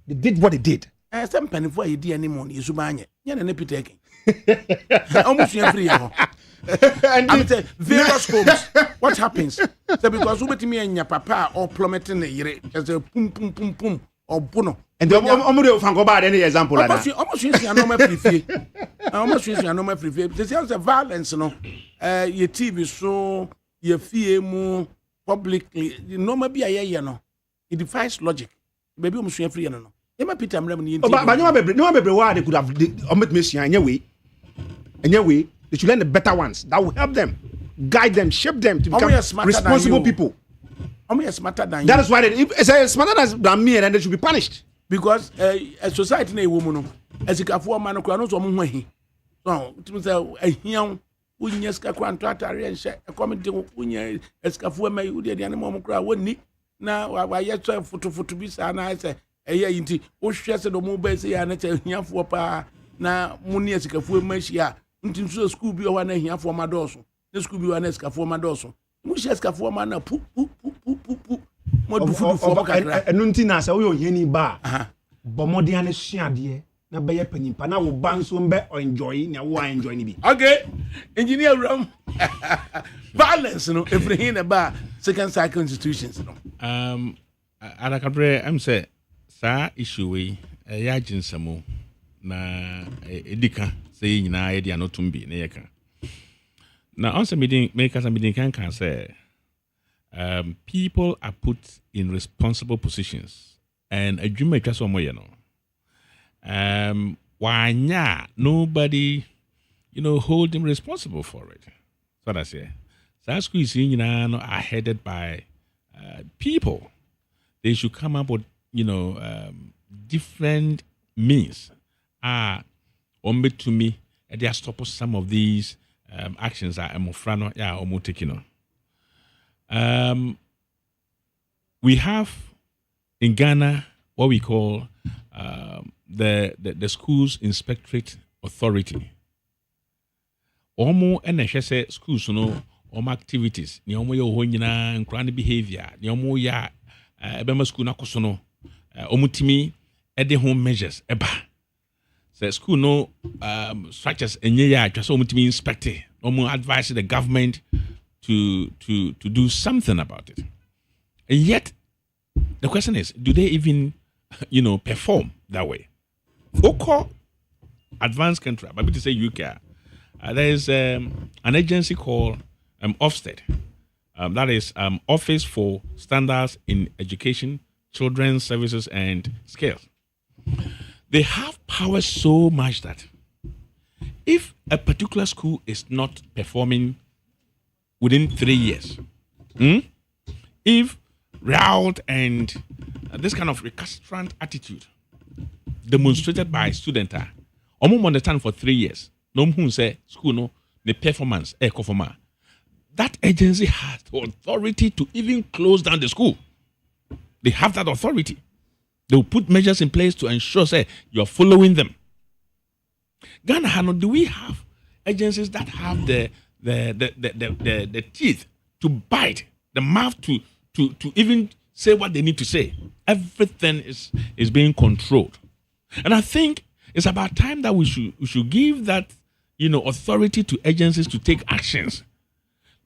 E: they did what they did.
O: Some penifo ye di animo ye suba anye. Ye na Peter King. Almost free ho. I'm saying various homes. What happens? So because we me and your papa or plummeting the year as a pum or bono.
E: And the omude fan go bad any example like that.
O: Almost use your normal free. Almost use your normal free. There's also violence, no. Your TV show, your fear publicly. Normal be a year, no. It defies logic. Baby, almost free, no. You might Peter Mremini.
E: But no baby, why they could have omit mission anyway. Anyway. They should learn the better ones that will help them, guide them, shape them to become responsible people.
O: Smarter than
E: that is why it's smarter than me, and they should be punished.
O: Because a society na woman, as a kafu man, no so muhi. So it say a young unyeska contractor and share a committee unya eskafu may you the animal cry wouldn't na wa yɛ sɛ fotofoto bi saa na sɛ ɛyɛ yi nti wohwɛ sɛ dɛ ɔmo bɛyɛ sɛ yɛ ana kyɛ ahiafoɔ paa na mo ne asikafoɔ mu ahyia nti nso school bi ɔwɔ na ahiafoɔ ma dɔɔso na school bi ɔwɔ na asikafoɔ ma dɔɔso mo hyɛ asikafoɔ ma na pu mo dufudufoɔ mo kakra
E: ɛno nti na sɛ woyɛ ohiani ba bɔ mmɔden ano sua adeɛ na bɛyɛ panyimpa na wo ba nso mbɛ enjoy na wo enjoy ni bi
O: okay engineer ram balance no everything about second cycle institutions no
N: adakabre am say sa issue we ya jinsamo na edika say nyina ye dia no tumbi na yeka na on some meeting make some meeting can say people are put in responsible positions and adwuma twa so mo ye no wanya nobody hold him responsible for it. So that's it. So schools are headed by people. They should come up with different means. To me, they are stop some of these actions are taking on. We have in Ghana what we call the schools inspectorate authority. Omo NHS schools no activities ni omo yo honyina nkran behavior ni omo ya ebema school na koso no omo timi ede home measures eba say school no structures enye ya atwa so omo timi inspect omo advise the government to do something about it. And yet the question is, do they even perform that way? Oko advanced country, but to say UK, there is an agency called Ofsted. That is Office for Standards in Education, Children's Services and Skills. They have power so much that if a particular school is not performing within 3 years, if riot and this kind of recalcitrant attitude demonstrated by students are understand for 3 years, no one say school no the performance that agency has the authority to even close down the school. They have that authority. They will put measures in place to ensure say you're following them. Ghana, Hano, do we have agencies that have the teeth to bite, the mouth to even say what they need to say? Everything is being controlled. And I think it's about time that we should give that authority to agencies to take actions.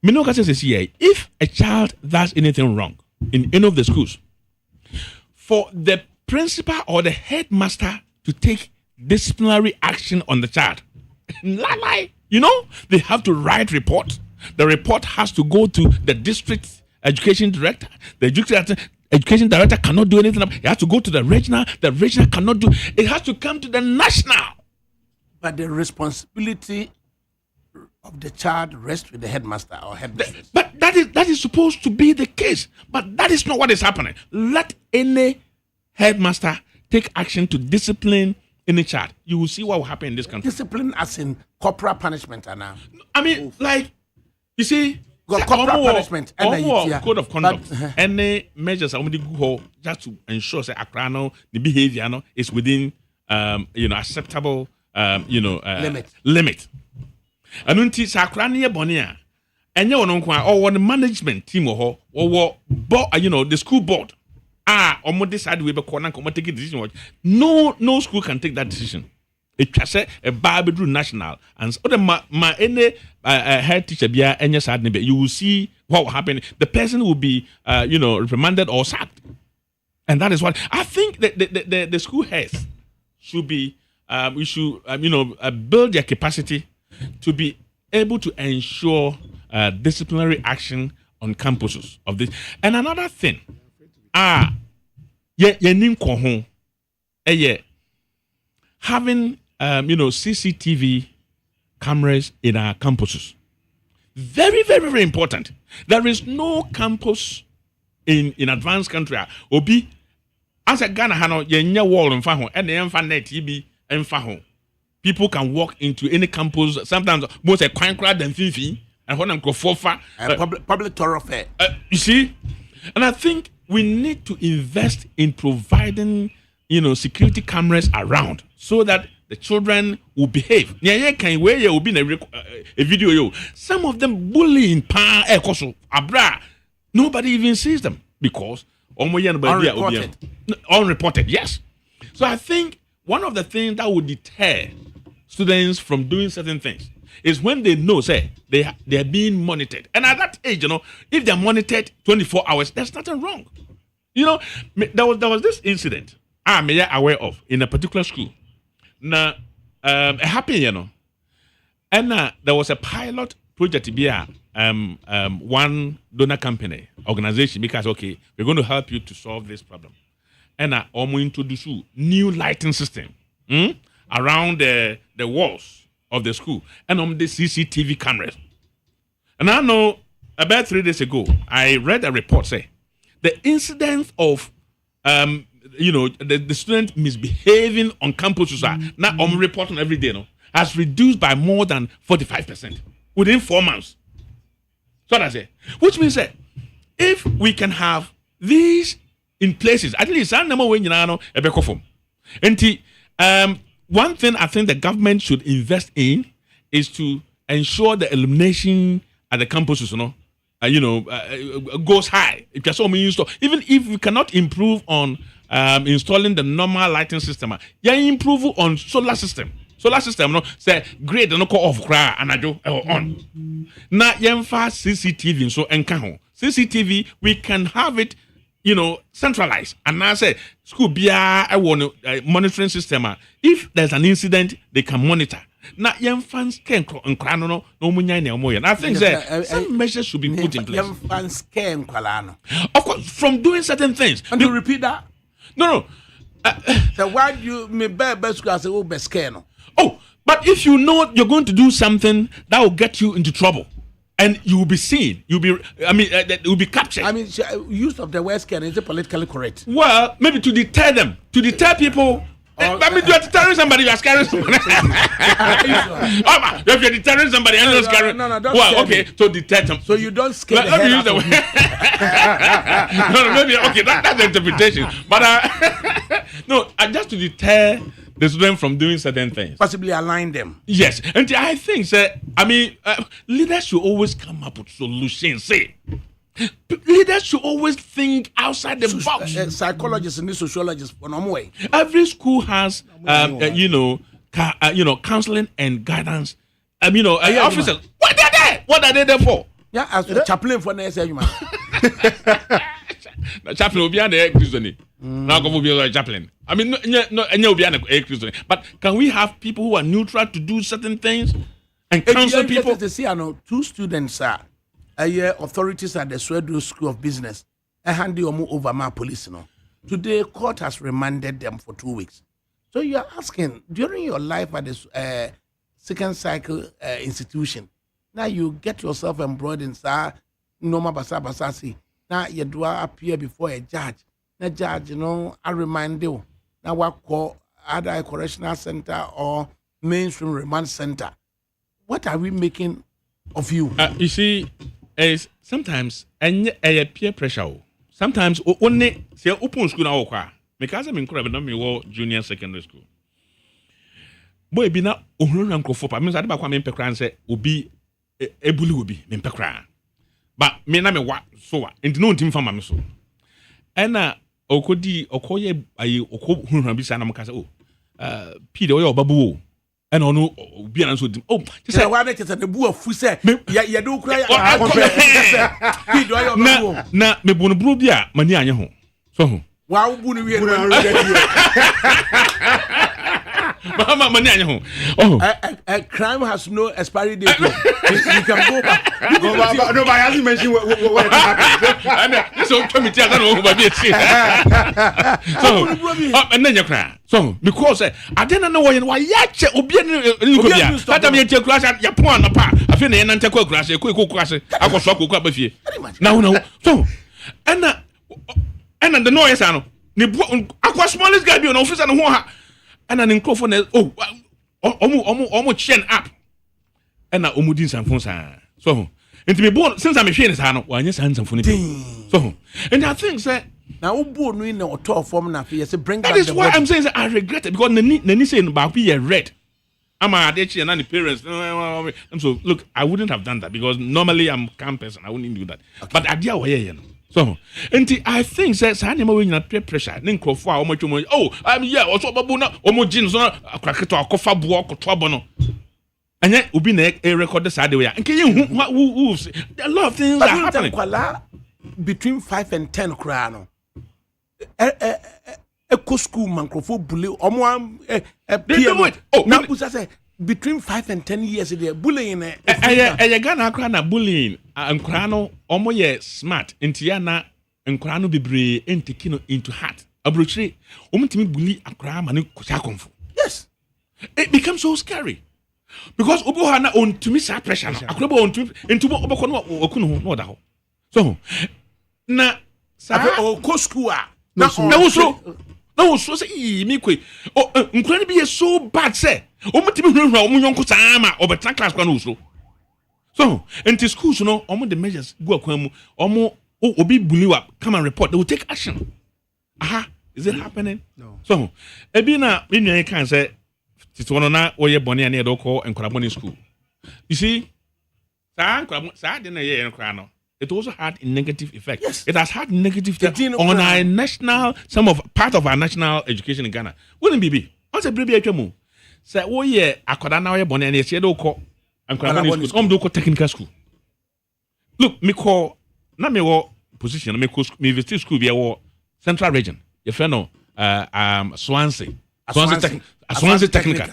N: Minoka says here, if a child does anything wrong in any of the schools, for the principal or the headmaster to take disciplinary action on the child, they have to write report. The report has to go to the district education director. The education director cannot do anything. It has to go to the regional. The regional cannot do. It has to come to the national.
O: But the responsibility of the child rests with the headmaster or headmistress.
N: But that is supposed to be the case. But that is not what is happening. Let any headmaster take action to discipline any child. You will see what will happen in this country.
O: Discipline as in corporal punishment, Anna.
N: I mean, like, you see,
O: corporal punishment
N: and code of conduct. Any measures are go just to ensure that Akrano, the behavior is within acceptable limit. And until Sakrani Bonia, and you know, the management team or the school board almost decide we be corner come take a decision. No school can take that decision. It just say a Bible national and so my any head teacher be any sad you will see what will happen. The person will be reprimanded or sacked, and that is what I think the school heads should be. We should build their capacity to be able to ensure disciplinary action on campuses of this. And another thing, having CCTV cameras in our campuses. Very, very, very important. There is no campus in advanced country. Obi, as a Ghana hano yenye wall in faho, and the net yibi in faho. People can walk into any campus. Sometimes most a crime crowd than fifi, and when I'm go for public
O: thoroughfare.
N: You see, and I think we need to invest in providing, security cameras around so that the children will behave. Will be a video. Some of them bullying abra. Nobody even sees them because unreported. Yes. So I think one of the things that would deter students from doing certain things is when they know, say, they are being monitored. And at that age, if they're monitored 24 hours, there's nothing wrong. There was this incident I'm aware of in a particular school. Now, it happened, and there was a pilot project to be one donor company organization because we're going to help you to solve this problem, and we introduce new lighting system around the walls of the school and on the CCTV cameras. And I know about 3 days ago I read a report say the incidence of the student misbehaving on campuses now I'm reporting every day has reduced by more than 45% within 4 months. So that's it. Which means that if we can have these in places, at least one thing I think the government should invest in is to ensure the illumination at the campuses, goes high. Even if we cannot improve on installing the normal lighting system, improve on solar system. Solar system, say grade no call off cry and on. Na yemfa CCTV so enka CCTV we can have it, centralized. And now say school bia I want monitoring system. If there's an incident, they can monitor. Na yemfa can no munya na omoye. I think that some measures should be put in place. Of course, from doing certain things.
O: And you repeat that?
N: No.
O: So why do you me best school as a best scare no?
N: Oh, but if you know you're going to do something that will get you into trouble, and you will be seen, it will be captured.
O: Use of the word scare is it politically correct?
N: Well, maybe to deter them, to deter people. You are deterring somebody, you are scaring somebody. If you're deterring somebody, and you're scaring.
O: No, don't
N: well,
O: scare
N: okay,
O: me.
N: so deter them.
O: So you don't scare
N: Let me use the word. No, maybe, okay, that's the interpretation. But, just to deter the student from doing certain things.
O: Possibly align them.
N: Yes. And I think, leaders should always come up with solutions. Leaders should always think outside the box.
O: Psychologists and sociologists, one way.
N: Every school has, counseling and guidance. Officers. What are they? What are they there for?
O: Yeah, as a chaplain for next year,
N: chaplain will be an ex-Christian. Now go be a chaplain. But can we have people who are neutral to do certain things and counsel people?
O: To see, 2 students are authorities at the Swedo School of Business. I hand you over my police. Today, court has remanded them for 2 weeks. So you are asking, during your life at the second cycle institution, now you get yourself embroiled in normal basasi. Now you do appear before a judge. The judge, I remind you. Now what call either correctional center or mainstream remand center. What are we making of you?
N: You see, sometimes peer pressure. Sometimes only say open school now because I'm incredible. Me junior secondary school. Boy, be na ohun rankofo pa. Me say ba kwa me pekran say obi ebuli obi me pekran. But me na me wa so wa. Enti no ntim fama me so. Ena okodi okoye ayi okohun ran bi sa na mo ka say P de oye obabu o. And on be an answer. Oh,
O: say why they say the boo of fu say ya do kura
N: na me bunu bru bia mani anye ho. So
O: wa bu no we
N: Mama mani anye ho. Oh,
O: a crime has no expiry date. You can go back.
E: No, but I hasn't mentioned what happened.
N: And so committee I don't know about it. So and then you cry. So because I didn't know why yache obi ni that me take class ya pon na pa afi na yan take class e ko class akoso akoko abafie now so and the noise ano ni akwa smallest guy bi na officer no ho ha and an microphone omo chain up and na omudin sanfon sa so enti me born since I'm a chain sa no wanye sanfon so and I think say
O: Now, Ubu no in auto form na fi say bring
N: That
O: back
N: is
O: the
N: why
O: body.
N: I'm saying that I regret it because Nani saying about we red. I'm a Adechi and the parents. And so look, I wouldn't have done that because normally I'm calm person. I wouldn't do that. But idea why you know. So, and I think says I never win peer pressure. Then crop for how much more. Oh, I'm yeah. Also, babuna, omo jeans on a crack to a coffee book or trouble. And yet, we be a record the side way. And can you who a lot of things are happening.
O: Between 5 and 10 crown. Eco school microphone bully PM. Oh, now say between 5 and 10 years they bullying
N: Ghana crana bullying and crano omo smart intiana and crano bibre intikino into heart. Abrochre omutimi bully akra mane kocha konfo.
O: Yes.
N: It becomes so scary. Because obo hana on to me sa pressure no. Akra on to into oboko no okunu no da ho. So na sa
O: o school
N: no so say me kwe oh nkran bi so bad say omutimi hwehwa omunyonko sama obeta class kwa no so into schools no omo the measures go akwan mu omo obi buliwa come and report, they will take action. Is it happening?
O: No.
N: So ebi na me kan say titi wono na oye boni ane do call enkwaboni school. You see sa de na ye enkwa no, it also had a negative effect. Yes. It has had negative effect on our national, part of our national education in Ghana. Wouldn't be. What's a baby atwamu? Say, oh yeah, akoda na we born and ye do call and school. Do call technical school. Look, me call na me wo position, me visit school be wo central region. Your friend Swansea Technical.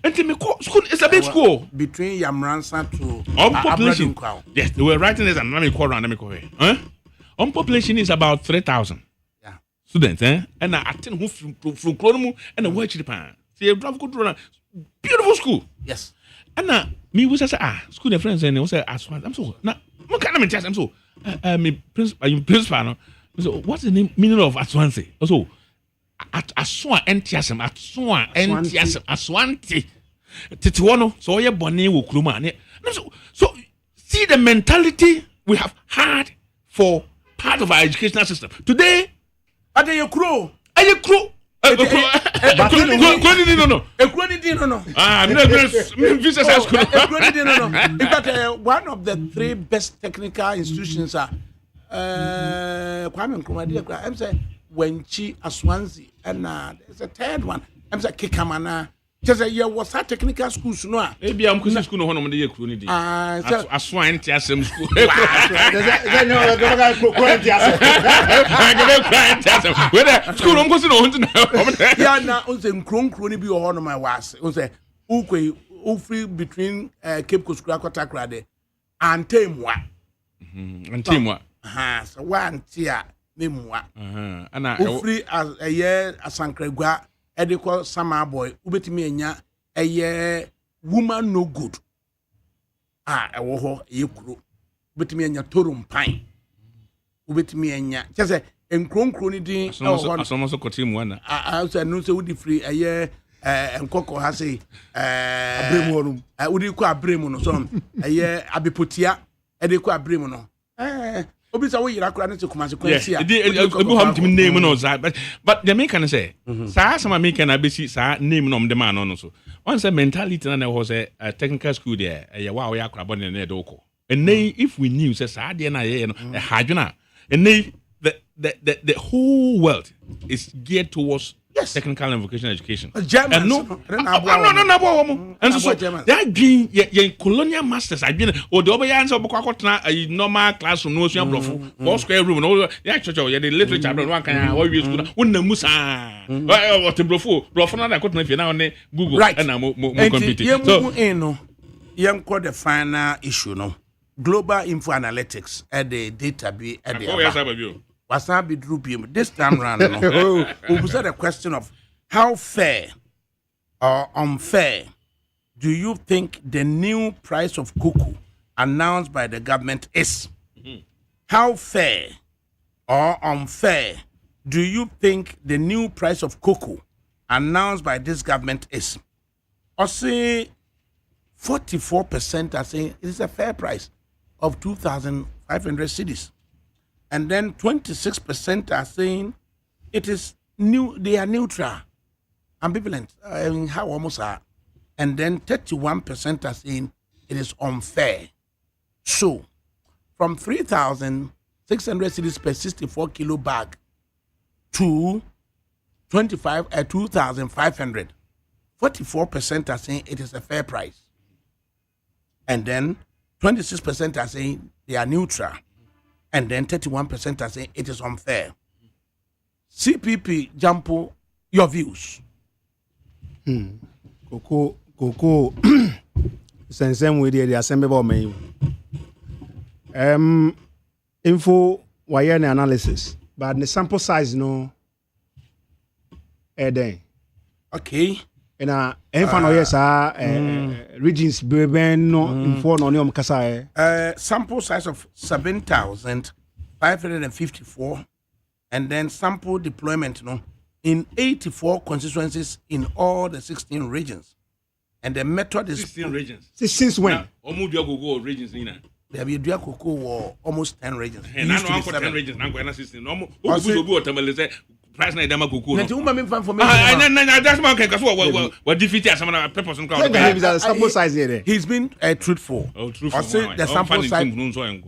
N: And me call school is a big school
O: between Yamransa to
N: population. Yes, they were writing this and let me call around. Let me call here. Population is about 3,000.
O: Yeah.
N: Students, and I attend who from Kronomu and the work Japan. See a beautiful school.
O: Yes.
N: And me was say school their friends and they say I'm so now what kind of test I'm so me principal. So what's the meaning of Aswanti? Also Aswan entiasem Aswanti. Titiwono so ye boni wo kruma ne. So see the mentality we have had for part of our educational system. Today
O: are they crow?
N: Are you crow? No.
O: I'm not
N: business school.
O: In fact, one of the 3 best technical institutions are Kwame Nkrumah. I'm saying Wenchi Aswanzi, and there's a third one. I'm saying Kikamana. Just a year was a technical school. No,
N: maybe I'm going to school. No, I'm going to school. Aswan Tiasem school. School. I'm going to
O: yeah, now on the Kron be on my was. On the Ukwe between Cape Coast Cracker and Temwa.
N: And Temwa.
O: So one tia memwa. Ukwe as a year as Sankregua. Ediko Sama boy, ubetimi enya eye woman no good. Ewo ho yekuro. Ubetimi enya torum pine. Ubetimi enya. Just enkronkro ni din
N: asomo so kotim wana.
O: So no se wudi free eye enkoko ha say abremu onum. Wudi ko abremu no so eye abepotia ediko abremu no. Obisa wo yira kura ne se kuma se kwansi a.
N: Ebu ham timi name no za but the make can say sa some make na be si sa name no de man no so. One say mentality na ho say technical school there wa we akura bone na de ko. And if we knew say sa de na ye no hadwena and the whole world is geared towards technical and vocational education.
O: Germans,
N: no, and so that being your colonial masters, I been or the other answer a normal classroom, no square room, no, yeah, the literature, one can always go, the Musa, what the Brofo, I couldn't if you now on Google, right, and I'm more competing. So,
O: young called the final issue, no global info analytics at the data be at the was not be drooping this time round. We was a question of how fair or unfair do you think the new price of cocoa announced by the government is? How fair or unfair do you think the new price of cocoa announced by this government is? Or say 44% are saying it is a fair price of 2,500 cedis. and then 26% are saying it is new. They are neutral, ambivalent. How almost are, and then 31% are saying it is unfair. So, from 3,600 cedis per 64 kilo bag to 2,500, 44% are saying it is a fair price, and then 26% are saying they are neutral, and then 31% are saying it is unfair. CPP, Jampo, your views.
E: Cocoa, same way the assembly about me. Info, wire analysis, but the sample size no.
O: Okay.
E: And regions no info no kasa
O: sample size of 7,554, and then sample deployment in 84 constituencies in all the 16 regions, and the method is
N: 16 regions.
E: Since when?
N: Go regions
O: there be cocoa almost 10 regions.
N: And now 10 regions. Now go 16. No price na dama kuku.
O: That's my
N: what defeat some purpose on
E: sample size here.
O: He's been truthful.
N: Oh, truthful.
O: The sample size. Musa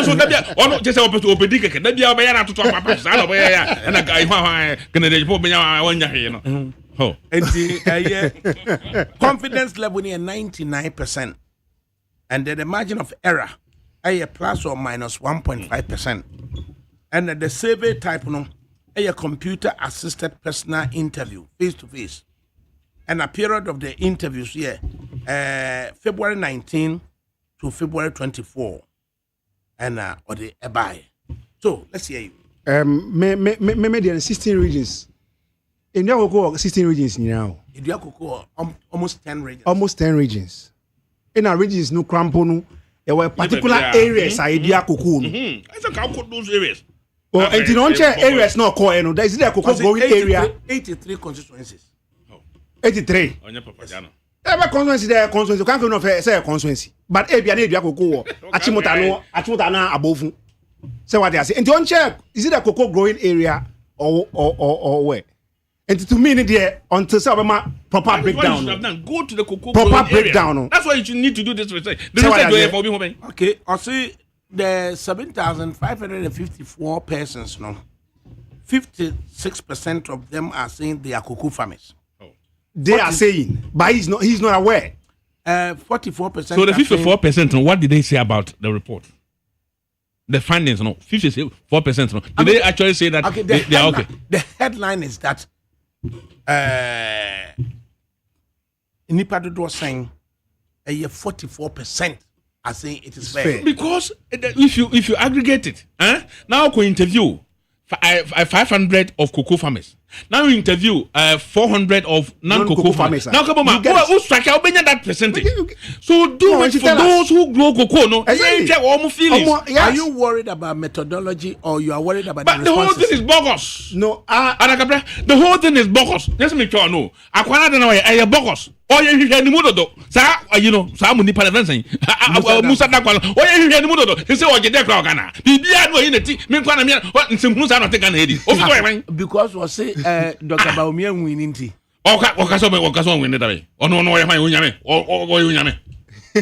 N: so that ono just opedi keke da bia obeya na toto papa sa na obeya ya na guy hwan kana dey po benya wanya he no. Oh.
O: Confidence level near 99%. And then the margin of error a plus or minus 1.5%. And the survey type a computer assisted personal interview face to face. And a period of the interviews here February 19 to February 24. And or the buy. So let's hear you.
E: Maybe 16 regions. In your cocoa 16 regions now.
O: In your cocoa almost 10 regions.
E: Almost 10 regions. In our regions no crampono. There were particular areas I idea cocoa.
N: I think I'll put those areas.
E: Well, and in areas not call no. There is there cocoa going area.
O: 83 constituencies.
E: 83.
N: On your propaganda.
E: Every constituency there constituency can't no say constituency. But if you need your cocoa, achimotano above. Say what they say. And don't check. Is it a cocoa growing area or where? And to me, there until some proper breakdown.
N: Go to the cocoa
E: proper breakdown.
N: Area. That's why you need to do this research. The
O: research okay, I see the 7,554 persons. 56% of them are saying they are cocoa farmers.
E: Oh. They are saying, but he's not aware.
O: 44%.
N: So the 54%. What did they say about the report? The findings, 54%. Did they actually say that they are okay?
O: The headline is that. Nipa was saying 44% are saying it is fair.
N: Because if you aggregate it, now we interview 500 of cocoa farmers. Now we interview 400 of non-cocoa farmers. Now come on, who strike out that percentage? So do it for those who grow cocoa. No,
O: are you worried about methodology or you are worried about the
N: whole thing is bogus?
O: No,
N: the whole thing is bogus. Just make sure no. Akwana don't know I bogus. Oh yeah, you hear the mudo sa muni parents Musa Dakwala. Oh yeah, you hear the mudo. He say o je dey kwa Ghana. Bibia no yin ti me kwa na me nsem Musa no take Ghana edi.
O: Because we say Dr. Baumia winning tea.
N: Okay, so win it away. Oh no, I find Unyame. Unyame.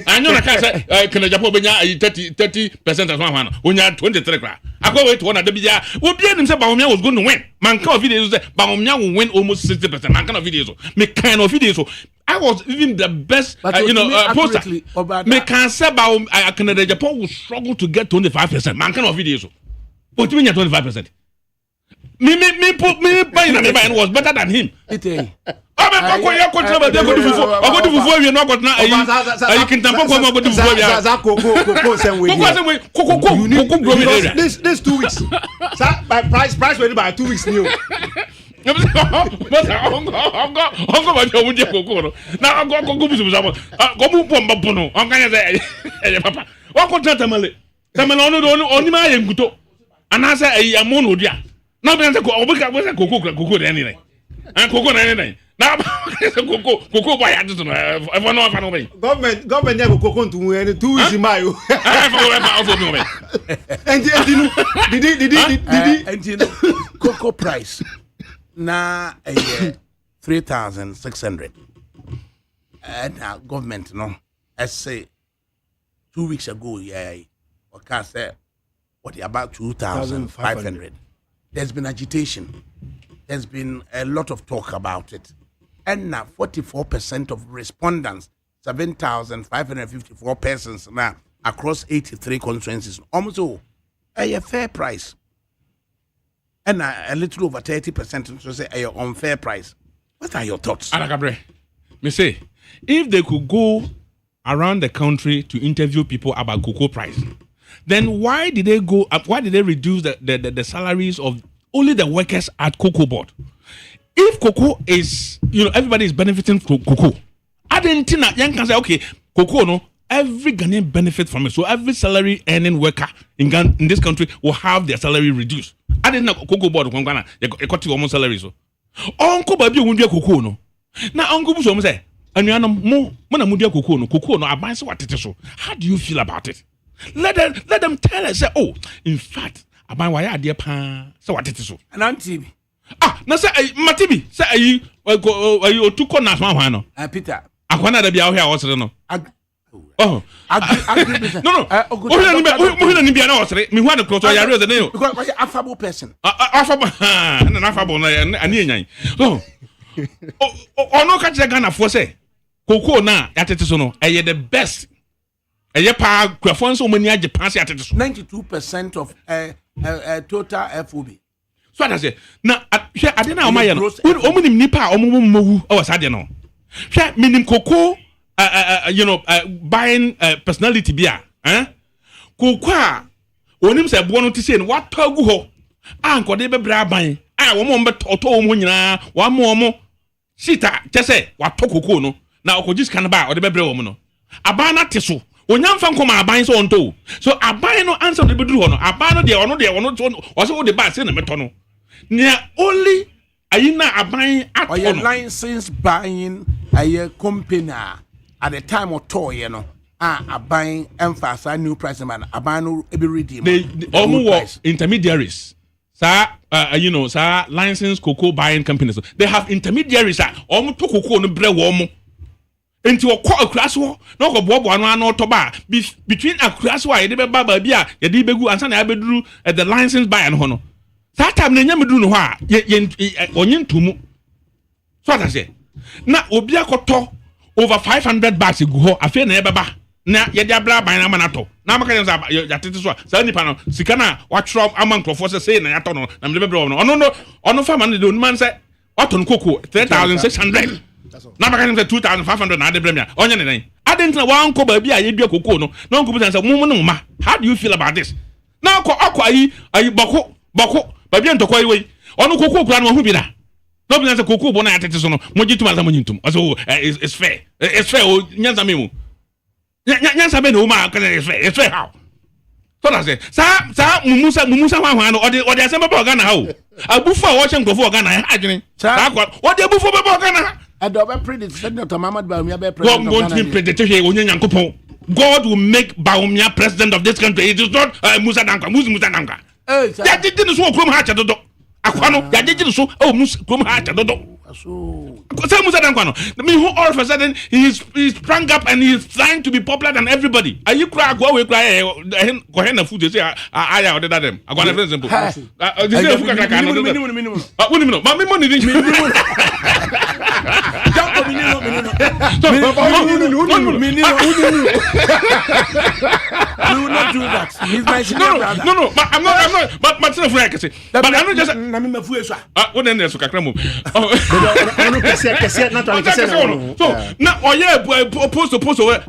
N: I know I can't say, can Japan 30% as one. When you 23 crack. I go wait one at the Bia. Well, Bien said Baumia was going to win. Man, kind of videos that Baumia will win almost 60%. Man, kind of videos. Make kind of videos. I was even the best, poster. Me can say Canada Japan will struggle to get 25%. Man, kind of videos. But you mean 25%? Me buying and was better than him. You can
E: this 2 weeks. By price ready by 2 weeks new.
N: Now I'm going to go now be say cocoa anything. And cocoa anything. Now, cocoa boy, I don't know. Everyone know if I know me.
E: Government never cocoa to win 2 weeks in Mayo. And
O: you know, cocoa price now 3,600. And now government, no, I say 2 weeks ago, okay, say what about 2,500. There's been agitation. There's been a lot of talk about it. And now 44% of respondents, 7,554 persons now across 83 constituencies, almost all a fair price. And a little over 30% to say a unfair price. What are your thoughts?
N: Alakabre, me say, if they could go around the country to interview people about cocoa price, then why did they reduce the salaries of only the workers at cocoa board? If cocoa is, everybody is benefiting from cocoa, I didn't think that young can say, okay, cocoa, no, every Ghanaian benefit from it. So every salary earning worker in this country will have their salary reduced. I didn't know cocoa board from Ghana, you got almost salary. So, Uncle Baby won't be a cocoa, no. Now, Uncle Bushom say, and you are more, cocoa, no, I buy so what it is. So, how do you feel about it? Let them tell us, say, oh, in fact, I buy why I dear pan, so what it is. So,
O: and Auntie.
N: Now say Matibi, say you two corners one.
O: Peter.
N: I want to be out here also no. No. Me want to close your ears and
O: because I'm affable person.
N: Affable and an affable and so no catch Ghana for say cocoa na at it so no the best. A pa crafon so many Japan at it
O: 92% of total FOB.
N: So I say, now I didn't know my own nipa or mumu or sadeno. Meaning cocoa, buying personality beer, cocoa, when him said, one to say, what togu, uncle, they be buying. I won't bet or told one more. Sita, just say, what cocoa no. Now, could just can buy or the baby woman. A buy not tissue. When young fan come, I buy so on too. So I buy no answer the bedroom. I buy no there or no there or not or so the bus in the metono. Near only I buying at
O: or your license buying a company at the time of toy, I buying emphasis new price man, I buy no every redeem.
N: They almost intermediaries. Sir, sir, license cocoa buying companies. They have intermediaries, almost to cocoa no bread warm. Into a class war, no bob one or toba between a class why they be baba bia, ye di begu and son abedru at the license buy and hono. That time they never do no ha yen tumu. So I say. Na obia koto over $500 go a fair nebaba. Na ye diabla by na manato. Na maka ya tetiswa. Sa nipa no sikana what from among forces say na yato no na mebe bro no. Ono fa man the man say what on cocoa 3,600. Now I can say 2,500 na de bremia. Onye ne. I didn't know one ko ba bia ye dua cocoa no. Na nko say mumma. How do you feel about this? Now ko akwa ayi bako ba bia ntokwa yi we. Ono cocoa kura no hu bi da. No be say cocoa bona atete so no. Mo jitu ma za mo nyintum. So it's fair. It's fair o nyanza me mu. Nyanza be no ma can it's fair. It's fair how? So I say sa mumusa hwan no odi asem ba Ghana ha o. Abufu wa chen krofo Ghana ha adwene. Sa kwa odi abufu ba Ghana.
O: And the president of Muhammad Baumia president.
N: God will make Baumia president of this country. It is not Musa Danka. Musa Danka. That didn't so come hatch dodo. Aquano, that didn't so come hatch dodo. So Musa Danka. I mean, who all of a sudden he sprang up and he is trying to be popular than everybody. Are you cry? Go away, cry. Go ahead and food. They say, I ordered them. I got a very simple.
O: We will not do that. He's my senior brother.
N: No, but I'm not. But I'm not just. But I'm not just. What then? There's a crackle. So now, oh yeah, post,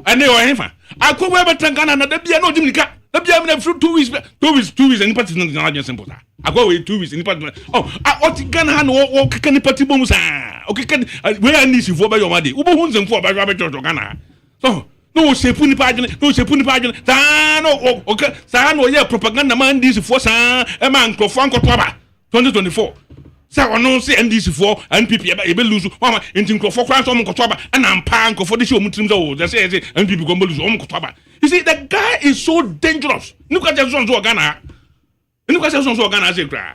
N: and they were infant. I could wear a Tangana, and there be no Jimika. There be a fruit 2 weeks, 2 weeks, and party is not just simple. I go away 2 weeks in the oh, I ought to Ghana or can party bombs. Okay, where I need you for by your money. Uber Huns and for by Robert Ghana. So, no, say Puni Pageant, no, say Puni Pageant. Sano, okay, Sano, yeah, propaganda man, this for San, a man, Franco Toba, 2024. Say ono say NDC for NPP e be lose mama enti nkrofo kwan so omkoto aba na ampa nkrofo de she omutrim so they say NPP go lose omkoto aba. You see the guy is so dangerous. Nuka just so Ghana. Nuka just so Ghana say kra.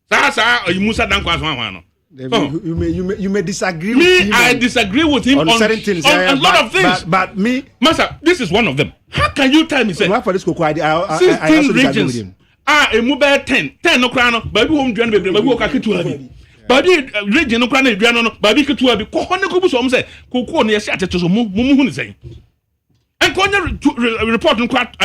N: Sa Musa Dankwa so wan no.
E: You may disagree
N: me,
E: with him.
N: I disagree with him on certain things. On a lot of things.
E: But me,
N: Master, this is one of them. How can you tell me, say,
E: for this I
N: 16 regions. A mobile 10 no crown, baby home join baby, baby walk to abi. Baby region no crown, baby to abi. Kohone kubu so say, koko no yesi ateto so mumu hu ni say. And konya report no kwat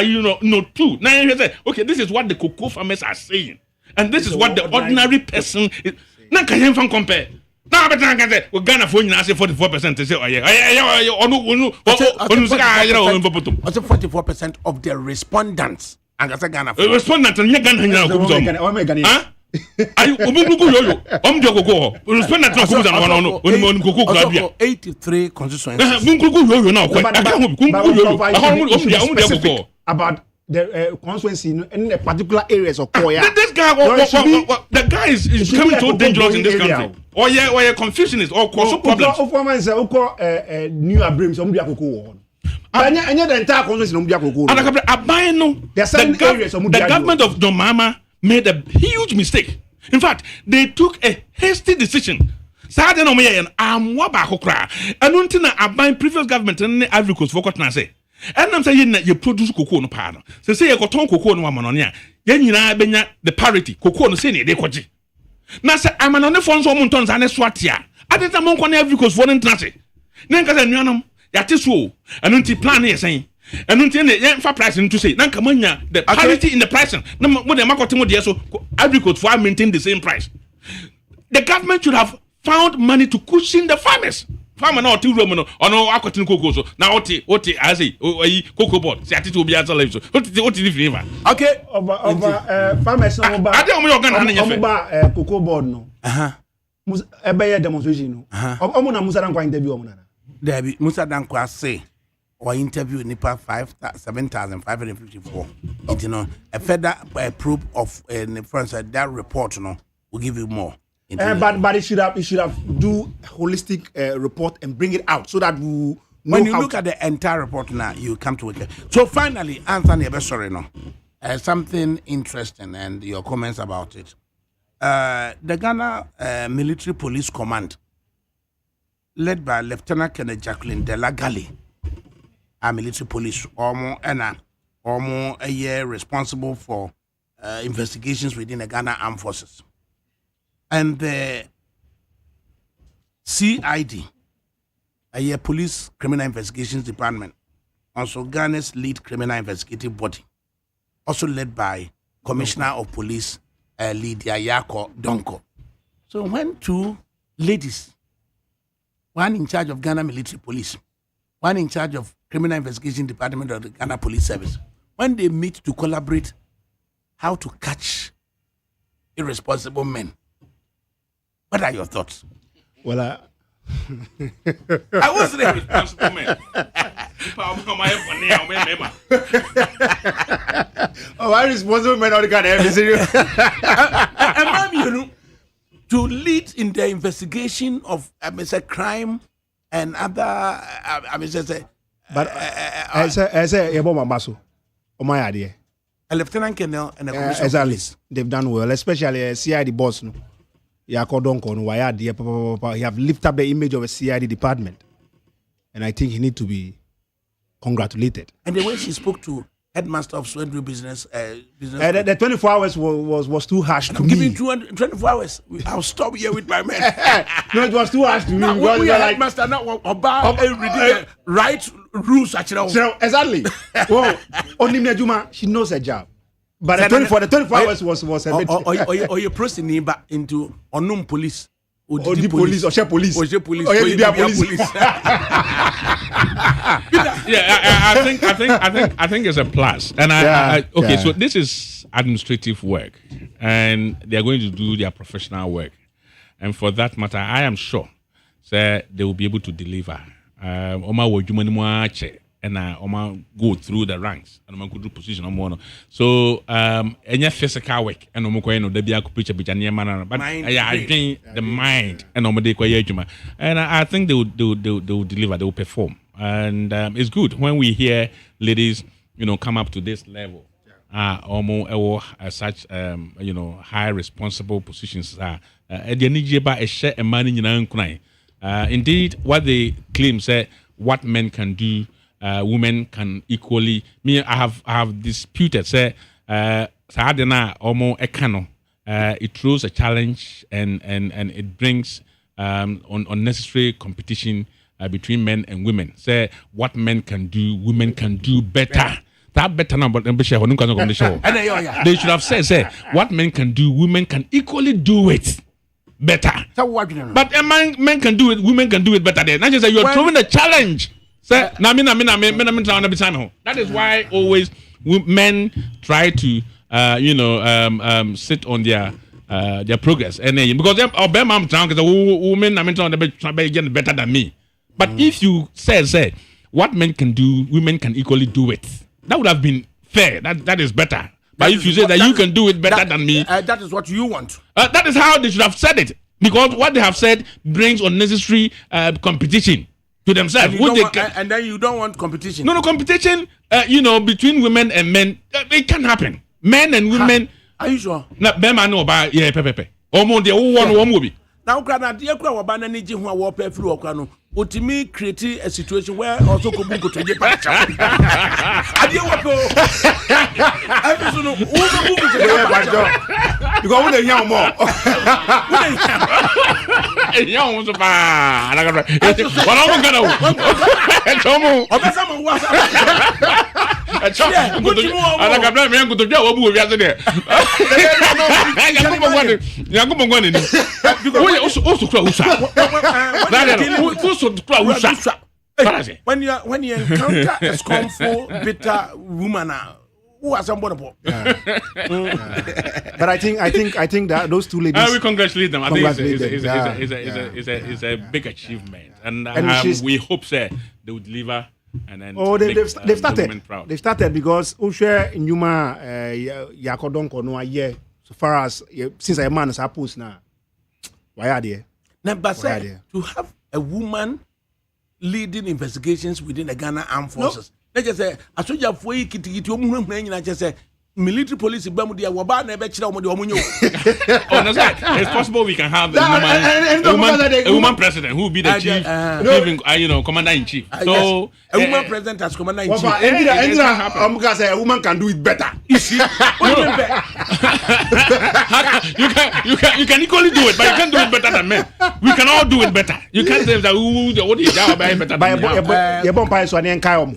N: no two. Now you say, okay, this is what the cocoa farmers are saying. And this is what the ordinary person is. Now can you compare? Now I can say, we Ghana for say 44% say, oh yeah,
O: 44% of the respondents. And I say Ghana.
N: Respondents and Ghana. Huh? I go. Respondents no
O: 83 constituencies.
E: About the constituency in a particular areas of Koya.
N: This guy, the guy is becoming so dangerous in this country. Or yeah, confusion is all cause problems.
E: New Abrims, the entire constituency.
N: The government of Domama made a huge mistake. In fact, they took a hasty decision. And until I previous government and the Ivory Coast for what say. And I'm saying that you produce cocoa no pardon. So say you got on cocoa no one on here. Then you know the parity. Cocoa no say they kwaji. Now say I'm on the phone so montons and a swatia. I didn't among on every coast for interncy. Then cause I knew that is so. And until plan here saying. And until the for pricing to say, Nankamania, the parity in the pricing. No more than Makotimo so every coast for maintain the same price. The government should have found money to cushion the farmers. Farmer now 2 room no akotini cocoa so na oti I say cocoa board say ati obi asa live so oti different
E: okay over farmers no ba
N: ade omo organ na nyefe
E: cocoa board no ebe demonstration no omo na Musa Dankwa interview omo na
O: Dabi Musa Dankwa say or interview nipa 7,554 you know a further proof of that report no will give you more.
E: But it should have do holistic report and bring it out so that we know
O: when you look at the entire report now you come to it. So finally, Anthony, sorry no, something interesting and your comments about it. The Ghana Military Police Command, led by Lieutenant Colonel Jacqueline Delagali, a military police, almost a year responsible for investigations within the Ghana Armed Forces. And the CID, a Police Criminal Investigations Department, also Ghana's lead criminal investigative body, also led by Commissioner of Police Lydia Yako Donko. So when 2 ladies, one in charge of Ghana Military Police, one in charge of Criminal Investigation Department of the Ghana Police Service, when they meet to collaborate how to catch irresponsible men, what are your thoughts?
E: Well,
N: I wasn't a responsible man.
E: Oh, I responsible man already got everything.
O: To lead in the investigation of crime and other.
E: But I say, Maso, my idea.
O: A lieutenant colonel and a commissioner.
E: Exactly, they've done well, especially a CID boss. No? He have lifted up the image of a CID department, and I think he need to be congratulated.
O: And the way she spoke to headmaster of Swedru business,
E: the 24 hours was too harsh to me.
O: Give me 24 hours. I'll stop here with my men.
E: No, it was too harsh to me.
O: Because we are headmaster now about right rules actually.
E: So exactly. Well, only Mejuma, she knows her job. But the 24 hours was a bit.
O: Or you're pressing into unknown police.
E: Odi police or share police.
O: Or share police.
E: Or police.
N: Yeah, I think it's a plus. And so this is administrative work, and they are going to do their professional work, and for that matter, I am sure, they will be able to deliver. and go through the ranks and go through position so any physical work and they be a picture but I think the mind and and I think they will deliver, they will perform, and it's good when we hear ladies come up to this level. Almost such high responsible positions indeed what they claim say what men can do, women can equally. Me, I have disputed say it throws a challenge and it brings unnecessary competition between men and women. Say what men can do, women can do better. That better now, but they should have said, say what men can do, women can equally do it better. But men can do it, women can do it better. Then, not just say you're throwing a challenge. Say, that is why always men try to, sit on their progress, and because women getting better than me. But if you say what men can do, women can equally do it. That would have been fair. That is better. But if you say that you can do it better than me,
O: that is what you want.
N: That is how they should have said it. Because what they have said brings unnecessary competition to themselves.
O: And then you don't want competition.
N: No competition. Between women and men, it can happen. Men and women.
O: Are you sure?
N: Na men know about pepe. Omo de one will be.
O: Now, dear Crowabana Niji who are warfare through Okano, but to me, create a situation where also could go to the patch. I dear Wako. You go with a young more.
N: Young was a bad. What am I
O: when you encounter a scornful, bitter woman, who are somebody?
E: But I think that those two ladies.
N: We congratulate them. I think it's a big achievement, and we hope they will deliver. And then
E: they've started. They've started because Usher in Yuma Yakodonko no year so far as since a man is supposed now. Why are they?
O: Never said to have a woman leading investigations within the Ghana Armed Forces. They just say, I told you for you, I just say, military police, Bamudia, Waba, never chill on the Omunyo.
N: It's possible we can have a woman president who will be the chief, commander in chief. So,
O: a woman president as commander in chief.
E: A woman can do it better.
N: You see? You can equally do it, but you can't do it better than men. We can all do it better. You can't say that what is that better than me.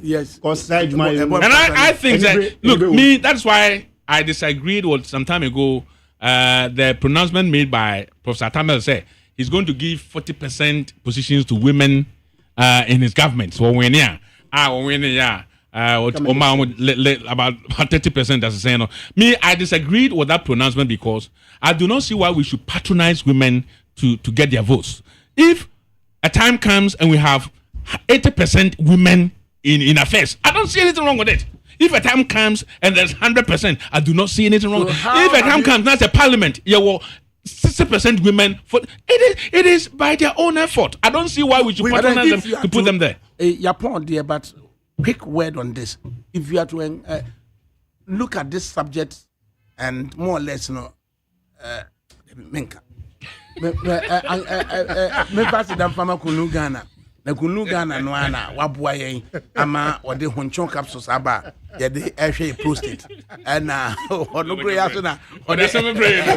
O: Yes.
N: And I think that, look, me, that's why I disagreed with some time ago the pronouncement made by Professor Tamel said he's going to give 40% positions to women in his government. So when about 30%, that's saying. Me, I disagreed with that pronouncement because I do not see why we should patronize women to get their votes. If a time comes and we have 80% women in affairs, I don't see anything wrong with it. If a time comes and there's 100%, I do not see anything wrong. If a time comes, that's a parliament. 60% women. It is by their own effort. I don't see why we should patronize them to put them there.
O: Your point, dear, but quick word on this. If you are to look at this subject and more or less, Menka. Me pass them from Ghana. Na kunu Ghana no ana wabua yen ama ode honchon capsules aba ye de ehwe prostate na ono prayer so na
N: ode some prayer no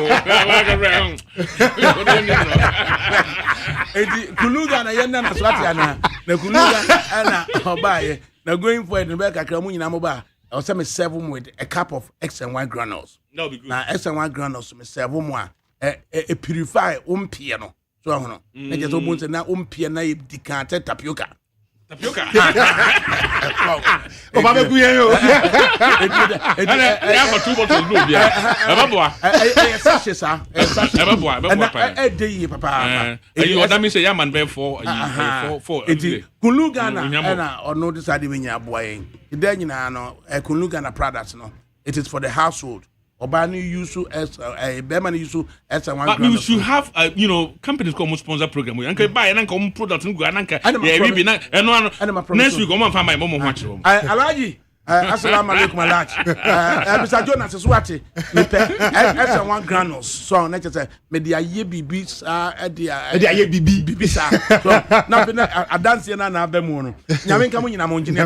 O: edi kunu Ghana yen na so ati ana na kunu Ghana ana oba ye na going forward no be kakra mu nyina mo ba I was me serve them with a cup of X and Y granules.
N: No be good.
O: Na X and Y granules me serve them a purify umpie no. So na just omo say na umpie na e dikante tapioca
N: tapioca.
E: Obama kuyen.
N: I have 2 bottles no bia. Ebaboa.
A: Sachet ça.
N: Ebaboa.
A: Dey papa.
N: You order me say man be for.
E: Kunu Ghana na ono decide we nya aboa yen. Ida nyina no Kunu Ghana products no. It is for the household. Obani use as a Beman use as a one.
N: But we should have companies come sponsor program. We can buy and come product and go and we be na next week come find my mom watch.
E: Alaji assalamu alaikum alaji. Mr. Jonas is what as a 1 granules. So na say me dia ye bibi sa dia ye bibi sa. So na be na dance na na abemu no. Nyame nka mo nyina mo engineer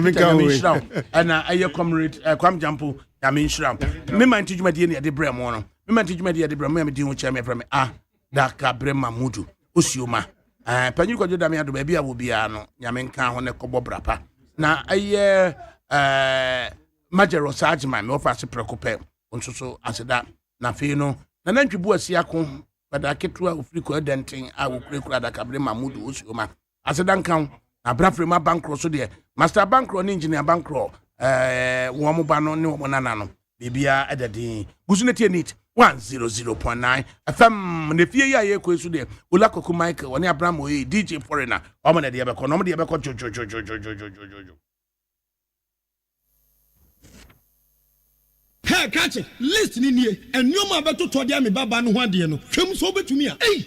E: and aye comrade Kwam Jampo I mean, shram. Me man teach me the Debra mono. Me man teach me the Debra, me do chairman from Daka Brema Mudu, Usiuma. Panyuka Judamia do baby, I will be ano, Yamenka on a cobo brapa. Now, Major Sergeant, me offers a precope, so as that, Nafino, and then you bought Siaco, but I kept 12 frequent denting, I will create Daka Brema Mudu, Usiuma. As a Duncan, a Brafrema Bankro, so dear, Master Bankro, engineer Bankro. Wamubano no monanano bibia edadin gusuneti neat 100.9 FM ne fie ya ye kwesu de Olakoko Michael woni Abraham oyi DJ Foreigner omo na de yebeko no mo de yebeko jojo
S: Hey, catch it. Listen in here. And you ma beto to dia me baba no hwade no. Hwem so betumi a. Hey,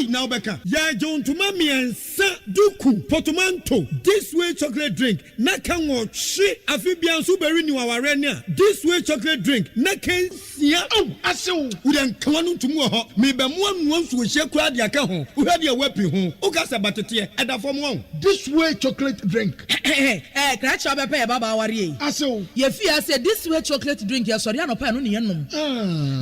S: now beka. Ya John to mami ensa duku portmanteau. This way chocolate drink. Na kan wo hwe afibian so beri ni waware ni a. This way chocolate drink. Na kan sia. Asew. Wo den kan no tumu ho. Me be mo anu so hye kura dia ka ho. Wo hwade wapi ho. O ka sa batete eda fom won. This way chocolate drink.
P: Catch up be baba ware.
S: Asew.
P: Ye fi say this way chocolate drink. Ya sorry anopa no ne yenom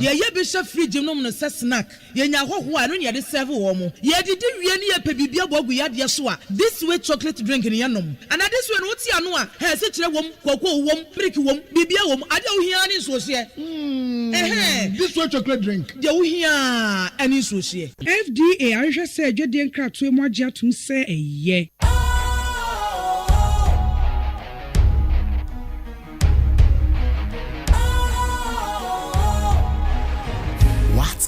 P: ye be hye fridge nom no se snack ye nya hoho a no ne de serve wo mo ye didi wie ne ye pebibia bogu ya de so a this way chocolate drink ne yenom and this way no ti ano a he se kire wom kokko wom brick wom bibia wom ade wo hia ne so hye
S: this way chocolate drink
P: je wo hia ani so hye
Q: FDA ahwehwe se adwede nkratoe mo agye atum se eye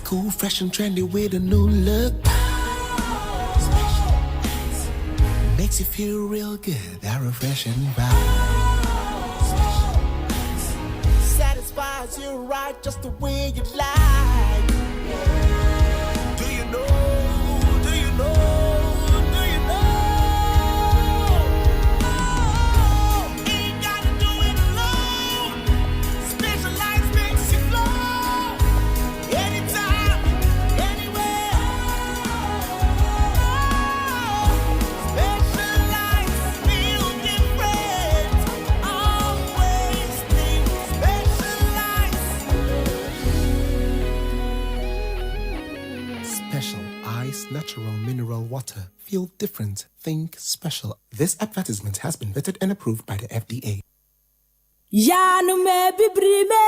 R: Cool, fresh and trendy with a new look. Makes you feel real good, that refreshing vibe. Satisfies you right just the way you like. Do you know? Do you know? Natural mineral water. Feel different. Think special. This advertisement has been vetted and approved by the FDA.
T: Ya no me bibrime.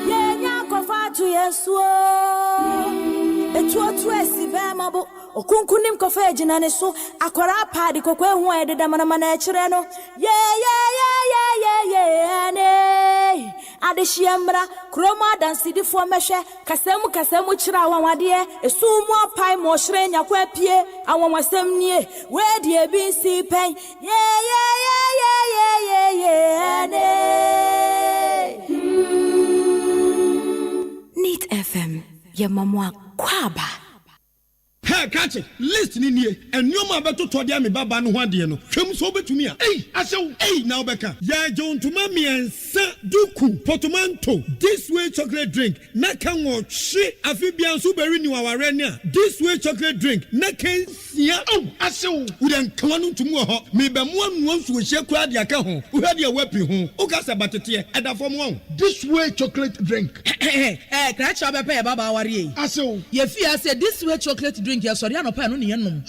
T: Ye nya kofa tu yeso. Etu esi be mabo. Okunkunim kofa ejina ne so. Akwara padi kokwe hu ededa mana ekire no. Ye ne. Adeshiamra kroma dansidi fo mehwe kasemu kira wanwade esumu apai mo hre nya kwa pie awonwasem nie we die bi si pen ne
U: Neat FM yemamwa kwaba.
S: Hey, catch it. Listen in here. And you ma beto to dia me baba no hwade no. Hwem so betumi a. Asew. Now beka. Ya John to mami ensa duku portmanteau. This way chocolate drink. Na kan wo hwe afibian so beri ni waware ni a. This way chocolate drink. Na kan sia. Asew. Wo den kan no tumu ho. Me be mo anu so hye kura dia ka ho. Wo hwade wapi ho. O ka sa batete eda fom won. This way chocolate drink.
P: Catch up be baba ware.
S: Asew.
P: Ye fi say this way chocolate drink ya sorry anopa no ne yenom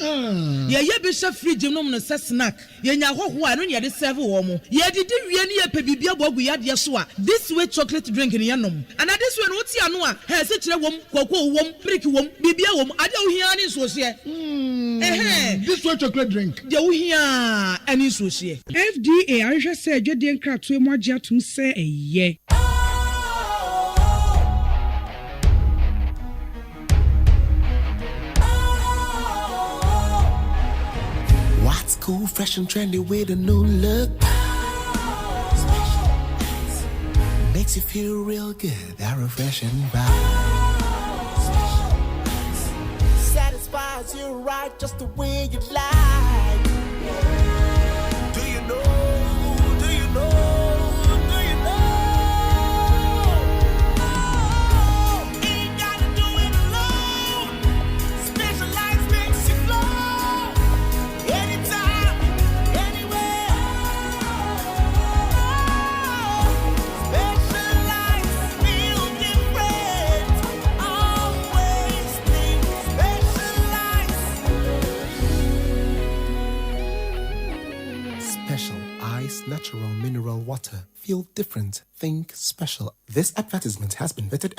P: ye be hye fridge nom no se snack ye nya hoho a no ne de serve wo mo ye didi wie ne ye pebibia bogu ya de so a this way chocolate drink ne yenom and this way no ti ano a he se kire wom kokko wom brick wom bibia wom ade wo hia ne so hye
S: This way chocolate drink.
P: The Uhia and his Sushi.
Q: FDA, I just said, you didn't crack to more jet to say a ye.
R: What's cool, fresh and trendy with a new look? Makes you feel real good, that refreshing vibe. Satisfies you right just the way you like. Do you know? Do you know? Do you know? Ain't gotta do it alone. Specialized makes you flow. Anytime, anywhere. Specialized feel different. Always think specialized. Special Ice Natural Mineral Water. Feel different. Think special. This advertisement has been vetted